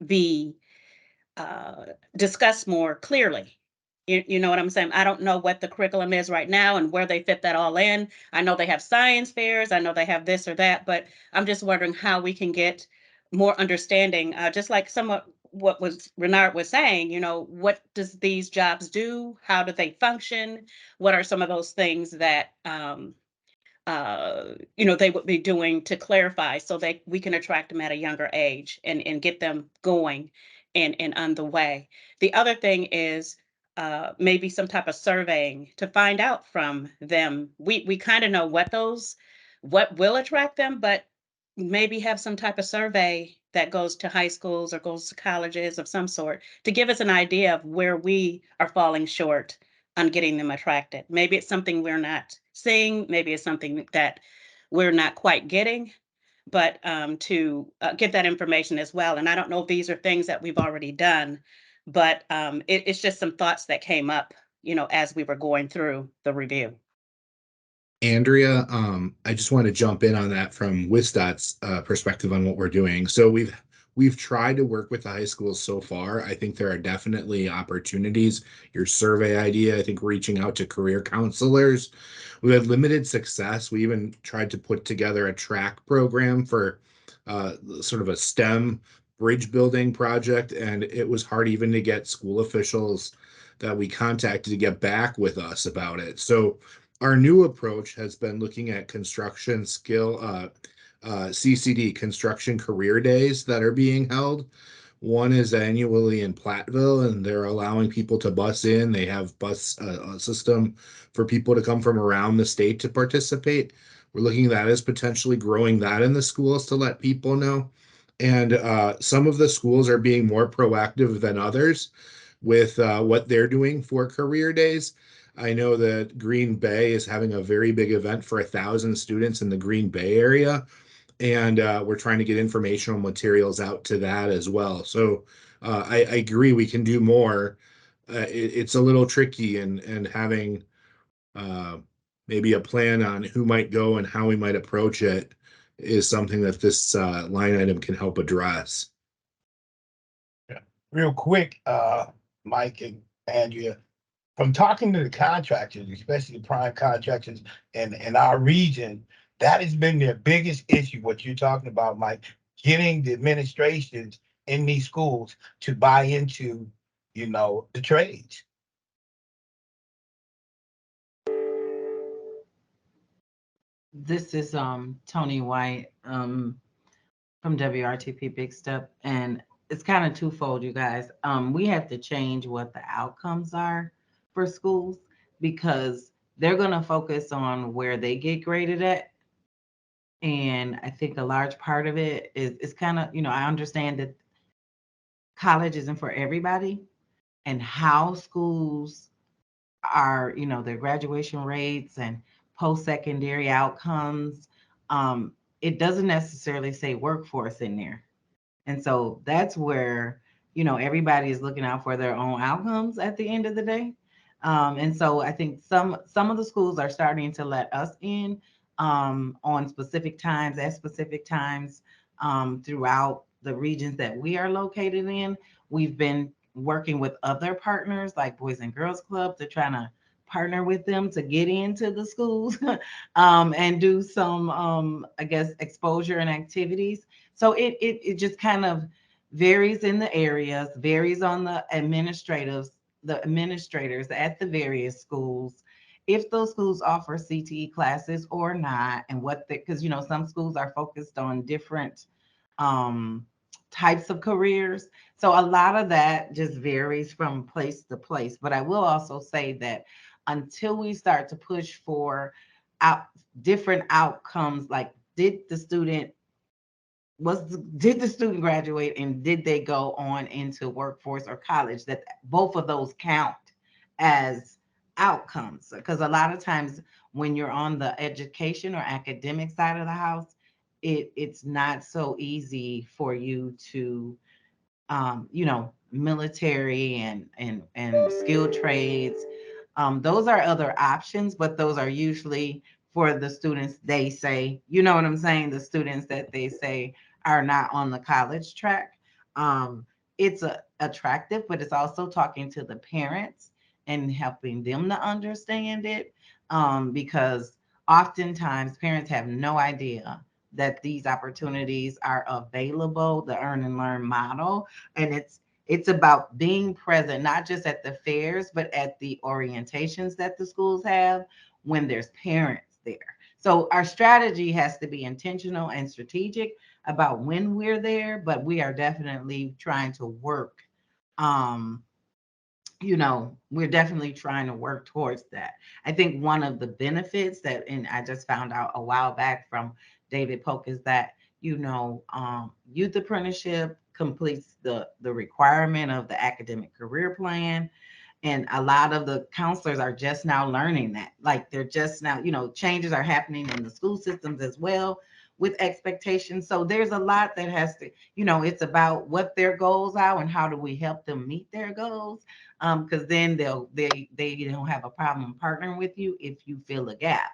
be discussed more clearly. You know what I'm saying? I don't know what the curriculum is right now and where they fit that all in. I know they have science fairs. I know they have this or that, but I'm just wondering how we can get more understanding, just like somewhat what was Renard was saying, you know, what does these jobs do? How do they function? What are some of those things that you know, they would be doing to clarify so that we can attract them at a younger age and get them going and on the way. The other thing is maybe some type of surveying to find out from them. We kind of know what will attract them, but maybe have some type of survey that goes to high schools or goes to colleges of some sort to give us an idea of where we are falling short on getting them attracted. Maybe it's something we're not seeing, maybe it's something that we're not quite getting, but to get that information as well. And I don't know if these are things that we've already done, but it's just some thoughts that came up, you know, as we were going through the review. Andrea, I just want to jump in on that from Wistot's perspective on what we're doing. So we've tried to work with the high schools so far. I think there are definitely opportunities. Your survey idea, I think reaching out to career counselors. We had limited success. We even tried to put together a track program for sort of a STEM bridge building project, and it was hard even to get school officials that we contacted to get back with us about it. So our new approach has been looking at construction CCD, construction career days that are being held. One is annually in Platteville, and they're allowing people to bus in. They have bus a system for people to come from around the state to participate. We're looking at that as potentially growing that in the schools to let people know. And some of the schools are being more proactive than others with what they're doing for career days. I know that Green Bay is having a very big event for 1,000 students in the Green Bay area, and we're trying to get informational materials out to that as well. So I agree we can do more. It's a little tricky, and having maybe a plan on who might go and how we might approach it is something that this line item can help address. Real quick, Mike and Andrea, from talking to the contractors, especially the prime contractors in our region, that has been their biggest issue, what you're talking about, Mike, getting the administrations in these schools to buy into, you know, the trades. This is Tony White from WRTP Big Step, and it's kind of twofold, you guys. We have to change what the outcomes are for schools because they're going to focus on where they get graded at. And I think a large part of it is kind of, you know, I understand that college isn't for everybody, and how schools are, you know, their graduation rates and post-secondary outcomes. It doesn't necessarily say workforce in there. And so that's where, you know, everybody is looking out for their own outcomes at the end of the day. And so I think some of the schools are starting to let us in on specific times, at specific times throughout the regions that we are located in. We've been working with other partners like Boys and Girls Club to try to partner with them to get into the schools and do some, I guess, exposure and activities. So it just kind of varies in the areas, varies on the administrators at the various schools, if those schools offer CTE classes or not, and what because you know some schools are focused on different types of careers. So a lot of that just varies from place to place. But I will also say that until we start to push for different outcomes, like did the student graduate and did they go on into workforce or college, that both of those count as outcomes, because a lot of times when you're on the education or academic side of the house, it's not so easy for you to, military and skilled trades. Those are other options, but those are usually for the students they say, you know what I'm saying? The students that they say are not on the college track. It's attractive, but it's also talking to the parents and helping them to understand it, because oftentimes parents have no idea that these opportunities are available, the earn and learn model. And it's about being present, not just at the fairs, but at the orientations that the schools have when there's parents there. So our strategy has to be intentional and strategic about when we're there, but we are definitely trying to work. We're definitely trying to work towards that. I think one of the benefits that, and I just found out a while back from David Polk, is that, youth apprenticeship completes the requirement of the academic career plan. And a lot of the counselors are just now learning that. Like they're just now, changes are happening in the school systems as well with expectations. So there's a lot that has to, it's about what their goals are and how do we help them meet their goals. Because then they don't have a problem partnering with you if you fill a gap.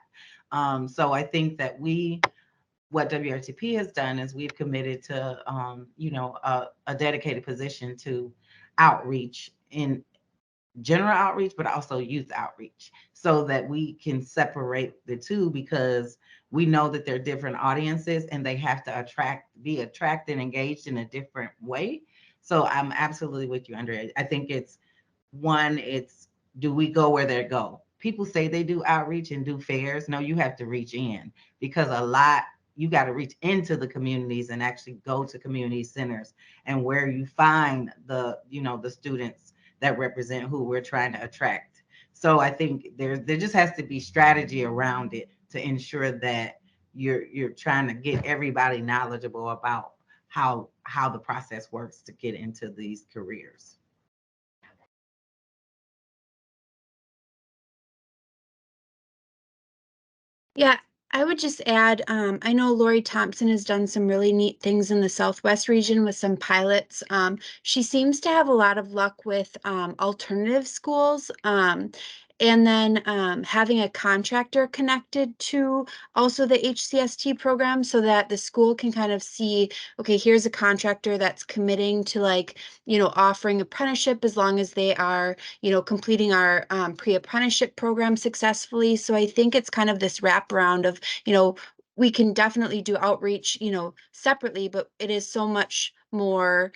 So I think that what WRTP has done is we've committed to, a dedicated position to outreach in general outreach, but also youth outreach, so that we can separate the two, because we know that they're different audiences and they have to be attracted and engaged in a different way. So I'm absolutely with you, Andrea. I think it's do we go where they go? People say they do outreach and do fairs. No, you have to reach in, because you got to reach into the communities and actually go to community centers and where you find the students that represent who we're trying to attract. So I think there just has to be strategy around it to ensure that you're trying to get everybody knowledgeable about how the process works to get into these careers. Yeah, I would just add, I know Lori Thompson has done some really neat things in the Southwest region with some pilots. She seems to have a lot of luck with alternative schools. And then having a contractor connected to also the HCST program, so that the school can kind of see, okay, here's a contractor that's committing to offering apprenticeship as long as they are, completing our pre-apprenticeship program successfully. So I think it's kind of this wraparound of, we can definitely do outreach, separately, but it is so much more,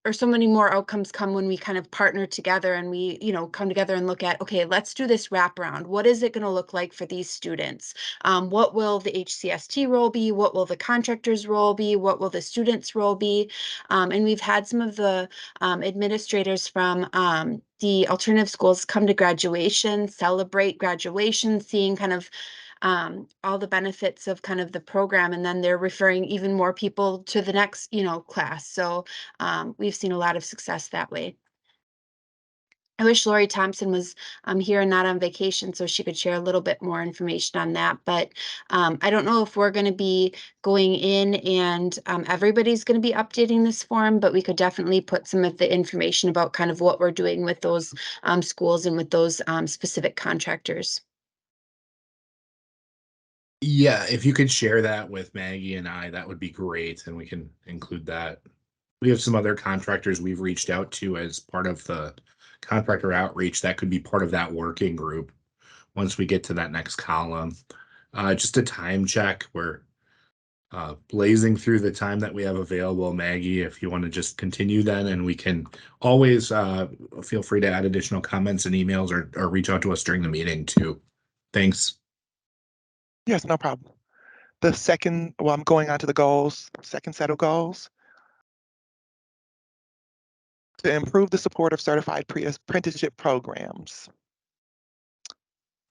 or so many more outcomes come when we kind of partner together and we, come together and look at, okay, let's do this wraparound. What is it going to look like for these students? What will the HCST role be? What will the contractor's role be? What will the student's role be? And we've had some of the administrators from the alternative schools come to graduation, celebrate graduation, seeing kind of all the benefits of kind of the program, and then they're referring even more people to the next, class. So we've seen a lot of success that way. I wish Lori Thompson was here and not on vacation, so she could share a little bit more information on that. But I don't know if we're going to be going in and everybody's going to be updating this form, but we could definitely put some of the information about kind of what we're doing with those schools and with those specific contractors. Yeah, if you could share that with Maggie and I, that would be great, and we can include that. We have some other contractors we've reached out to as part of the contractor outreach that could be part of that working group once we get to that next column. Just a time check. We're blazing through the time that we have available. Maggie, if you want to just continue then, and we can always feel free to add additional comments and emails or reach out to us during the meeting too. Thanks. Yes, no problem. I'm going on to the goals, second set of goals. To improve the support of certified pre-apprenticeship programs.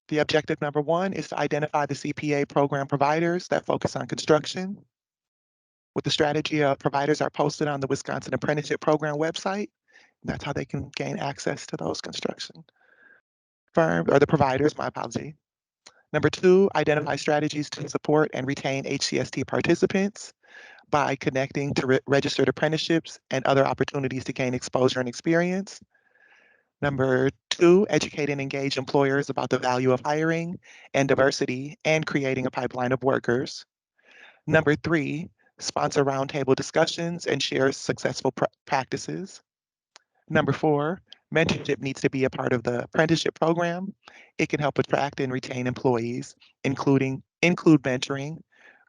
The objective number 1 is to identify the CPA program providers that focus on construction. With the strategy of providers are posted on the Wisconsin Apprenticeship Program website. That's how they can gain access to those construction. firm, or the providers, my apology. Number 2, identify strategies to support and retain HCST participants by connecting to registered apprenticeships and other opportunities to gain exposure and experience. Number 2, educate and engage employers about the value of hiring and diversity and creating a pipeline of workers. Number 3, sponsor roundtable discussions and share successful practices. Number 4, mentorship needs to be a part of the apprenticeship program. It can help attract and retain employees, include mentoring,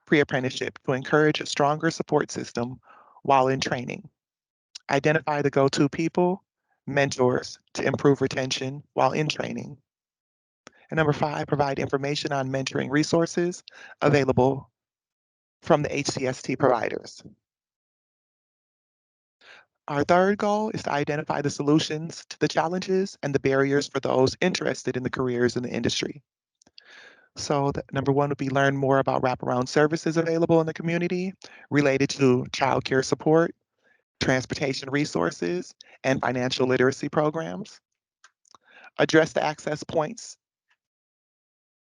pre-apprenticeship to encourage a stronger support system while in training. Identify the go-to people, mentors to improve retention while in training. And number 5, provide information on mentoring resources available from the HCST providers. Our third goal is to identify the solutions to the challenges and the barriers for those interested in the careers in the industry. So number 1 would be learn more about wraparound services available in the community related to childcare support, transportation resources, and financial literacy programs. Address access points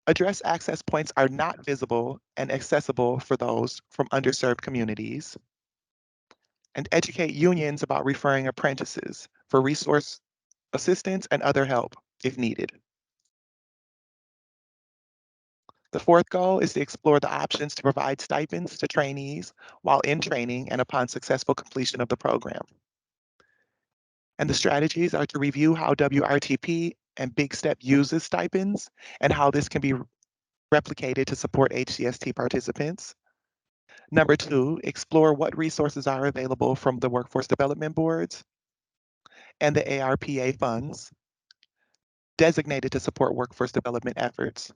are not visible and accessible for those from underserved communities. And educate unions about referring apprentices for resource assistance and other help if needed. The fourth goal is to explore the options to provide stipends to trainees while in training and upon successful completion of the program. And the strategies are to review how WRTP and Big Step uses stipends and how this can be replicated to support HCST participants. Number 2, explore what resources are available from the workforce development boards and the ARPA funds designated to support workforce development efforts.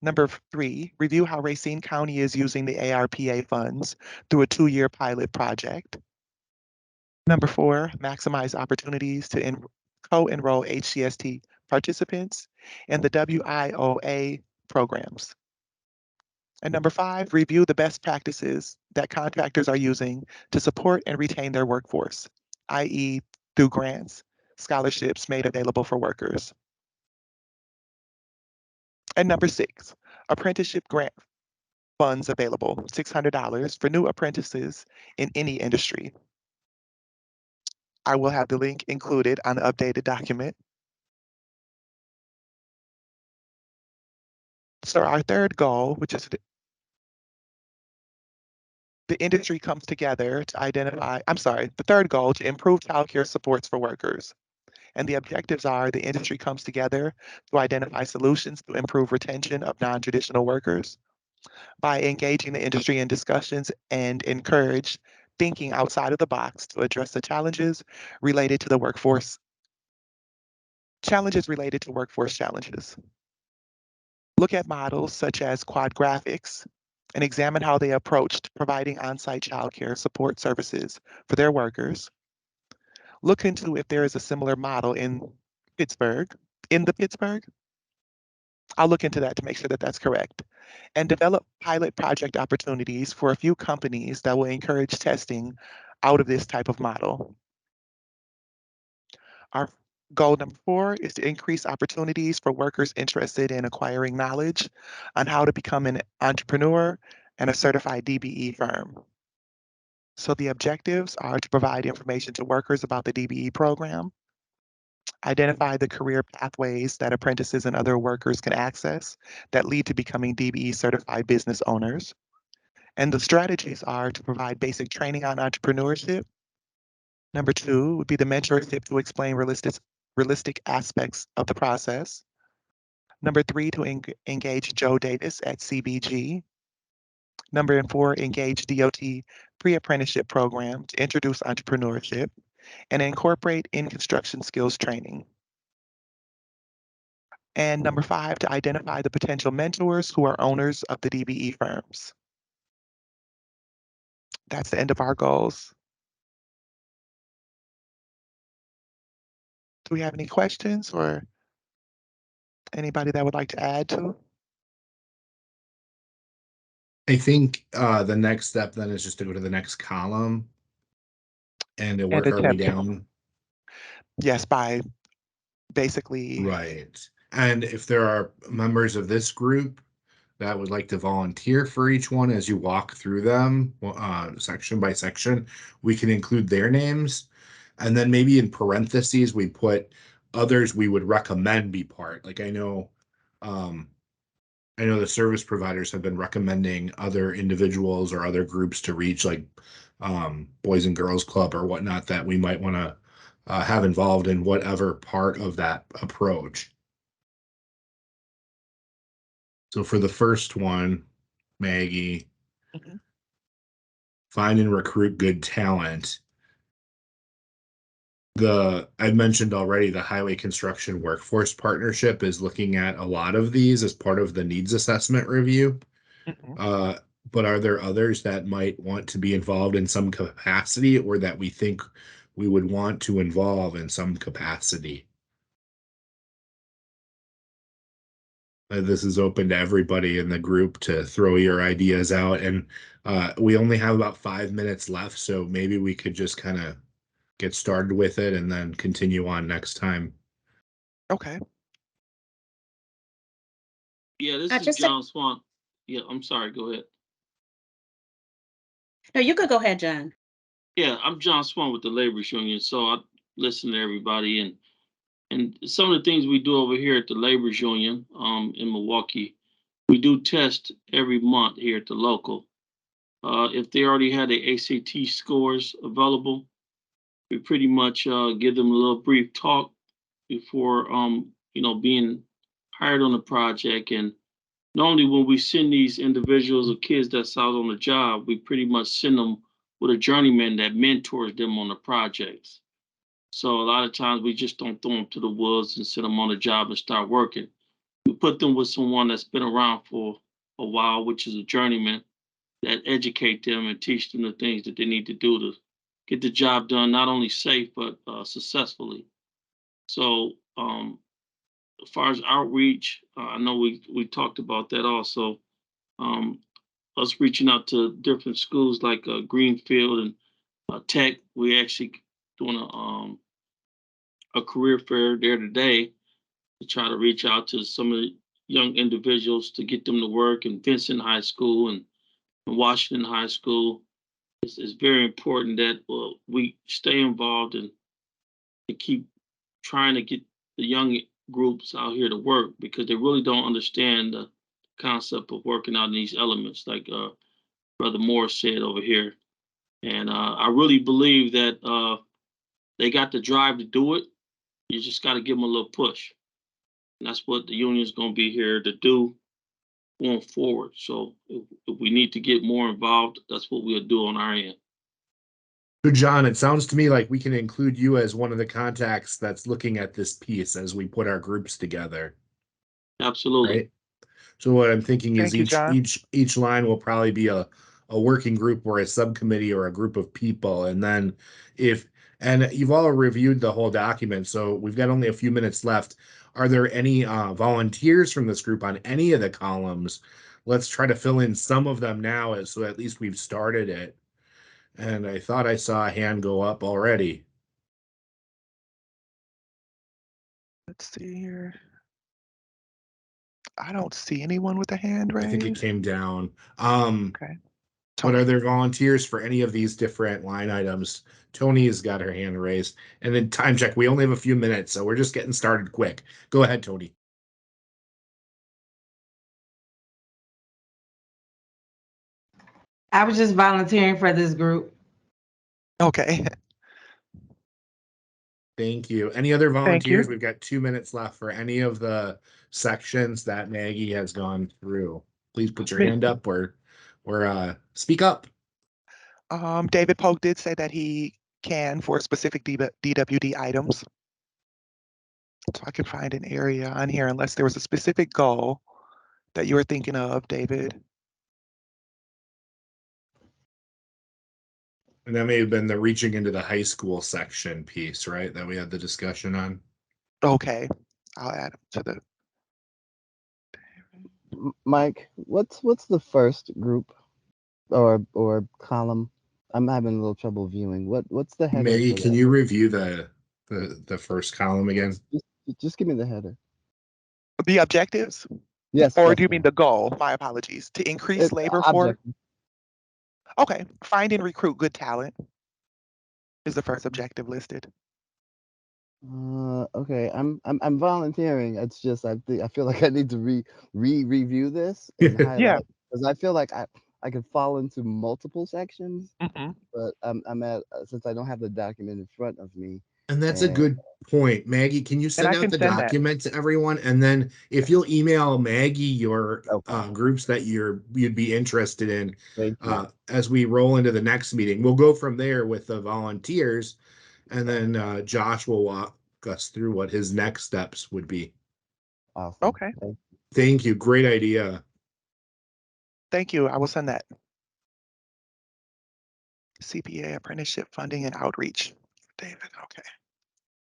Number 3, review how Racine County is using the ARPA funds through a 2-year pilot project. Number 4, maximize opportunities to co-enroll HCST participants in the WIOA programs. And number 5, review the best practices that contractors are using to support and retain their workforce, i.e. through grants, scholarships made available for workers. And number 6, apprenticeship grant funds available, $600 for new apprentices in any industry. I will have the link included on the updated document. So our third goal, which is the industry comes together to identify, the third goal to improve childcare supports for workers. And the objectives are the industry comes together to identify solutions to improve retention of non-traditional workers by engaging the industry in discussions and encourage thinking outside of the box to address the challenges related to workforce challenges. Look at models such as quad graphics and examine how they approached providing on-site childcare support services for their workers. Look into if there is a similar model in Pittsburgh. I'll look into that to make sure that that's correct. And develop pilot project opportunities for a few companies that will encourage testing out of this type of model. Our goal number 4 is to increase opportunities for workers interested in acquiring knowledge on how to become an entrepreneur and a certified DBE firm. So the objectives are to provide information to workers about the DBE program, identify the career pathways that apprentices and other workers can access that lead to becoming DBE certified business owners. And the strategies are to provide basic training on entrepreneurship. Number 2 would be the mentorship to explain realistic aspects of the process. Number 3, to engage Joe Davis at CBG. Number 4, engage DOT pre-apprenticeship program to introduce entrepreneurship and incorporate in construction skills training. And number 5, to identify the potential mentors who are owners of the DBE firms. That's the end of our goals. Do we have any questions or anybody that would like to add to? I think the next step then is just to go to the next column. And are we down? Yes, by basically. Right. And if there are members of this group that would like to volunteer for each one as you walk through them, section by section, we can include their names. And then maybe in parentheses, we put others we would recommend be part. Like I know the service providers have been recommending other individuals or other groups to reach, like Boys and Girls Club or whatnot, that we might want to have involved in whatever part of that approach. So for the first one, Maggie, find and recruit good talent. I mentioned already the Highway Construction Workforce Partnership is looking at a lot of these as part of the needs assessment review. But are there others that might want to be involved in some capacity, or that we think we would want to involve in some capacity? This is open to everybody in the group to throw your ideas out. And we only have about 5 minutes left, so maybe we could just kind of get started with it and then continue on next time. Okay. Yeah, this is just John Swan. Yeah, I'm sorry. Go ahead. No, you could go ahead, John. Yeah, I'm John Swan with the Laborers Union. So I listen to everybody, and some of the things we do over here at the Laborers Union in Milwaukee, we do test every month here at the local. If they already had the ACT scores available, we pretty much give them a little brief talk before being hired on the project. And normally when we send these individuals or kids that's out on the job, we pretty much send them with a journeyman that mentors them on the projects. So a lot of times we just don't throw them to the wolves and send them on the job and start working. We put them with someone that's been around for a while, which is a journeyman, that educate them and teach them the things that they need to do to get the job done, not only safe, but successfully. So as far as outreach, I know we talked about that also. Us reaching out to different schools like Greenfield and Tech. We actually doing a career fair there today to try to reach out to some of the young individuals to get them to work in Vincent High School and Washington High School. It's very important that we stay involved and keep trying to get the young groups out here to work, because they really don't understand the concept of working out in these elements, like Brother Moore said over here. And I really believe that they got the drive to do it. You just got to give them a little push. And that's what the union is going to be here to do going forward. So if we need to get more involved, that's what we'll do on our end. So John, it sounds to me like we can include you as one of the contacts that's looking at this piece as we put our groups together. Absolutely. Right? So what I'm thinking is Thank you, each line will probably be a working group or a subcommittee or a group of people. And then and you've all reviewed the whole document, so we've got only a few minutes left. Are there any volunteers from this group on any of the columns? Let's try to fill in some of them now, so at least we've started it. And I thought I saw a hand go up already. Let's see here. I don't see anyone with a hand raised. I think it came down. Okay. But are there volunteers for any of these different line items? Tony's got her hand raised. And then time check. We only have a few minutes, so we're just getting started quick. Go ahead, Tony. I was just volunteering for this group. Okay. Thank you. Any other Thank you. volunteers? We've got 2 minutes left for any of the sections that Maggie has gone through. Please put your hand up or speak up. David Polk did say that he can for specific DWD items. So I can find an area on here unless there was a specific goal that you were thinking of, David. And that may have been the reaching into the high school section piece, right? That we had the discussion on. Okay. I'll add them to the. Mike, what's the first group or column? I'm having a little trouble viewing. What's the heading? Maggie, for can that? you review the first column again? Just give me the header. The objectives? Yes. Or Yes, do you mean ma'am. the goal? My apologies. To increase labor force? Objective. Okay. Find and recruit good talent is the first objective listed. Okay. I'm volunteering. It's just I feel like I need to review this and Yeah. highlight because I feel like I could fall into multiple sections, Mhm. but I'm at since I don't have the document in front of me. And that's a good point. Maggie, can you And send I out can the send that. document to everyone? And then if you'll email Maggie your groups that you'd be interested in as we roll into the next meeting, we'll go from there with the volunteers, and then Josh will walk us through what his next steps would be. Awesome. Okay. Thank you. Great idea. Thank you. I will send that. CPA apprenticeship funding and outreach. David, okay.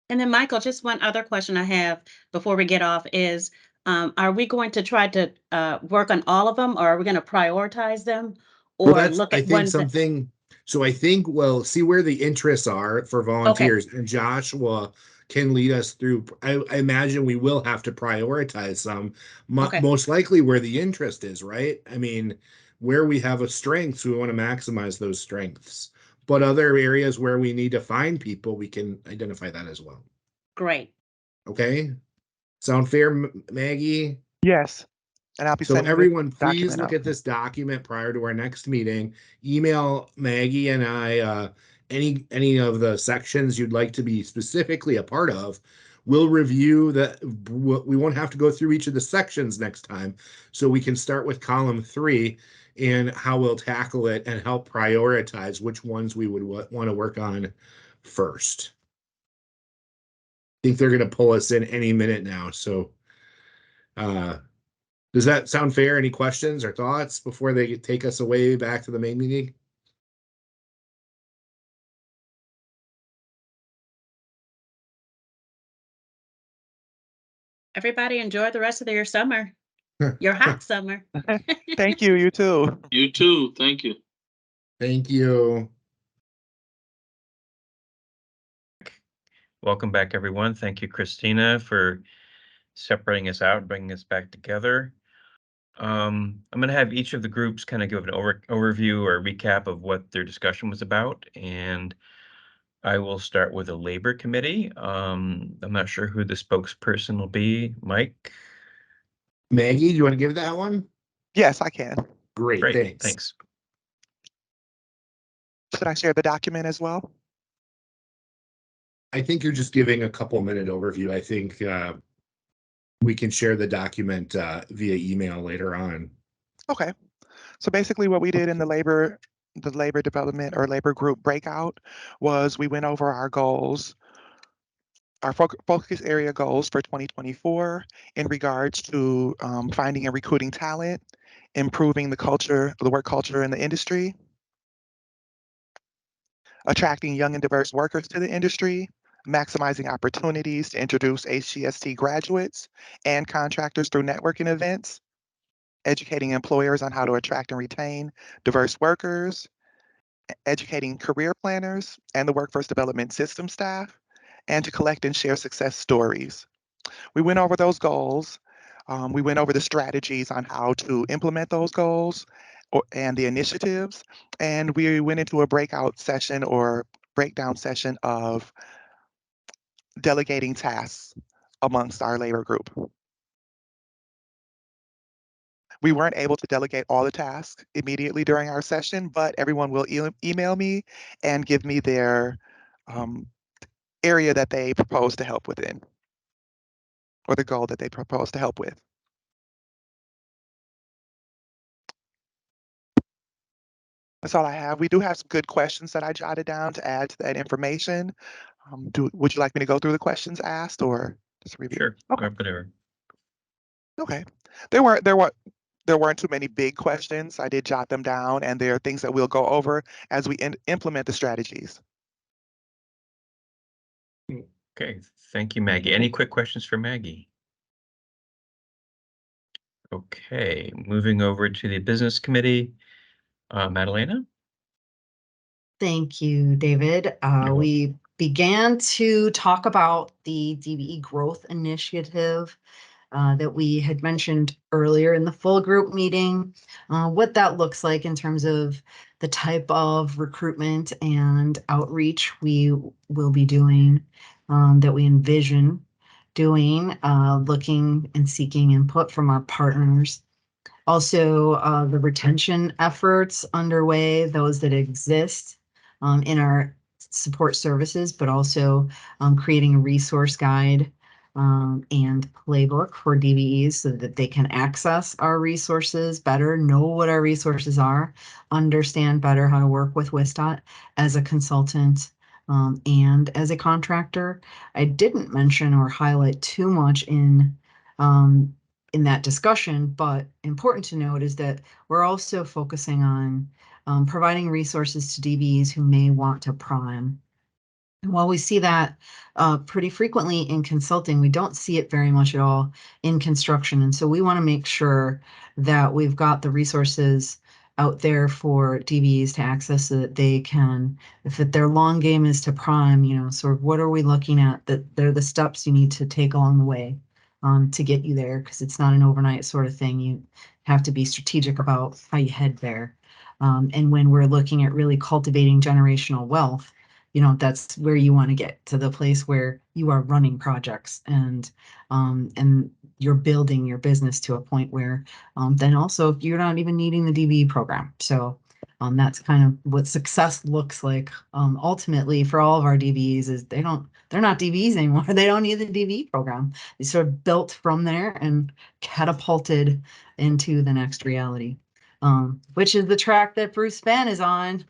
And then Michael, just one other question I have before we get off is, are we going to try to work on all of them, or are we going to prioritize them, Well, or that's, look I at think, ones that? something. So I think we'll see where the interests are for volunteers, and Joshua can lead us through. I imagine we will have to prioritize some, most likely where the interest is, right? I mean, where we have a strengths, we want to maximize those strengths. But other areas where we need to find people, we can identify that as well. Great. Okay. Sound fair, Maggie? Yes. And I'll be So sending everyone, this please document look out. at this document prior to our next meeting. Email Maggie and I any of the sections you'd like to be specifically a part of. We'll review that. We won't have to go through each of the sections next time, so we can start with column 3 and how we'll tackle it and help prioritize which ones we would want to work on first. I think they're going to pull us in any minute now, so does that sound fair? Any questions or thoughts before they take us away back to the main meeting? Everybody enjoy the rest of your summer, your hot summer. Thank you. You too. You too. Thank you. Thank you. Welcome back, everyone. Thank you, Christina, for separating us out and bringing us back together. I'm going to have each of the groups kind of give an overview or recap of what their discussion was about, and I will start with the Labor Committee. I'm not sure who the spokesperson will be. Mike? Maggie, do you want to give that one? Yes, I can. Great, thanks. Should I share the document as well? I think you're just giving a couple-minute overview. I think we can share the document via email later on. Okay. So basically what we did in the labor development or labor group breakout was we went over our goals, our focus area goals for 2024 in regards to finding and recruiting talent, improving the work culture in the industry, attracting young and diverse workers to the industry, maximizing opportunities to introduce HGST graduates and contractors through networking events, educating employers on how to attract and retain diverse workers, educating career planners and the workforce development system staff, and to collect and share success stories. We went over those goals. We went over the strategies on how to implement those goals and the initiatives. And we went into a breakout session or breakdown session of delegating tasks amongst our labor group. We weren't able to delegate all the tasks immediately during our session, but everyone will email me and give me their area that they propose to help within, or the goal that they propose to help with. That's all I have. We do have some good questions that I jotted down to add to that information. Would you like me to go through the questions asked or just review? Sure. Okay. Whatever. Okay. There weren't too many big questions. I did jot them down, and there are things that we'll go over as we implement the strategies. Okay. Thank you, Maggie. Any quick questions for Maggie? Okay. Moving over to the Business Committee. Madalena? Thank you, David. We began to talk about the DBE growth initiative that we had mentioned earlier in the full group meeting, what that looks like in terms of the type of recruitment and outreach we will be doing, that we envision doing, looking and seeking input from our partners. Also, the retention efforts underway, those that exist in our support services, but also creating a resource guide and playbook for DBEs so that they can access our resources better, know what our resources are, understand better how to work with WISDOT as a consultant and as a contractor. I didn't mention or highlight too much in that discussion, but important to note is that we're also focusing on providing resources to DBEs who may want to prime. And while we see that pretty frequently in consulting, we don't see it very much at all in construction. And so we want to make sure that we've got the resources out there for DBEs to access so that they can, if their long game is to prime, you know, sort of what are we looking at, that they're the steps you need to take along the way to get you there, because it's not an overnight sort of thing. You have to be strategic about how you head there. And when we're looking at really cultivating generational wealth, you know, that's where you want to get to, the place where you are running projects and you're building your business to a point where then also you're not even needing the DBE program. So that's kind of what success looks like ultimately for all of our DBEs, is they're not DBEs anymore. They don't need the DBE program. They sort of built from there and catapulted into the next reality, which is the track that Bruce Spann is on.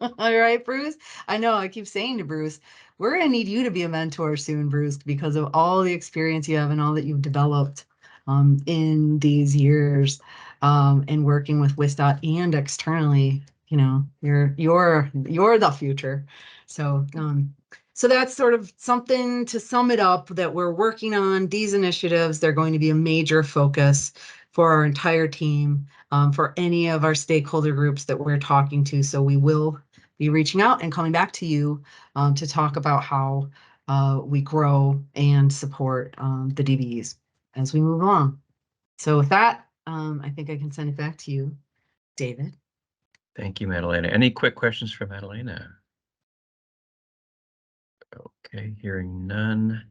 All right, Bruce. I know I keep saying to Bruce, we're going to need you to be a mentor soon, Bruce, because of all the experience you have and all that you've developed in these years in working with WISDOT and externally. You know, you're the future. So so that's sort of something to sum it up that we're working on. These initiatives, they're going to be a major focus for our entire team, for any of our stakeholder groups that we're talking to. So we will be reaching out and coming back to you to talk about how we grow and support the DBEs as we move along. So with that, I think I can send it back to you, David. Thank you, Madalena. Any quick questions for Madalena? Okay, hearing none.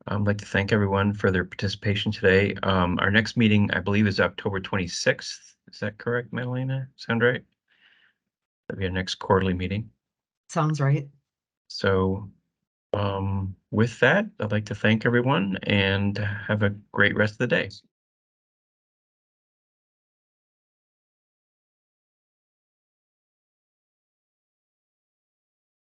I'd like to thank everyone for their participation today. Our next meeting, I believe, is October 26th. Is that correct, Madalena? Sound right? That'll be our next quarterly meeting. Sounds right. So with that, I'd like to thank everyone and have a great rest of the day.